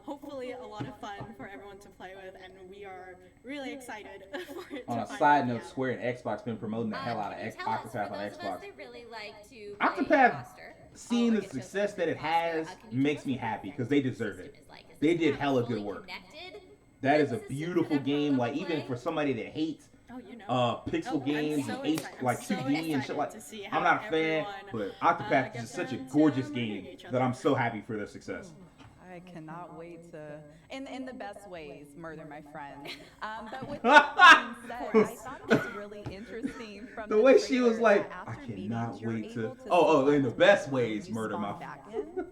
hopefully a lot of fun for everyone to play with, and we are really excited for it. On to a finally side be note, out. Square and Xbox been promoting the hell out of Octopath on Xbox. They really like to Octopath, seeing the success that it has makes me happy because they deserve it. They did hella good work. That is a beautiful game. Like even for somebody that hates pixel games and hates like 2D and shit like. I'm not a fan, but Octopath is just such a gorgeous game that I'm so happy for their success. I cannot wait to, in the best ways, murder my friend. But with that being said, I thought it was really interesting from The way she was like, I cannot wait to. In the best ways, murder my friend.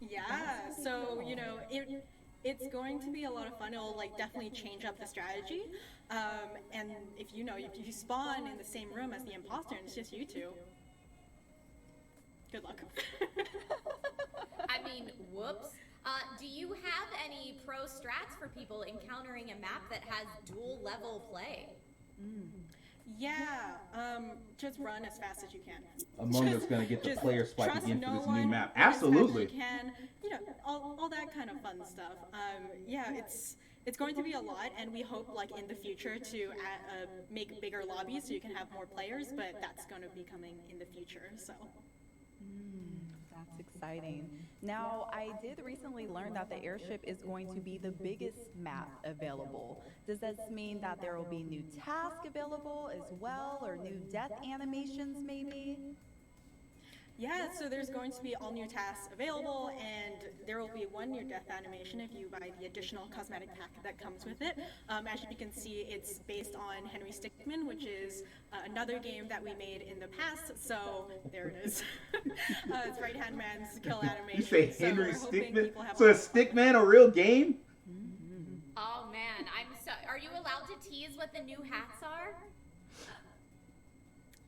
Yeah, so it's going to be a lot of fun. It'll like definitely change up the strategy. And if you spawn in the same room as the imposter and it's just you two, good luck. I mean, whoops. Do you have any pro strats for people encountering a map that has dual level play? Yeah, just run as fast as you can. Among Us gonna get the Just player spike trust again for no this new one, map. run as fast as Absolutely. you can, all that kind of fun stuff. Yeah, it's going to be a lot, and we hope like in the future to make bigger lobbies so you can have more players, but that's going to be coming in the future. So. That's exciting. Now, I did recently learn that the airship is going to be the biggest map available. Does this mean that there will be new tasks available as well, or new death animations maybe? Yeah, so there's going to be all new tasks available, and there will be one new death animation if you buy the additional cosmetic pack that comes with it. As you can see, it's based on Henry Stickmin, which is another game that we made in the past, so there it is. It's Right Hand Man's kill animation. You say So Henry we're hoping Stickmin? people have So is Stickman a real game? Oh man, are you allowed to tease what the new hats are?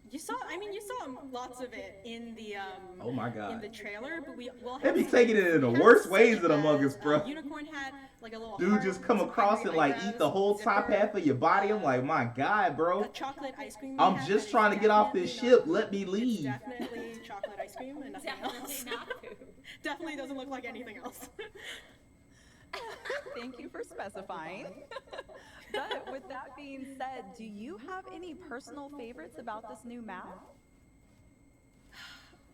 You saw lots of it in the Oh my God. in the trailer, but we'll They have be some taking it in the hats worst ways such in Among as, Us, bro. Unicorn hat, like a little Dude heart, just come some across angry and like eyebrows, eat the whole top zipper, half of your body. I'm like, my God, bro. a chocolate ice cream. I'm hat just that trying is to get off this definitely ship. Let me leave. Definitely chocolate ice cream and nothing else. Not food. Definitely doesn't look like anything else. Thank you for specifying. But with that being said, do you have any personal favorites about this new map?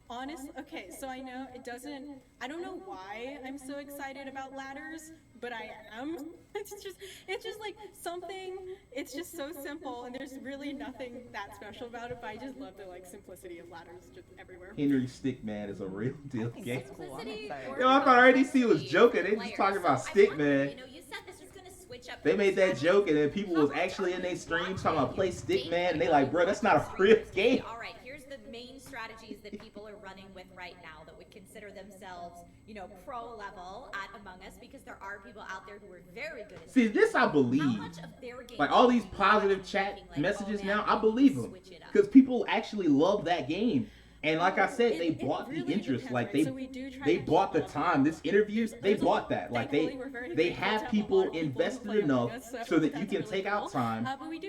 Honest, okay, so I know it doesn't, I don't know why I'm so excited about ladders, but I am. It's just like something, it's just so simple, and there's really nothing that special about it, but I just love the like simplicity of ladders just everywhere. Henry Stickman is a real deal game. Simplicity Yo, I thought RDC was joking. They just talking about Stickman. You said this was gonna switch up. They made that joke, and then people was actually in their streams talking about play Stickman, and they like, bro, that's not a real game. All right, here's the main strategies that people are running with right now that would consider themselves, pro level at Among Us, because there are people out there who are very good at See, this I believe. Like all these positive chat messages now, I believe them because people actually love that game. And like I said, they bought the interest. Like they bought the time. This interview, they bought that. Like they have people invested enough so that you can take out time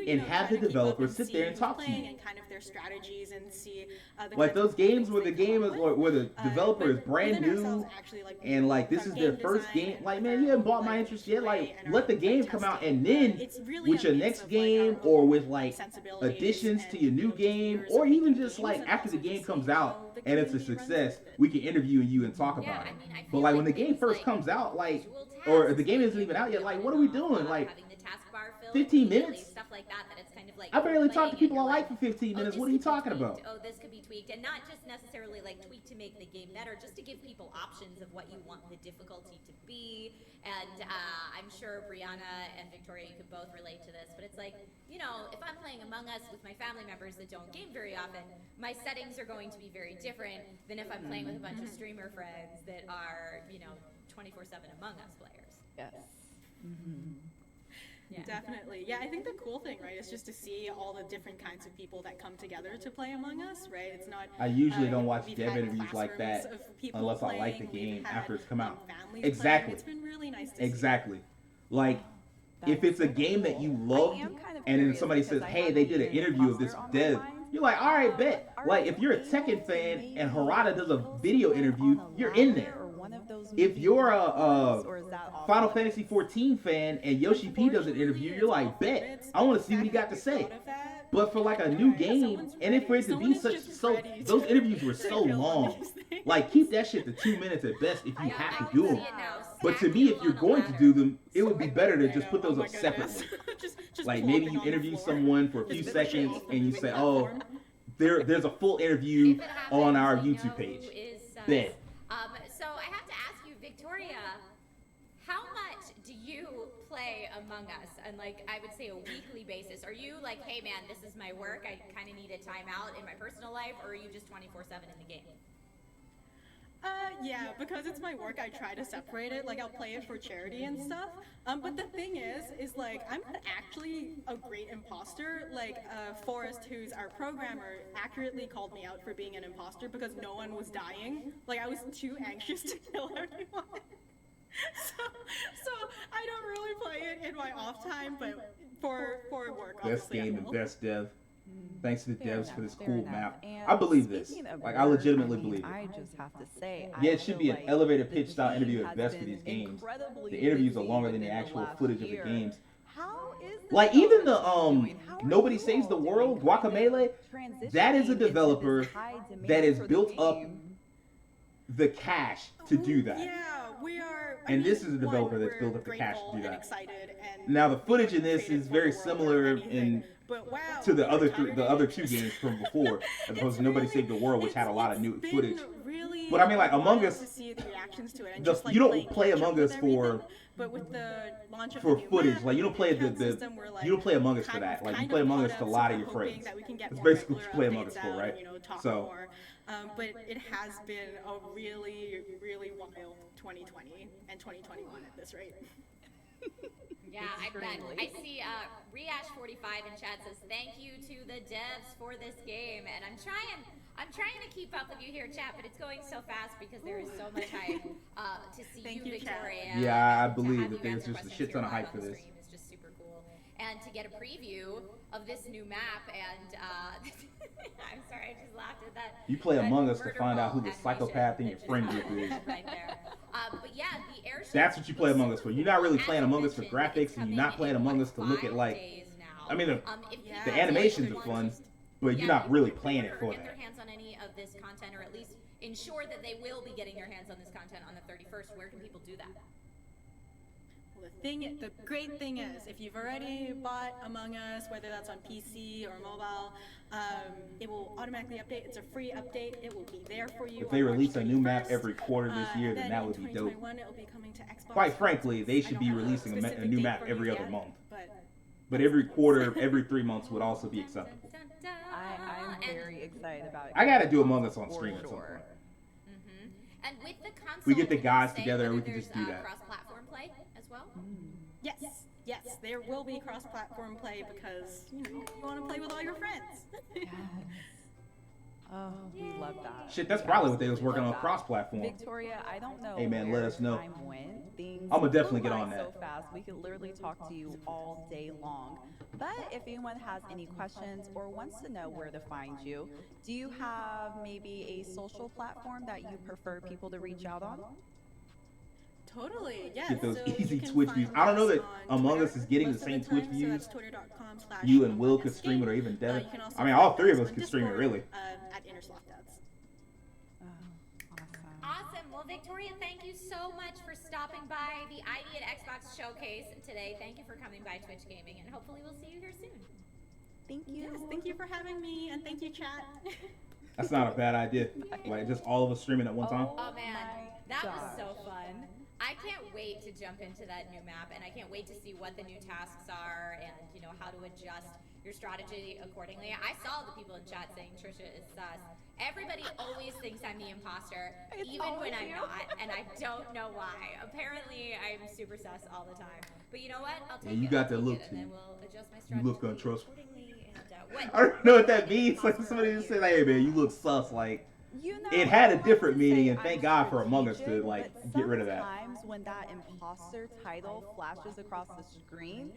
and have the developers sit there and talk to you. And kind of their strategies and see Like those games where the game is where the developer is brand new and like this is their first game. Like, man, you haven't bought my interest yet. Like, let the game come out, and then with your next game or with like additions to your new game, or even just like after the game comes out and it's a success, we can interview you and talk about it. But like when the game first comes out, like, or if the game isn't even out yet, like, what are we doing? Like, 15 minutes? Stuff like that, that it's kind of like I barely talk to people I like for 15 minutes. What are you talking about? Oh, this could be tweaked, and not just necessarily like tweaked to make the game better, just to give people options of what you want the difficulty to be. And I'm sure Brianna and Victoria, you could both relate to this, but it's like, you know, if I'm playing Among Us with my family members that don't game very often, my settings are going to be very different than if I'm playing with a bunch of streamer friends that are, you know, 24/7 Among Us players. Yes. Yeah. Definitely. Yeah, I think the cool thing, right, is just to see all the different kinds of people that come together to play Among Us, right? It's not. I usually don't watch dev interviews like that unless I like the game after it's come out. Exactly. It's been really nice to exactly. Like, if it's a game that you love, and then somebody says, "Hey, they did an interview of this dev," you're like, "All right, bet." Like, if you're a Tekken fan and Harada does a video interview, you're in there. If you're a Final Fantasy 14 fan and Yoshi P does an interview, you're like, bet, I want to see what he got to say. But for like a new game, and if for it to be those interviews were so long. Like, keep that shit to 2 minutes at best if you have to do them. But to me, if you're going to do them, it would be better to just put those up separately. Like, maybe you interview someone for a few seconds and you say, oh, there's a full interview on our YouTube page. Bet. So I have to ask you, Victoria, how much do you play Among Us on, like, I would say a weekly basis? Are you like, hey man, this is my work, I kind of need a timeout in my personal life, or are you just 24/7 in the game? Yeah, because it's my work, I try to separate it. Like, I'll play it for charity and stuff. But the thing is like, I'm not actually a great imposter. Like, Forrest, who's our programmer, accurately called me out for being an imposter because no one was dying. Like, I was too anxious to kill everyone. So I don't really play it in my off time, but for work, Best obviously game I and will. best dev. Thanks to the devs for this cool enough. map. And I believe this. speaking of Like, I work, legitimately I mean, believe it. I just have to say, Yeah, I it should feel be an like elevator the pitch style team interview has at best for been these games. incredibly The interviews are busy longer than the within actual last footage of the year. games. How is Like, even Nobody Saves the World, Guacamelee, that is a developer that has built up the cash to do that. Yeah, we are. And this is a developer that's built up the cash to do that. Now, the footage in this is very similar to the other two games from before, as opposed to Nobody Saved the World, which had a lot of new footage. But I mean, like, Among Us, you don't play Among Us for footage. Like, you don't play you don't play Among Us for that. Like, you play Among Us to lie to your friends. That's basically what you play Among Us for, right? So. But it has been a really, really wild 2020 and 2021 at this rate. Yeah, I bet. I see Reash45 in chat says, thank you to the devs for this game. And I'm trying to keep up with you here, chat, but it's going so fast because there is so much hype to see you, Victoria. Yeah, I believe that there's just a shit ton of hype for this. It's just super cool. And to get a preview of this new map, and I'm sorry, I just laughed at that. You play Among Us to find out who the psychopath in your friend group is. Right there. But yeah, the airship. That's what you play Among Us for. You're not really playing Among Us for graphics, and you're not playing Among Us to look at, like, I mean, the animations are fun, but you're not really playing it for Get their that. hands on any of this content, or at least ensure that they will be getting their hands on this content on the 31st. Where can people do that? The great thing is, if you've already bought Among Us, whether that's on PC or mobile, it will automatically update. It's a free update. It will be there for you. If they release a new map every quarter this year, then that would be dope. It will be coming to Xbox. Quite frankly, they should be releasing a new map every other month. But every quarter, every 3 months would also be acceptable. I'm very excited about it. I gotta do Among Us on stream at some point. And with the console, We get the guys together and we can just do that. Cross-platform play as well. Yes, there will be cross-platform play because you want to play with all your friends. Oh, we love that. Shit, that's We probably what they was absolutely working on love that. cross-platform. Victoria, I don't know. Hey, man, where let us know. Time went. Things I'ma definitely flew get by on that. so fast. We could literally talk to you all day long. But if anyone has any questions or wants to know where to find you, do you have maybe a social platform that you prefer people to reach out on? Totally, yes. Get those So easy you can Twitch views. find I don't know us that on Among Twitter Us is getting the most of same time, Twitch so views. that's twitter.com/. You and Will could stream it, or even Devin. You can also I mean, all find three of us us on could stream it, Discord, really. at InnerSlothDevs. Awesome. Well, Victoria, thank you so much for stopping by the ID at Xbox showcase today. Thank you for coming by Twitch Gaming, and hopefully we'll see you here soon. Thank you. Yes, thank you for having me, and thank you, chat. That's not a bad idea. Like, just all of us streaming at one time. Oh man, that was so fun. I can't wait to jump into that new map, and I can't wait to see what the new tasks are and, you know, how to adjust your strategy accordingly. I saw the people in chat saying Trisha is sus. Everybody always thinks I'm the imposter, even when I'm not, and I don't know why. Apparently, I'm super sus all the time. But you know what? I'll take Yeah, you it. got I'll that take look it, to and you. then we'll adjust my You strategy look untrustworthy. accordingly. And, I don't know what that means. Like somebody just said, "Hey man, you look sus." Like it had a different meaning, and thank God for Among Us to like get rid of that. Sometimes when that imposter title flashes across the screen,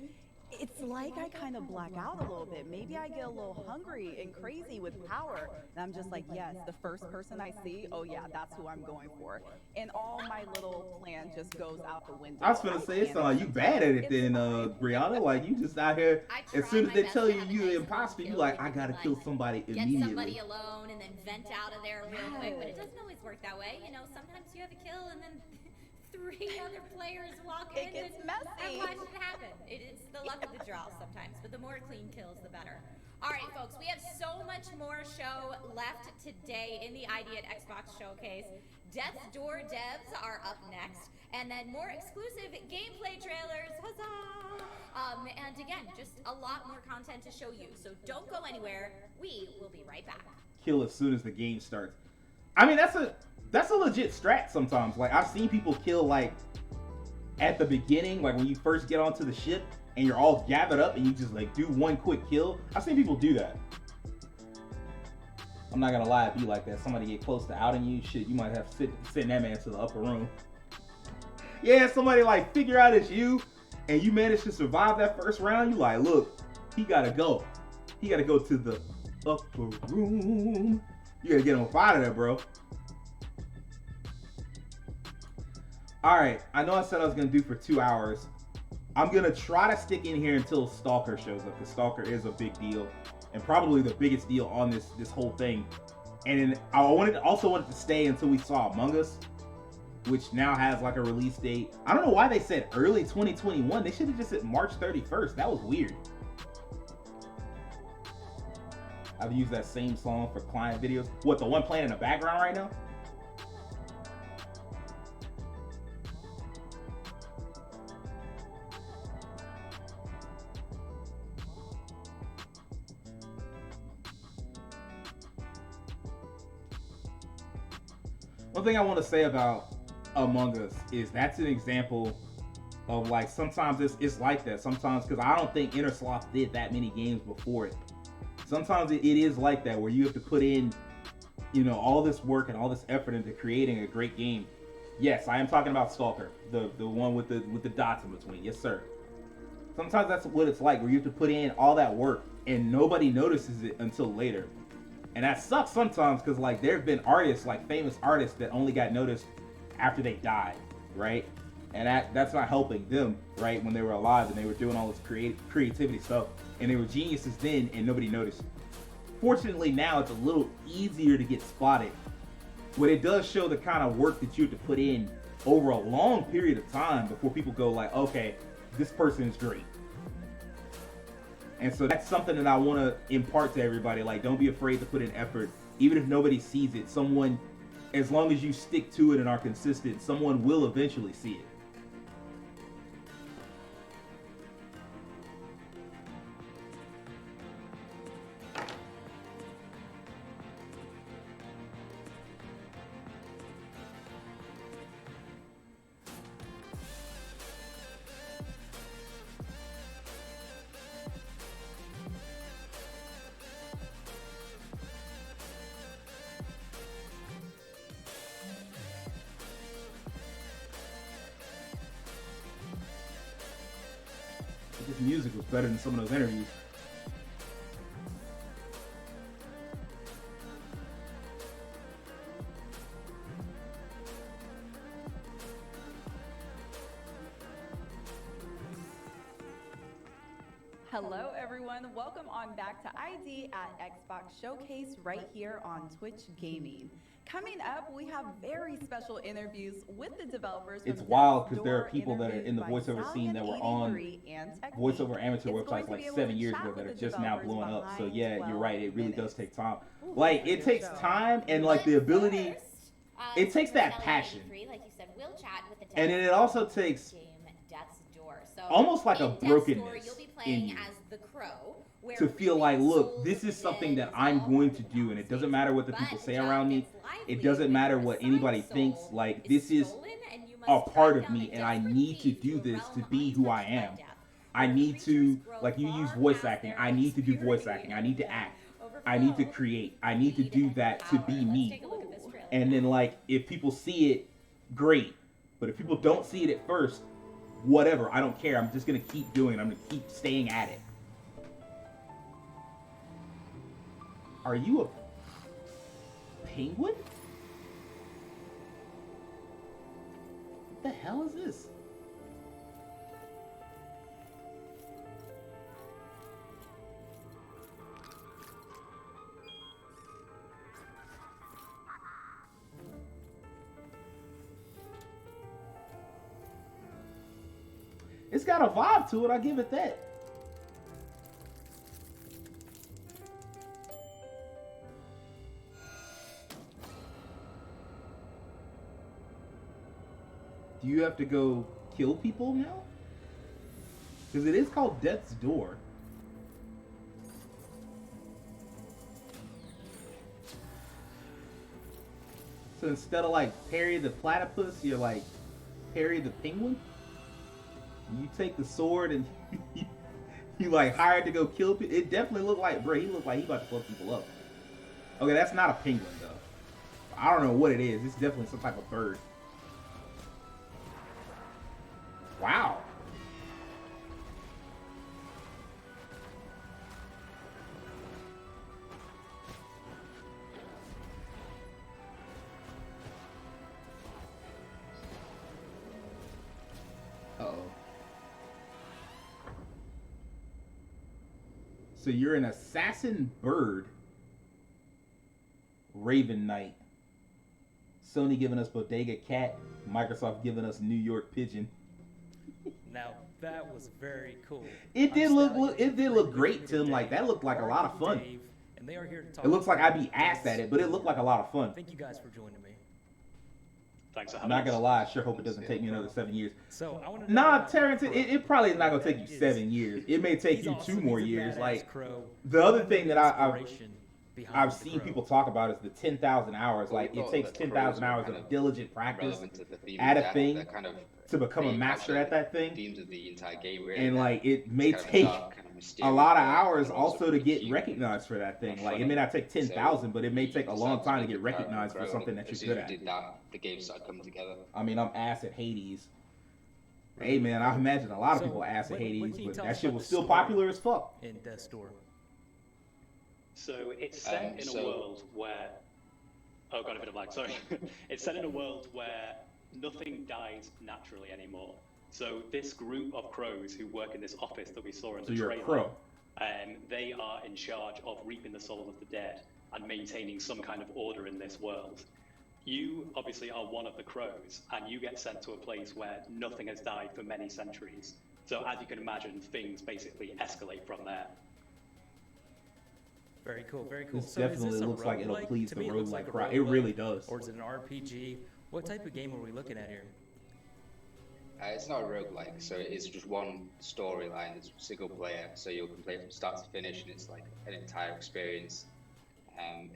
it's like I kind of black out a little bit. Maybe I get a little hungry and crazy with power. And I'm just like, yes, the first person I see, oh yeah, that's who I'm going for. And all my little plan just goes out the window. I was gonna say, it's like you bad at it then, Brianna. Like you just out here. As soon as they tell you you're the imposter, you like, I gotta kill somebody get immediately. somebody alone and then vent out of there real quick. But it doesn't always work that way. You know, sometimes you have a kill and then 3 other players walk in gets and messy. watch it happen. It's the luck of the draw sometimes, but the more clean kills, the better. All right, folks, we have so much more show left today in the ID at Xbox Showcase. Death's Door devs are up next, and then more exclusive gameplay trailers. Huzzah! And again, just a lot more content to show you. So don't go anywhere. We will be right back. Kill as soon as the game starts. I mean, that's a legit strat sometimes. Like I've seen people kill like at the beginning, like when you first get onto the ship and you're all gathered up and you just like do one quick kill. I've seen people do that. I'm not gonna lie, it'd be like that. Somebody get close to outing you, shit, you might have to send that man to the upper room. Yeah, somebody like figure out it's you and you manage to survive that first round, you like, look, he gotta go. He gotta go to the upper room. You gotta get him up out of there, bro. Alright, I know I said I was gonna do for 2 hours. I'm gonna try to stick in here until Stalker shows up, because Stalker is a big deal. And probably the biggest deal on this whole thing. And then I also wanted to stay until we saw Among Us, which now has like a release date. I don't know why they said early 2021. They should have just said March 31st. That was weird. I've used that same song for client videos. What, the one playing in the background right now? One thing I want to say about Among Us is that's an example of like sometimes it's like that. Sometimes, because I don't think InnerSloth did that many games before it. Sometimes it is like that where you have to put in, you know, all this work and all this effort into creating a great game. Yes, I am talking about Stalker, the one with the dots in between. Yes, sir. Sometimes that's what it's like where you have to put in all that work and nobody notices it until later. And that sucks sometimes because like there have been artists, like famous artists, that only got noticed after they died, right? And that's not helping them, right? When they were alive and they were doing all this creativity stuff, and they were geniuses then, and nobody noticed. Fortunately, now it's a little easier to get spotted, but it does show the kind of work that you have to put in over a long period of time before people go like, okay, this person is great. And so that's something that I want to impart to everybody. Like, don't be afraid to put in effort. Even if nobody sees it, someone, as long as you stick to it and are consistent, someone will eventually see it. This music was better than some of those interviews. Hello, everyone. Welcome on back to ID at Xbox Showcase right here on Twitch Gaming. Coming up, we have very special interviews with the developers. It's wild because there are people that are in the voiceover scene that were on voiceover amateur websites like 7 years ago that are just now blowing up. So yeah, you're right. It really does take time. Like it takes time and like the ability. It takes that passion. Like you said, we'll chat with the And then it also takes Death's Door. So almost like a in Death's Door, brokenness you'll be in playing you as the Crow, where to feel like, look, this is something that I'm going to do, and it doesn't matter what the people say around me. It doesn't matter what anybody thinks. Like this is a part of me, and I need to do this to be who I am. I need to, like you use voice acting. I need to do voice acting. I need to act. I need to create. I need to do that to be me. And then like if people see it, great. But if people don't see it at first, whatever, I don't care. I'm just gonna keep doing it. I'm gonna keep staying at it. Are you a penguin? What the hell is this? It's got a vibe to it, I'll give it that. Do you have to go kill people now? Because it is called Death's Door. So instead of like Perry the platypus, you're like Perry the penguin? You take the sword and you like hired to go kill people. It definitely looked like, bro, he looked like he about to fuck people up. Okay, that's not a penguin though. I don't know what it is. It's definitely some type of bird. Wow. Uh-oh. So you're an assassin bird. Raven Knight. Sony giving us Bodega Cat. Microsoft giving us New York Pigeon. Now that was very cool. It did look great, Tim. Like that looked like a lot of fun. And they are here to talk. It looks like I'd be asked at it, but it looked like a lot of fun. Thank you guys for joining me. Thanks for I'm having not us. gonna lie, I sure hope it doesn't take me another 7 years. So I want Nah, Terrence, it probably is not gonna take you 7 years. It may take you 2 more years. Like the other thing that I've seen people talk about is the 10,000 hours. Like it takes 10,000 hours of diligent practice at a thing to become a master at that thing. Themes of the entire game, really. And like it may take a lot of hours also to get recognized for that thing. Like it may not take 10,000, but it may take a long time to get recognized for something that you're good at. The game started coming together. I mean, I'm ass at Hades. Hey man, I imagine a lot of people ass at Hades, but that shit was still popular as fuck. In Death's Door. So it's set in a world where... Oh, got a bit of lag, sorry. It's set in a world where nothing dies naturally anymore. So this group of crows who work in this office that we saw in the you're trailer, a crow. they are in charge of reaping the souls of the dead and maintaining some kind of order in this world. You obviously are one of the crows, and you get sent to a place where nothing has died for many centuries. So as you can imagine, things basically escalate from there. Very cool, very cool. This So definitely is this a looks like it'll roguelike? please To the me, it looks like roguelike a crowd. It roguelike. really does. Or is it an RPG? What type of game are we looking at here? It's not a roguelike, so it's just one storyline. It's single player, so you'll play from start to finish, and it's like an entire experience.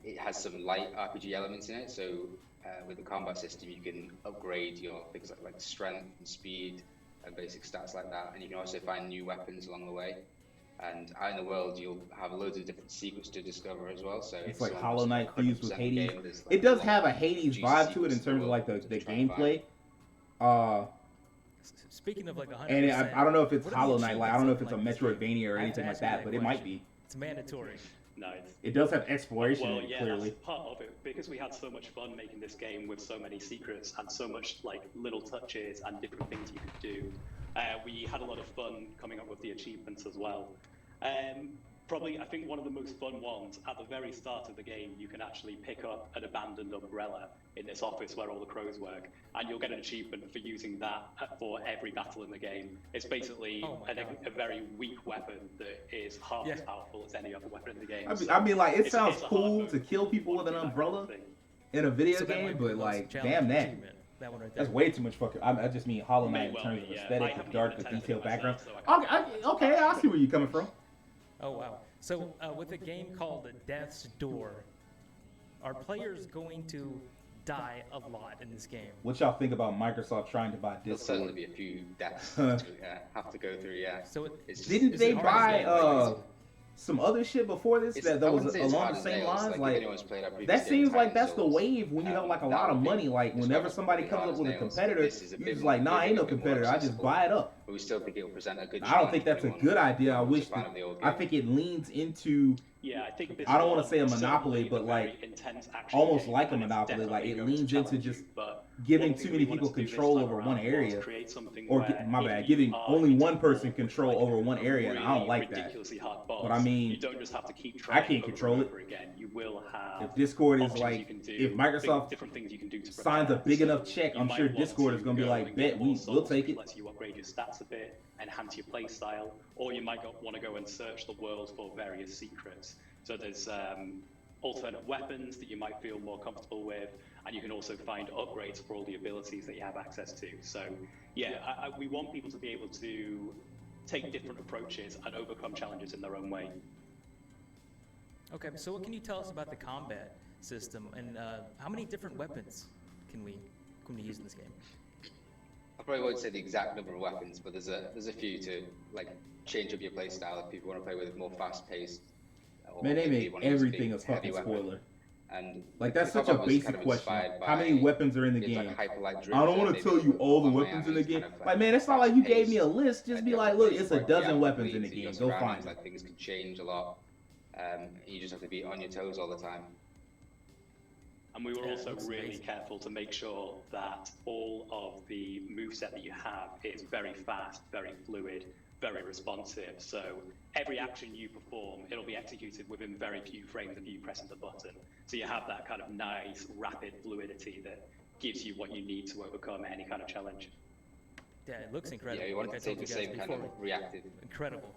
It has some light RPG elements in it, so with the combat system, you can upgrade your things like strength and speed and basic stats like that, and you can also find new weapons along the way. And out in the world, you'll have loads of different secrets to discover as well. So It's like almost Hollow Knight fused with 100% Hades. game. It does have a Hades vibe to it in terms of like the gameplay. Speaking of like 100%. And I don't know if it's what are the Hollow Knight. Like I don't know if it's a achievements looking like this game? Metroidvania or I have anything to like ask you that, but it might be. It's mandatory. Nice. It does have exploration Well, in it, yeah, clearly. that's part of it because we had so much fun making this game with so many secrets and so much like little touches and different things you could do. We had a lot of fun coming up with the achievements as well. Probably, I think one of the most fun ones at the very start of the game, you can actually pick up an abandoned umbrella in this office where all the crows work, and you'll get an achievement for using that for every battle in the game. It's basically a very weak weapon that is half as powerful as any other weapon in the game. I mean, like it sounds it's a cool hard to mode. kill people with an umbrella in a video So that game, might be but the most like, challenging damn that. achievement, that one right there. That's way too much fucking. I just mean Hollow May Knight in well terms be, of yeah. I aesthetic, haven't the dark, even the attempted detailed it background. myself, Okay, I see where you're coming from. Oh wow! So with a game called Death's Door, are players going to die a lot in this game? What y'all think about Microsoft trying to buy There'll Discord? certainly be a few deaths to have to go through. Yeah. So it's just, Didn't it's they a hard buy game. some other shit before this It's- that I was wouldn't say it's along hard the as same nails, lines? like, if Like anyone's played our previous that game, seems like Titan that's the Souls, wave when you have like a that lot of would be money. Like whenever described somebody pretty comes hard up with a as nails. competitor, This is a you're bit just more- like, nah, ain't no a bit more competitor. I just accessible, buy it up. But we still think it will present a good I challenge don't think that's for a anyone good idea. I who's a wish. fan of the old I game. think it leans into. Yeah, I think this I don't want one to say a certainly monopoly, is but a like very intense action almost game, like a and it's monopoly. Like definitely it going to leans into challenge just you, but giving one thing too we many wanted people to do this control time over around one was area, create something or where my if bad, you giving are only one into person a control really over one area. And I don't like that. ridiculously hard boss, But I mean, you don't just have to keep I trying can't over control and it. over again. You will have If Discord is options like, you can do, if Microsoft different things you can do to signs a prepare. big So enough check, you I'm might sure want Discord is to gonna be go like, and bet get more we'll souls, take which it. lets you upgrade your stats a bit, enhance your play style, or you might want to go and search the world for various secrets. So there's alternate weapons that you might feel more comfortable with, and you can also find upgrades for all the abilities that you have access to. So yeah, we want people to be able to take different approaches and overcome challenges in their own way. Okay, so what can you tell us about the combat system and how many different weapons can we use in this game? I probably won't say the exact number of weapons, but there's a few to like change up your play style if people want to play with more fast paced. Man, they make everything a fucking spoiler. And like that's the such a combat was basic kind of question. inspired How many by- weapons are in the it's game? like hyper-light I drift, don't want to maybe tell you all the on weapons in the Miami's game. kind of Like man, it's not like you gave me a fast-paced, list. Just be you like, have to look, play it's a quite dozen reactively weapons in the to game. your Go find surroundings, them. like things can change a lot. You just have to be on your toes all the time. And we were Yeah, also looks really amazing. careful to make sure that all of the moveset that you have is very fast, very fluid, very responsive. So every action you perform, it'll be executed within very few frames of you pressing the button. So you have that kind of nice, rapid fluidity that gives you what you need to overcome any kind of challenge. Yeah, it looks incredible. Yeah, you want like I to take told the you guys same kind of before. reactive. Incredible.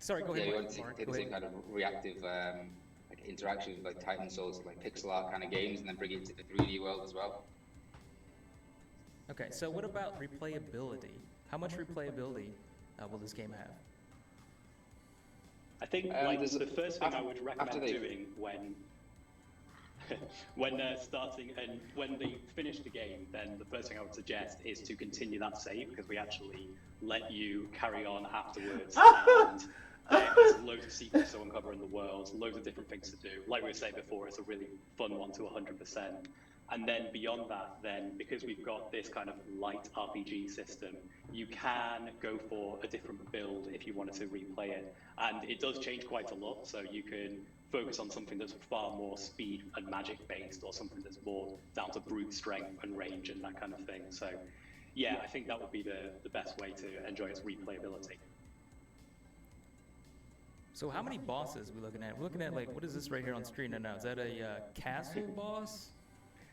Sorry, go Yeah, ahead. you Mark. want to Mark, take go the same ahead. kind of reactive like interaction with like Titan Souls, like pixel art kind of games, and then bring it to the 3D world as well. Okay, so what about replayability? How much replayability will this game have? I think Um, like there's the a- first thing I after- would after recommend they- doing when starting and when they finish the game, then the first thing I would suggest is to continue that save because we actually let you carry on afterwards. And there's loads of secrets to uncover in the world, loads of different things to do. Like we were saying before, it's a really fun one to 100%. And then beyond that, then because we've got this kind of light RPG system, you can go for a different build if you wanted to replay it. And it does change quite a lot, so you can focus on something that's far more speed and magic based, or something that's more down to brute strength and range and that kind of thing. So yeah, I think that would be the best way to enjoy its replayability. So how many bosses are we looking at? We're looking at like, what is this right here on screen right now? Is that a castle boss?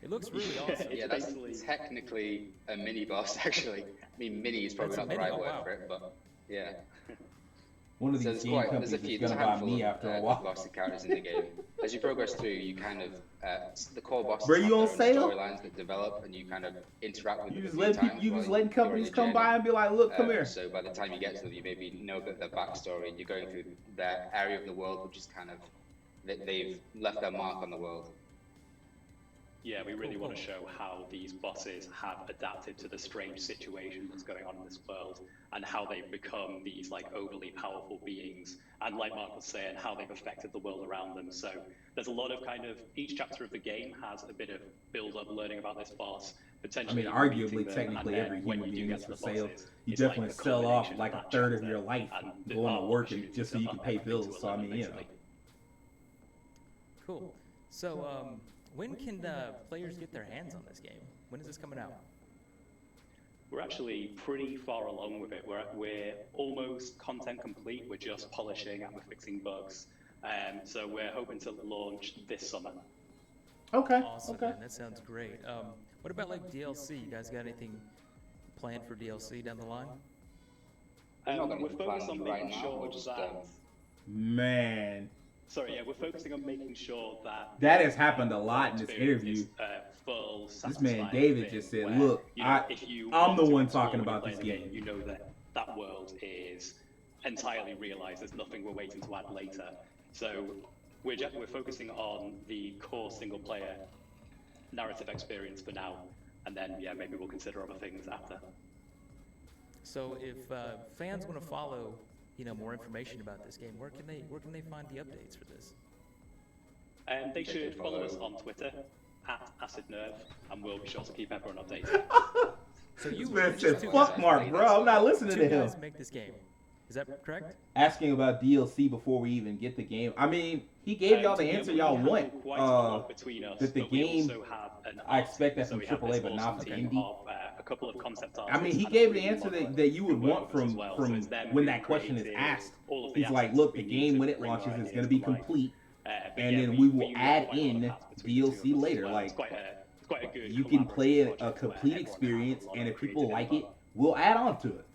It looks really awesome. Yeah, that's technically a mini boss actually. I mean, mini is probably That's not a the right mini? Oh, word wow. for it, but yeah. One of So these there's game quite, companies there's a few, is there's gonna a buy handful me of after a while. boss characters in the game. As you progress through, you kind of the core bosses Bro, have you on their own sale? storylines that develop, and you kind of interact with You them just a few let people, times you while just letting you're on companies your come journey. by and be like, look, come here. So by the time you get to them, you maybe know that their backstory, and you're going through their area of the world, which is kind of they've left their mark on the world. Yeah, we really want to show how these bosses have adapted to the strange situation that's going on in this world, and how they've become these like overly powerful beings, and like Mark was saying, how they've affected the world around them. So there's a lot of each chapter of the game has a bit of build-up learning about this boss. I mean, Potentially arguably, meeting them, technically, and every then when human you do being get is to for the sale. bosses, You it's like definitely the sell off culmination like a that third of chapter, your life and going to work and opportunities just so to you can up pay everything to bills. So I 11, mean, you know. basically. Cool. So, when can players get their hands on this game? When is this coming out? We're actually pretty far along with it. We're almost content complete. We're just polishing and we're fixing bugs. So we're hoping to launch this summer. Okay. Awesome, man. That sounds great. What about like DLC? You guys got anything planned for DLC down the line? We're focused on making sure that. Man. Sorry, yeah, we're focusing on making sure that. That has happened a lot in this interview. Full, this man satisfying David thing just said, where, "Look, you know, if you I'm want the to one explore talking when you're about this playing the game." You know that world is entirely realized. There's nothing we're waiting to add later. So we're focusing on the core single player narrative experience for now, and then yeah, maybe we'll consider other things after. So if fans want to follow, more information about this game, where can they find the updates for this? They should follow us on Twitter @AcidNerve, and we'll be sure to keep everyone updated. So this man said, "Fuck Mark, bro. I'm not listening to him." Guys make this game. Is that correct? Asking about DLC before we even get the game. I mean, he gave y'all the answer y'all want. That the game, I expect that from AAA, but not from indie. A couple of concept I mean, he gave the answer that you would want from when that question is asked. He's like, look, the game when it launches is going to be complete, and then we will add in DLC later. Like, you can play a complete experience, and if people like it, we'll add on to it.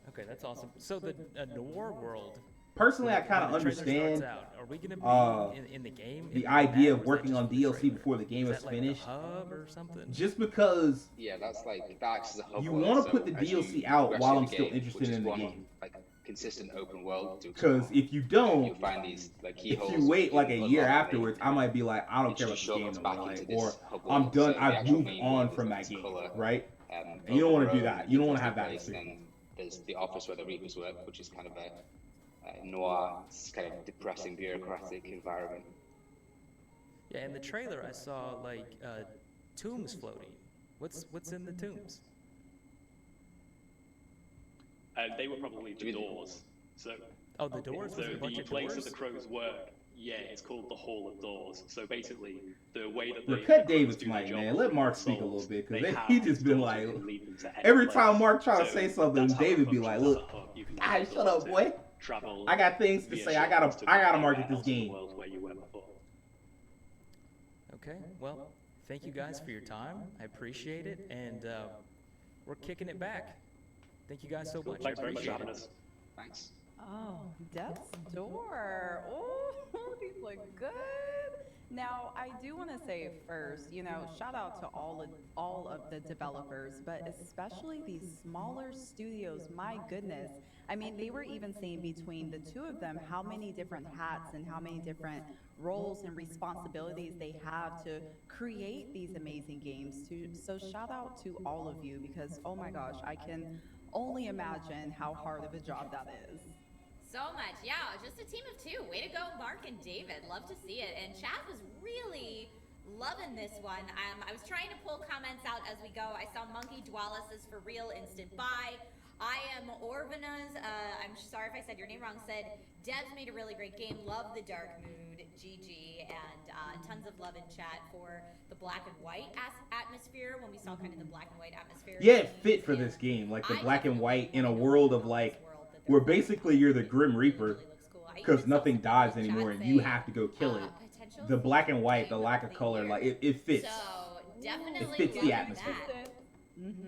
Okay, that's awesome. So the noir world. Personally, I kind of understand are we gonna be in the game? The idea of working on DLC before the game is finished. Like a hub or something? Just because that's like that acts as a hub. You want to put the DLC out while I'm still interested in the game. Like consistent open world. Because if you don't, you'll find these like if you wait like a year afterwards, I might be like, I don't care about this game no more, or I'm done. I've moved on from that game, right? And you don't want to do that. You don't want to have that experience. There's the office where the Reapers work, which is kind of a noir, kind of depressing, bureaucratic environment. Yeah, in the trailer I saw like tombs floating. What's in the tombs? They were probably the doors. So. Oh, the doors. So the place that the crows work. Yeah, it's called the Hall of Doors. So basically, the way that they cut David's mic, man. Let Mark speak a little bit, because he just been like, every time Mark try to say something, David be like, look, shut up, boy. I got things to say. I gotta market this game. Okay, well, thank you guys for your time. I appreciate it, and we're kicking it back. Thank you guys so much. Thanks very much for having us. Thanks. Oh, Death's Door. Oh, these look good. Now, I do want to say first, shout out to all of the developers, but especially these smaller studios. My goodness. I mean, they were even saying between the two of them how many different hats and how many different roles and responsibilities they have to create these amazing games. So shout out to all of you, because, oh my gosh, I can only imagine how hard of a job that is. So much, yeah, just a team of two. Way to go, Mark and David. Love to see it. And chat was really loving this one. I was trying to pull comments out as we go. I saw Monkey Dwalis is for real, instant buy. I am Orvana's, I'm sorry if I said your name wrong, said, Devs made a really great game. Love the dark mood, GG, and tons of love in chat for the black and white atmosphere when we saw kind of the black and white atmosphere. Yeah, it fit for this game, like the black and white in a world of like, where basically you're the Grim Reaper, because nothing dies anymore and you have to go kill it. The black and white, the lack of color, like it fits. So definitely it fits the atmosphere.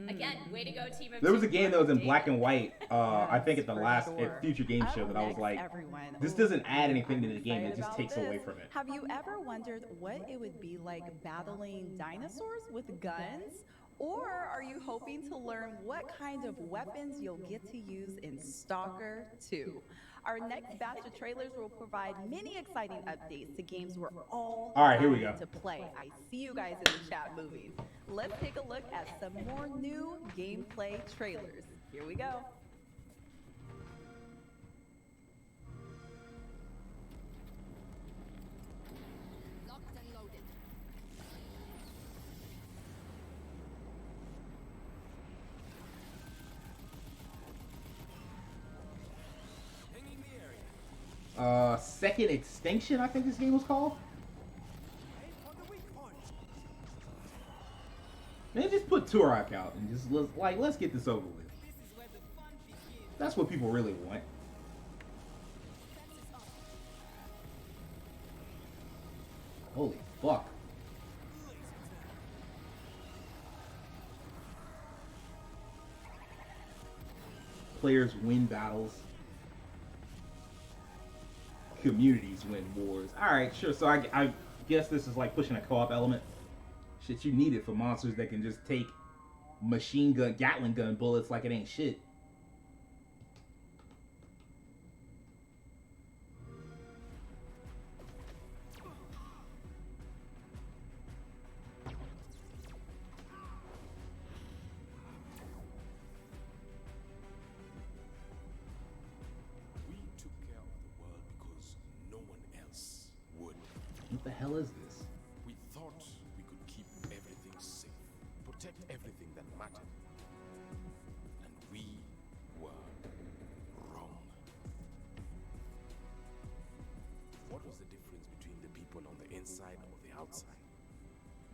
Again, way to go, team of There was a two. game that was in black and white, I think at the last Future Game Show, that I was like, this doesn't add anything to the game, it just takes away from it. Have you ever wondered what it would be like battling dinosaurs with guns? Or are you hoping to learn what kind of weapons you'll get to use in Stalker 2? Our next batch of trailers will provide many exciting updates to games we're all right, here we dying go. to play. I see you guys in the chat moving. Let's take a look at some more new gameplay trailers. Here we go. Second Extinction, I think this game was called. Man, just put Turok out and just let's get this over with. That's what people really want. Holy fuck. Players win battles. Communities win wars. Alright, sure. So I guess this is like pushing a co-op element. Shit, you need it for monsters that can just take machine gun, Gatling gun bullets like it ain't shit. What the hell is this? We thought we could keep everything safe, protect everything that mattered. And we were wrong. What was the difference between the people on the inside or the outside?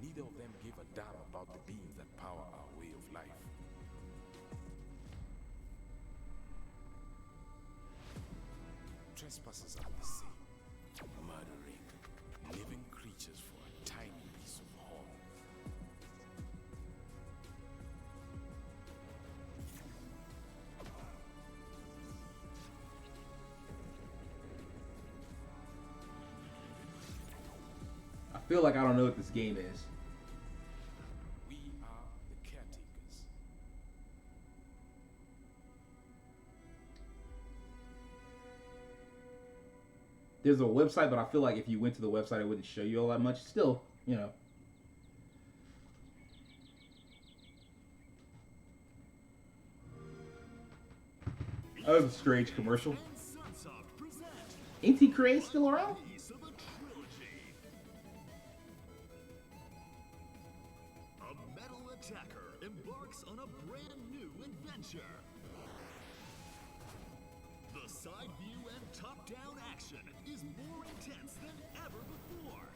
Neither of them gave a damn about the beings that power our way of life. Trespassers are the same, murdering living creatures for a tiny piece of horn. I feel like I don't know what this game is. We are the caretakers. There's a website, but I feel like if you went to the website, it wouldn't show you all that much. Still, you know. That was a strange commercial. Ain't T Cray still around? A metal attacker embarks on a brand new adventure. The side view and top-down action is more intense than ever before.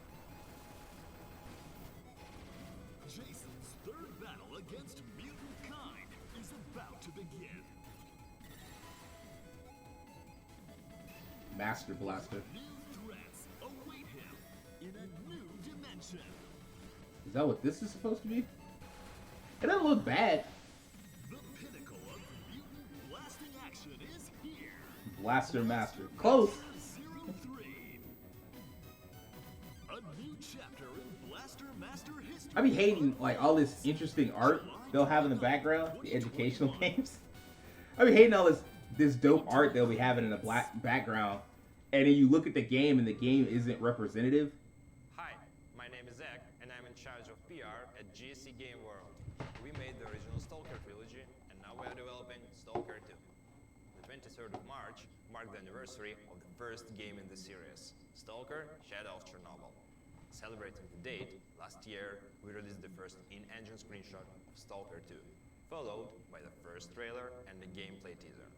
Jason's third battle against mutant kind is about to begin. Master Blaster. New threats await him in a new dimension. Is that what this is supposed to be? It doesn't look bad. The pinnacle of mutant blasting action is here. Blaster Master. Close. 03. A new chapter in Blaster Master history. I be hating like all this interesting art they'll have in the background, the educational games. I be hating all this dope art they'll be having in the black background, and then you look at the game and the game isn't representative. Hi, my name is Zach, and I'm in charge of PR at GSC Game World. We made the original Stalker trilogy, and now we are developing Stalker 2. The 23rd of March marked the anniversary of the first game in the series, Stalker Shadow of Chernobyl. Celebrating the date, last year we released the first in-engine screenshot of Stalker 2, followed by the first trailer and the gameplay teaser.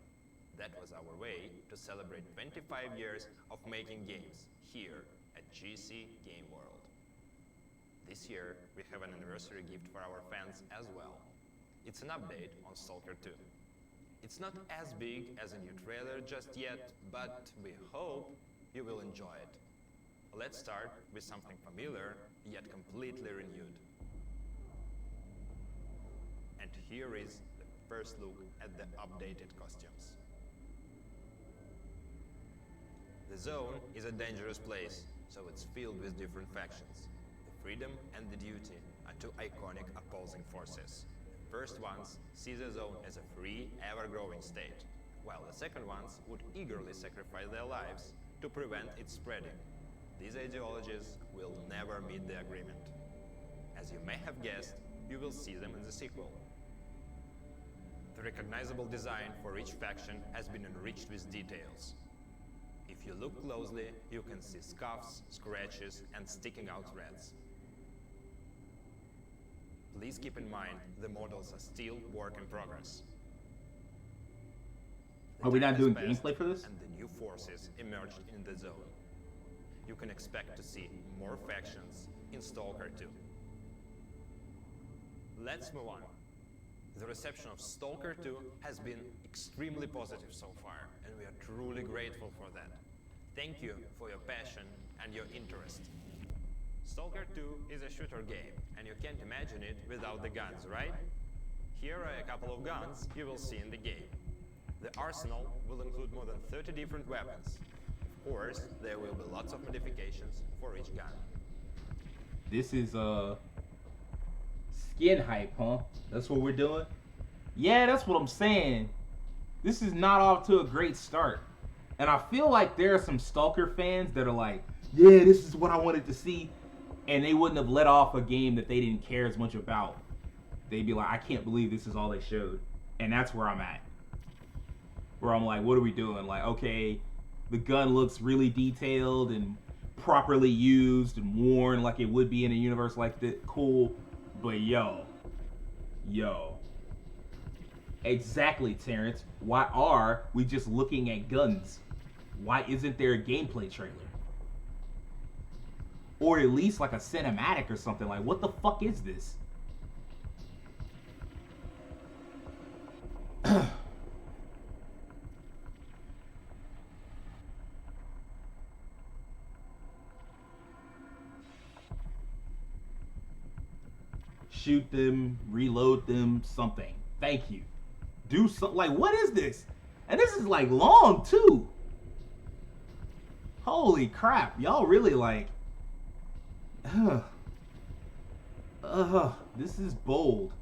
That was our way to celebrate 25 years of making games here at GC Game World. This year, we have an anniversary gift for our fans as well. It's an update on Stalker 2. It's not as big as a new trailer just yet, but we hope you will enjoy it. Let's start with something familiar, yet completely renewed. And here is the first look at the updated costumes. The zone is a dangerous place, so it's filled with different factions. The freedom and the duty are two iconic opposing forces. The first ones see the zone as a free, ever-growing state, while the second ones would eagerly sacrifice their lives to prevent its spreading. These ideologies will never meet the agreement. As you may have guessed, you will see them in the sequel. The recognizable design for each faction has been enriched with details. If you look closely, you can see scuffs, scratches, and sticking out threads. Please keep in mind the models are still work in progress. Are we not doing Time has passed, gameplay for this? And the new forces emerged in the zone. You can expect to see more factions in Stalker 2. Let's move on. The reception of Stalker 2 has been extremely positive so far, and we are truly grateful for that. Thank you for your passion and your interest. Stalker 2 is a shooter game, and you can't imagine it without the guns, right? Here are a couple of guns you will see in the game. The arsenal will include more than 30 different weapons. Of course, there will be lots of modifications for each gun. This is skin hype, huh? That's what we're doing? Yeah, that's what I'm saying. This is not off to a great start. And I feel like there are some Stalker fans that are like, yeah, this is what I wanted to see. And they wouldn't have let off a game that they didn't care as much about. They'd be like, I can't believe this is all they showed. And that's where I'm at. Where I'm like, what are we doing? Like, okay, the gun looks really detailed and properly used and worn like it would be in a universe like that. Cool. But yo. Exactly, Terrence. Why are we just looking at guns? Why isn't there a gameplay trailer? Or at least like a cinematic or something. Like, what the fuck is this? Shoot them, reload them, something. Thank you. Do something. Like, what is this? And this is like long too. Holy crap. Y'all really like, this is bold.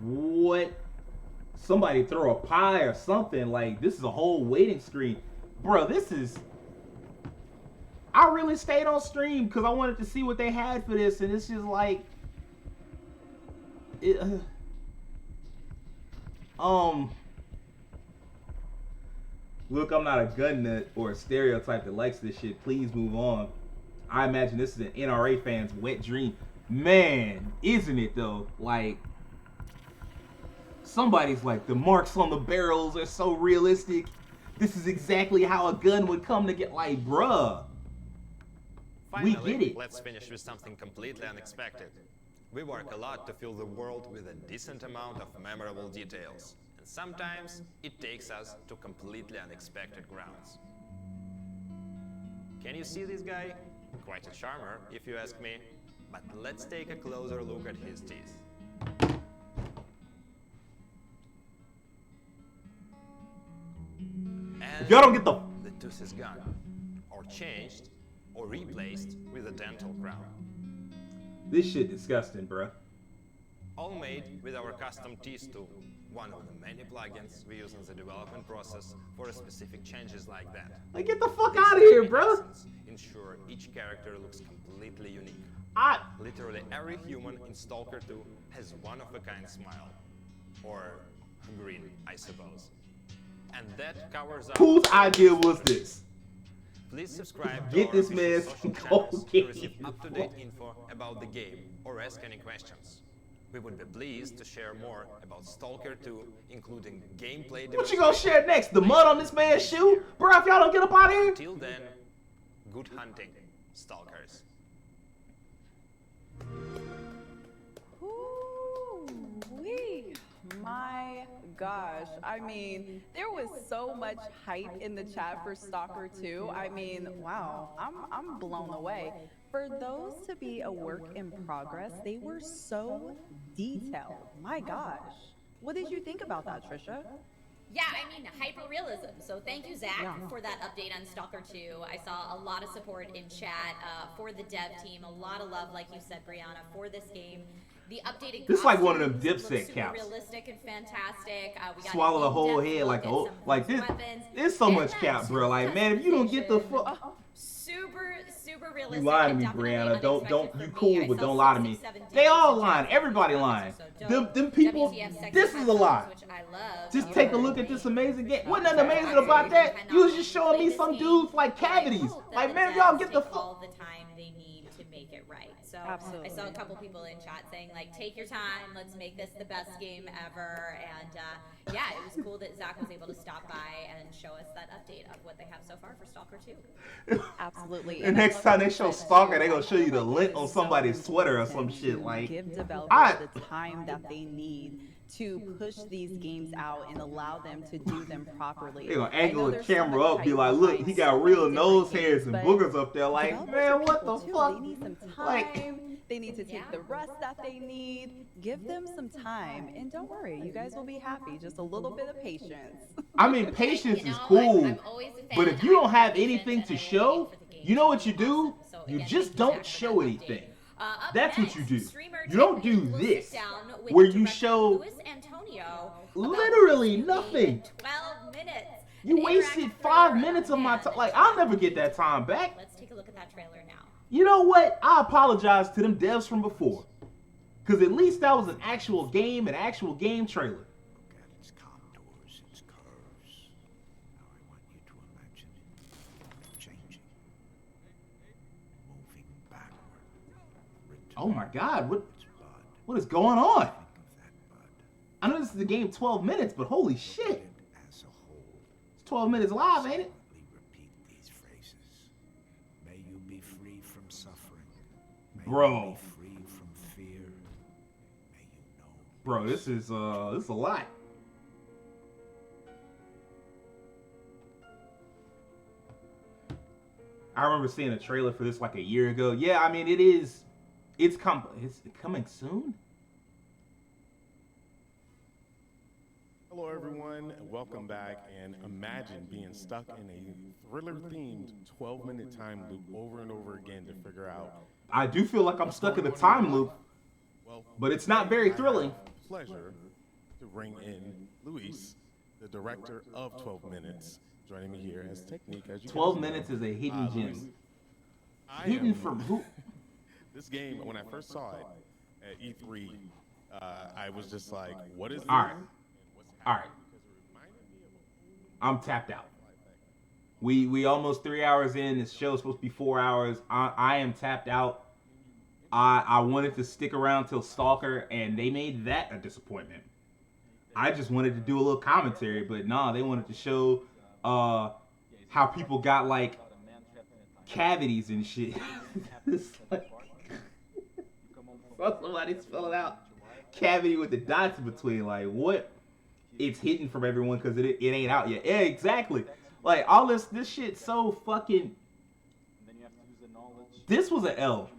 What? Somebody throw a pie or something. Like, this is a whole waiting screen. Bro, this is... I really stayed on stream because I wanted to see what they had for this, and it's just like... Look, I'm not a gun nut or a stereotype that likes this shit. Please move on. I imagine this is an NRA fan's wet dream. Man, isn't it though? Like... Somebody's like, the marks on the barrels are so realistic. This is exactly how a gun would come to get, like, bruh. Finally, we get it. Let's finish with something completely unexpected. We work a lot to fill the world with a decent amount of memorable details. And sometimes it takes us to completely unexpected grounds. Can you see this guy? Quite a charmer, if you ask me. But let's take a closer look at his teeth. If y'all don't get the tooth is gone, or changed, or replaced with a dental crown. This shit disgusting, bruh. All made with our custom teeth tool, one of the many plugins we use in the development process for specific changes like that. Like, get the fuck out of here, bruh. Ensure each character looks completely unique. Literally every human in Stalker 2 has one-of-a-kind smile. Or grin, I suppose. And that covers up. Whose idea was this? Please subscribe to Get our this official man social some channels to cocaine. receive up-to-date info about the game or ask any questions. We would be pleased to share more about Stalker 2, including gameplay. What you gonna share next? The mud on this man's shoe? Bro, if y'all don't get up out of here. Till then, good hunting, Stalkers. Ooh-wee. My gosh. I mean, there was so much hype in the chat for Stalker 2. I mean, wow, I'm blown away. For those to be a work in progress, they were so detailed. My gosh. What did you think about that, Trisha? Yeah, I mean, hyper-realism. So thank you, Zach, Yeah. for that update on Stalker 2. I saw a lot of support in chat for the dev team. A lot of love, like you said, Brianna, for this game. The updated This is like one of them costumes look Dipset super caps. realistic and fantastic. We got Swallow an the whole in-depth head look like at some like this. weapons. There's so And much that cap, bro. Like, man, if you don't get the fuck. Super realistic. You lying to and me, definitely Brianna. Don't unexpected you for cool, me. I but saw don't lie to me. 667 They all days lying. of Everybody Japanese lying. so dope. Them people. WTF sexy This is a lie. headphones, which I love. Just take a look at this amazing game. Wasn't nothing amazing about that. You was just showing me some dudes like cavities. Like, man, if y'all get the fuck. All the time they need to make it right. So I saw a couple people in chat saying like, take your time, let's make this the best game ever. And yeah, it was cool that Zach was able to stop by and show us that update of what they have so far for Stalker 2. Absolutely. And next time they show Stalker, they gonna show you the lint on somebody's sweater or some shit. Like, Give developers the time that they need to push these games out and allow them to do them properly. they gonna I know angle the there's so camera much up, be hype like, look, behind he so got many real different nose games, hairs and but boogers up there. Like, developers man, are what the people too. fuck? They need some time. Like, They need to take the rest that they need. Give them some time, and don't worry, you guys will be happy. Just a little bit of patience. I mean, patience is cool, but if you don't have anything to show, you know what you do? You just don't show anything. That's what you do. You don't do this, where you show literally nothing. 12 minutes. You wasted 5 minutes of my time. Like, I'll never get that time back. Let's take a look at that trailer now. You know what? I apologize to them devs from before. Because at least that was an actual game, an actual game trailer. Oh my God, what is going on? I know this is a game 12 minutes, but holy shit. It's 12 minutes live, ain't it? May you be free from suffering. May Bro. you be free from fear. May you know. Bro, this is a lot. I remember seeing a trailer for this like a year ago. Yeah, I mean it's coming soon. Hello everyone, and welcome back, and imagine being stuck in a thriller-themed 12-minute time loop over and over again to figure out. I do feel like I'm stuck in a time loop, but it's not very thrilling. Pleasure to bring in Luis, the director of 12 Minutes, joining me here as Technique. As you 12 guys know. minutes is a hidden gem. I Hidden am- from who? This game, when I first saw it at E3, I was just like, what is this? All right. All right. I'm tapped out. We almost 3 hours in. This show's supposed to be 4 hours. I am tapped out. I wanted to stick around till Stalker, and they made that a disappointment. I just wanted to do a little commentary, but nah, they wanted to show how people got like cavities and shit. It's like, somebody spell it out. Cavity with the dots in between. Like, what? It's hidden from everyone because it ain't out yet. Yeah, exactly. Like, all this shit's so fucking... This was an L.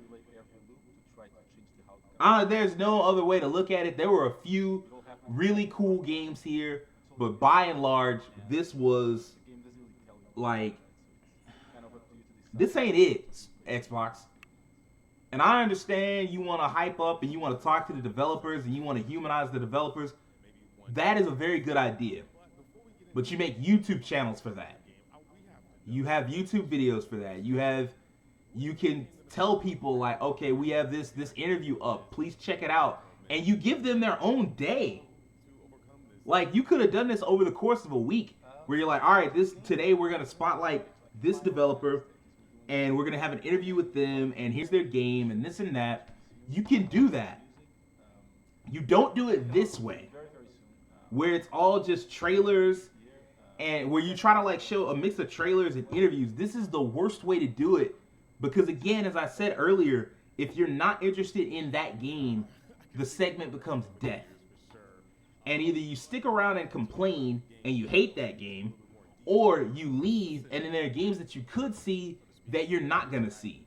There's no other way to look at it. There were a few really cool games here, but by and large, this was like... This ain't it, Xbox. And I understand you want to hype up and you want to talk to the developers and you want to humanize the developers. That is a very good idea. But you make YouTube channels for that. You have YouTube videos for that. You can tell people like, okay, we have this interview up. Please check it out. And you give them their own day. Like, you could have done this over the course of a week where you're like, all right, today we're going to spotlight this developer and we're going to have an interview with them and here's their game and this and that. You can do that. You don't do it this way, where it's all just trailers and where you try to like show a mix of trailers and interviews. This is the worst way to do it because, again, as I said earlier, if you're not interested in that game, the segment becomes death. And either you stick around and complain and you hate that game, or you leave and then there are games that you could see that you're not going to see.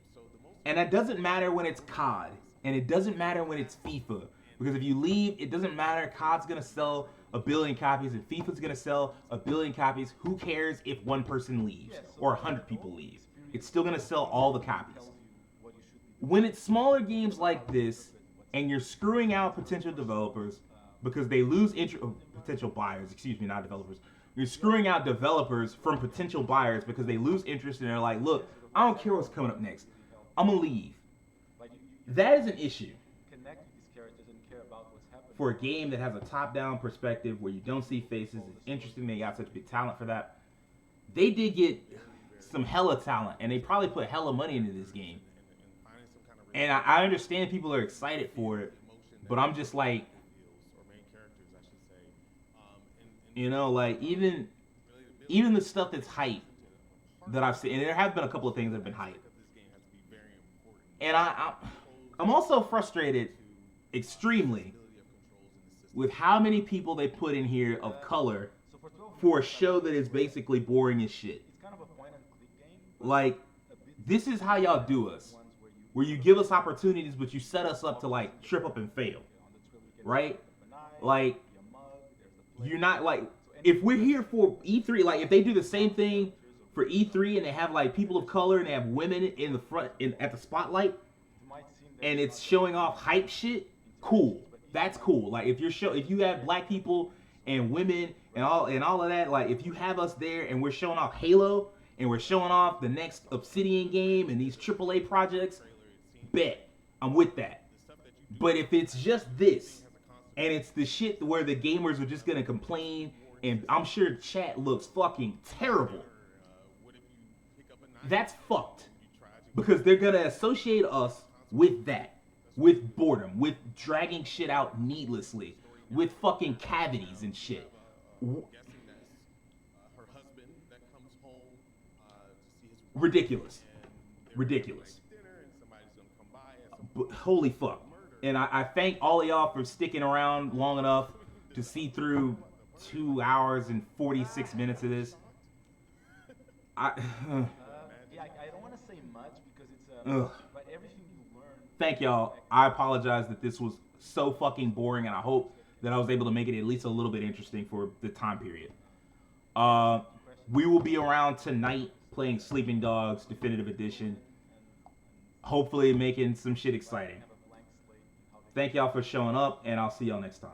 And that doesn't matter when it's COD, and it doesn't matter when it's FIFA. Because if you leave, it doesn't matter. COD's going to sell 1 billion copies, and FIFA's going to sell 1 billion copies. Who cares if one person leaves or 100 people leave? It's still going to sell all the copies. When it's smaller games like this, and you're screwing out potential developers because they lose interest, potential buyers, excuse me, not developers. You're screwing out developers from potential buyers because they lose interest and they're like, look, I don't care what's coming up next. I'm going to leave. That is an issue. For a game that has a top-down perspective where you don't see faces, it's interesting they got such big talent for that. They did get some hella talent, and they probably put hella money into this game. And I understand people are excited for it, but I'm just like, you know, like even the stuff that's hype that I've seen, and there have been a couple of things that have been hype. And I'm also frustrated extremely with how many people they put in here of color for a show that is basically boring as shit. Like, this is how y'all do us. Where you give us opportunities, but you set us up to, like, trip up and fail. Right? Like, you're not, like, if we're here for E3, like, if they do the same thing for E3 and they have, like, people of color and they have women in the front, at the spotlight, and it's showing off hype shit, cool. That's cool. Like, if you have black people and women and all of that, like, if you have us there and we're showing off Halo and we're showing off the next Obsidian game and these AAA projects, bet. I'm with that. But if it's just this, and it's the shit where the gamers are just gonna complain, and I'm sure chat looks fucking terrible, that's fucked. Because they're gonna associate us with that. With boredom, with dragging shit out needlessly, with fucking cavities and shit. Ridiculous. Ridiculous. But holy fuck. And I thank all of y'all for sticking around long enough to see through 2 hours and 46 minutes of this. Yeah, I don't want to say much because it's but everything you learn. Thank y'all. I apologize that this was so fucking boring, and I hope that I was able to make it at least a little bit interesting for the time period. We will be around tonight playing Sleeping Dogs Definitive Edition. Hopefully making some shit exciting. Thank y'all for showing up, and I'll see y'all next time.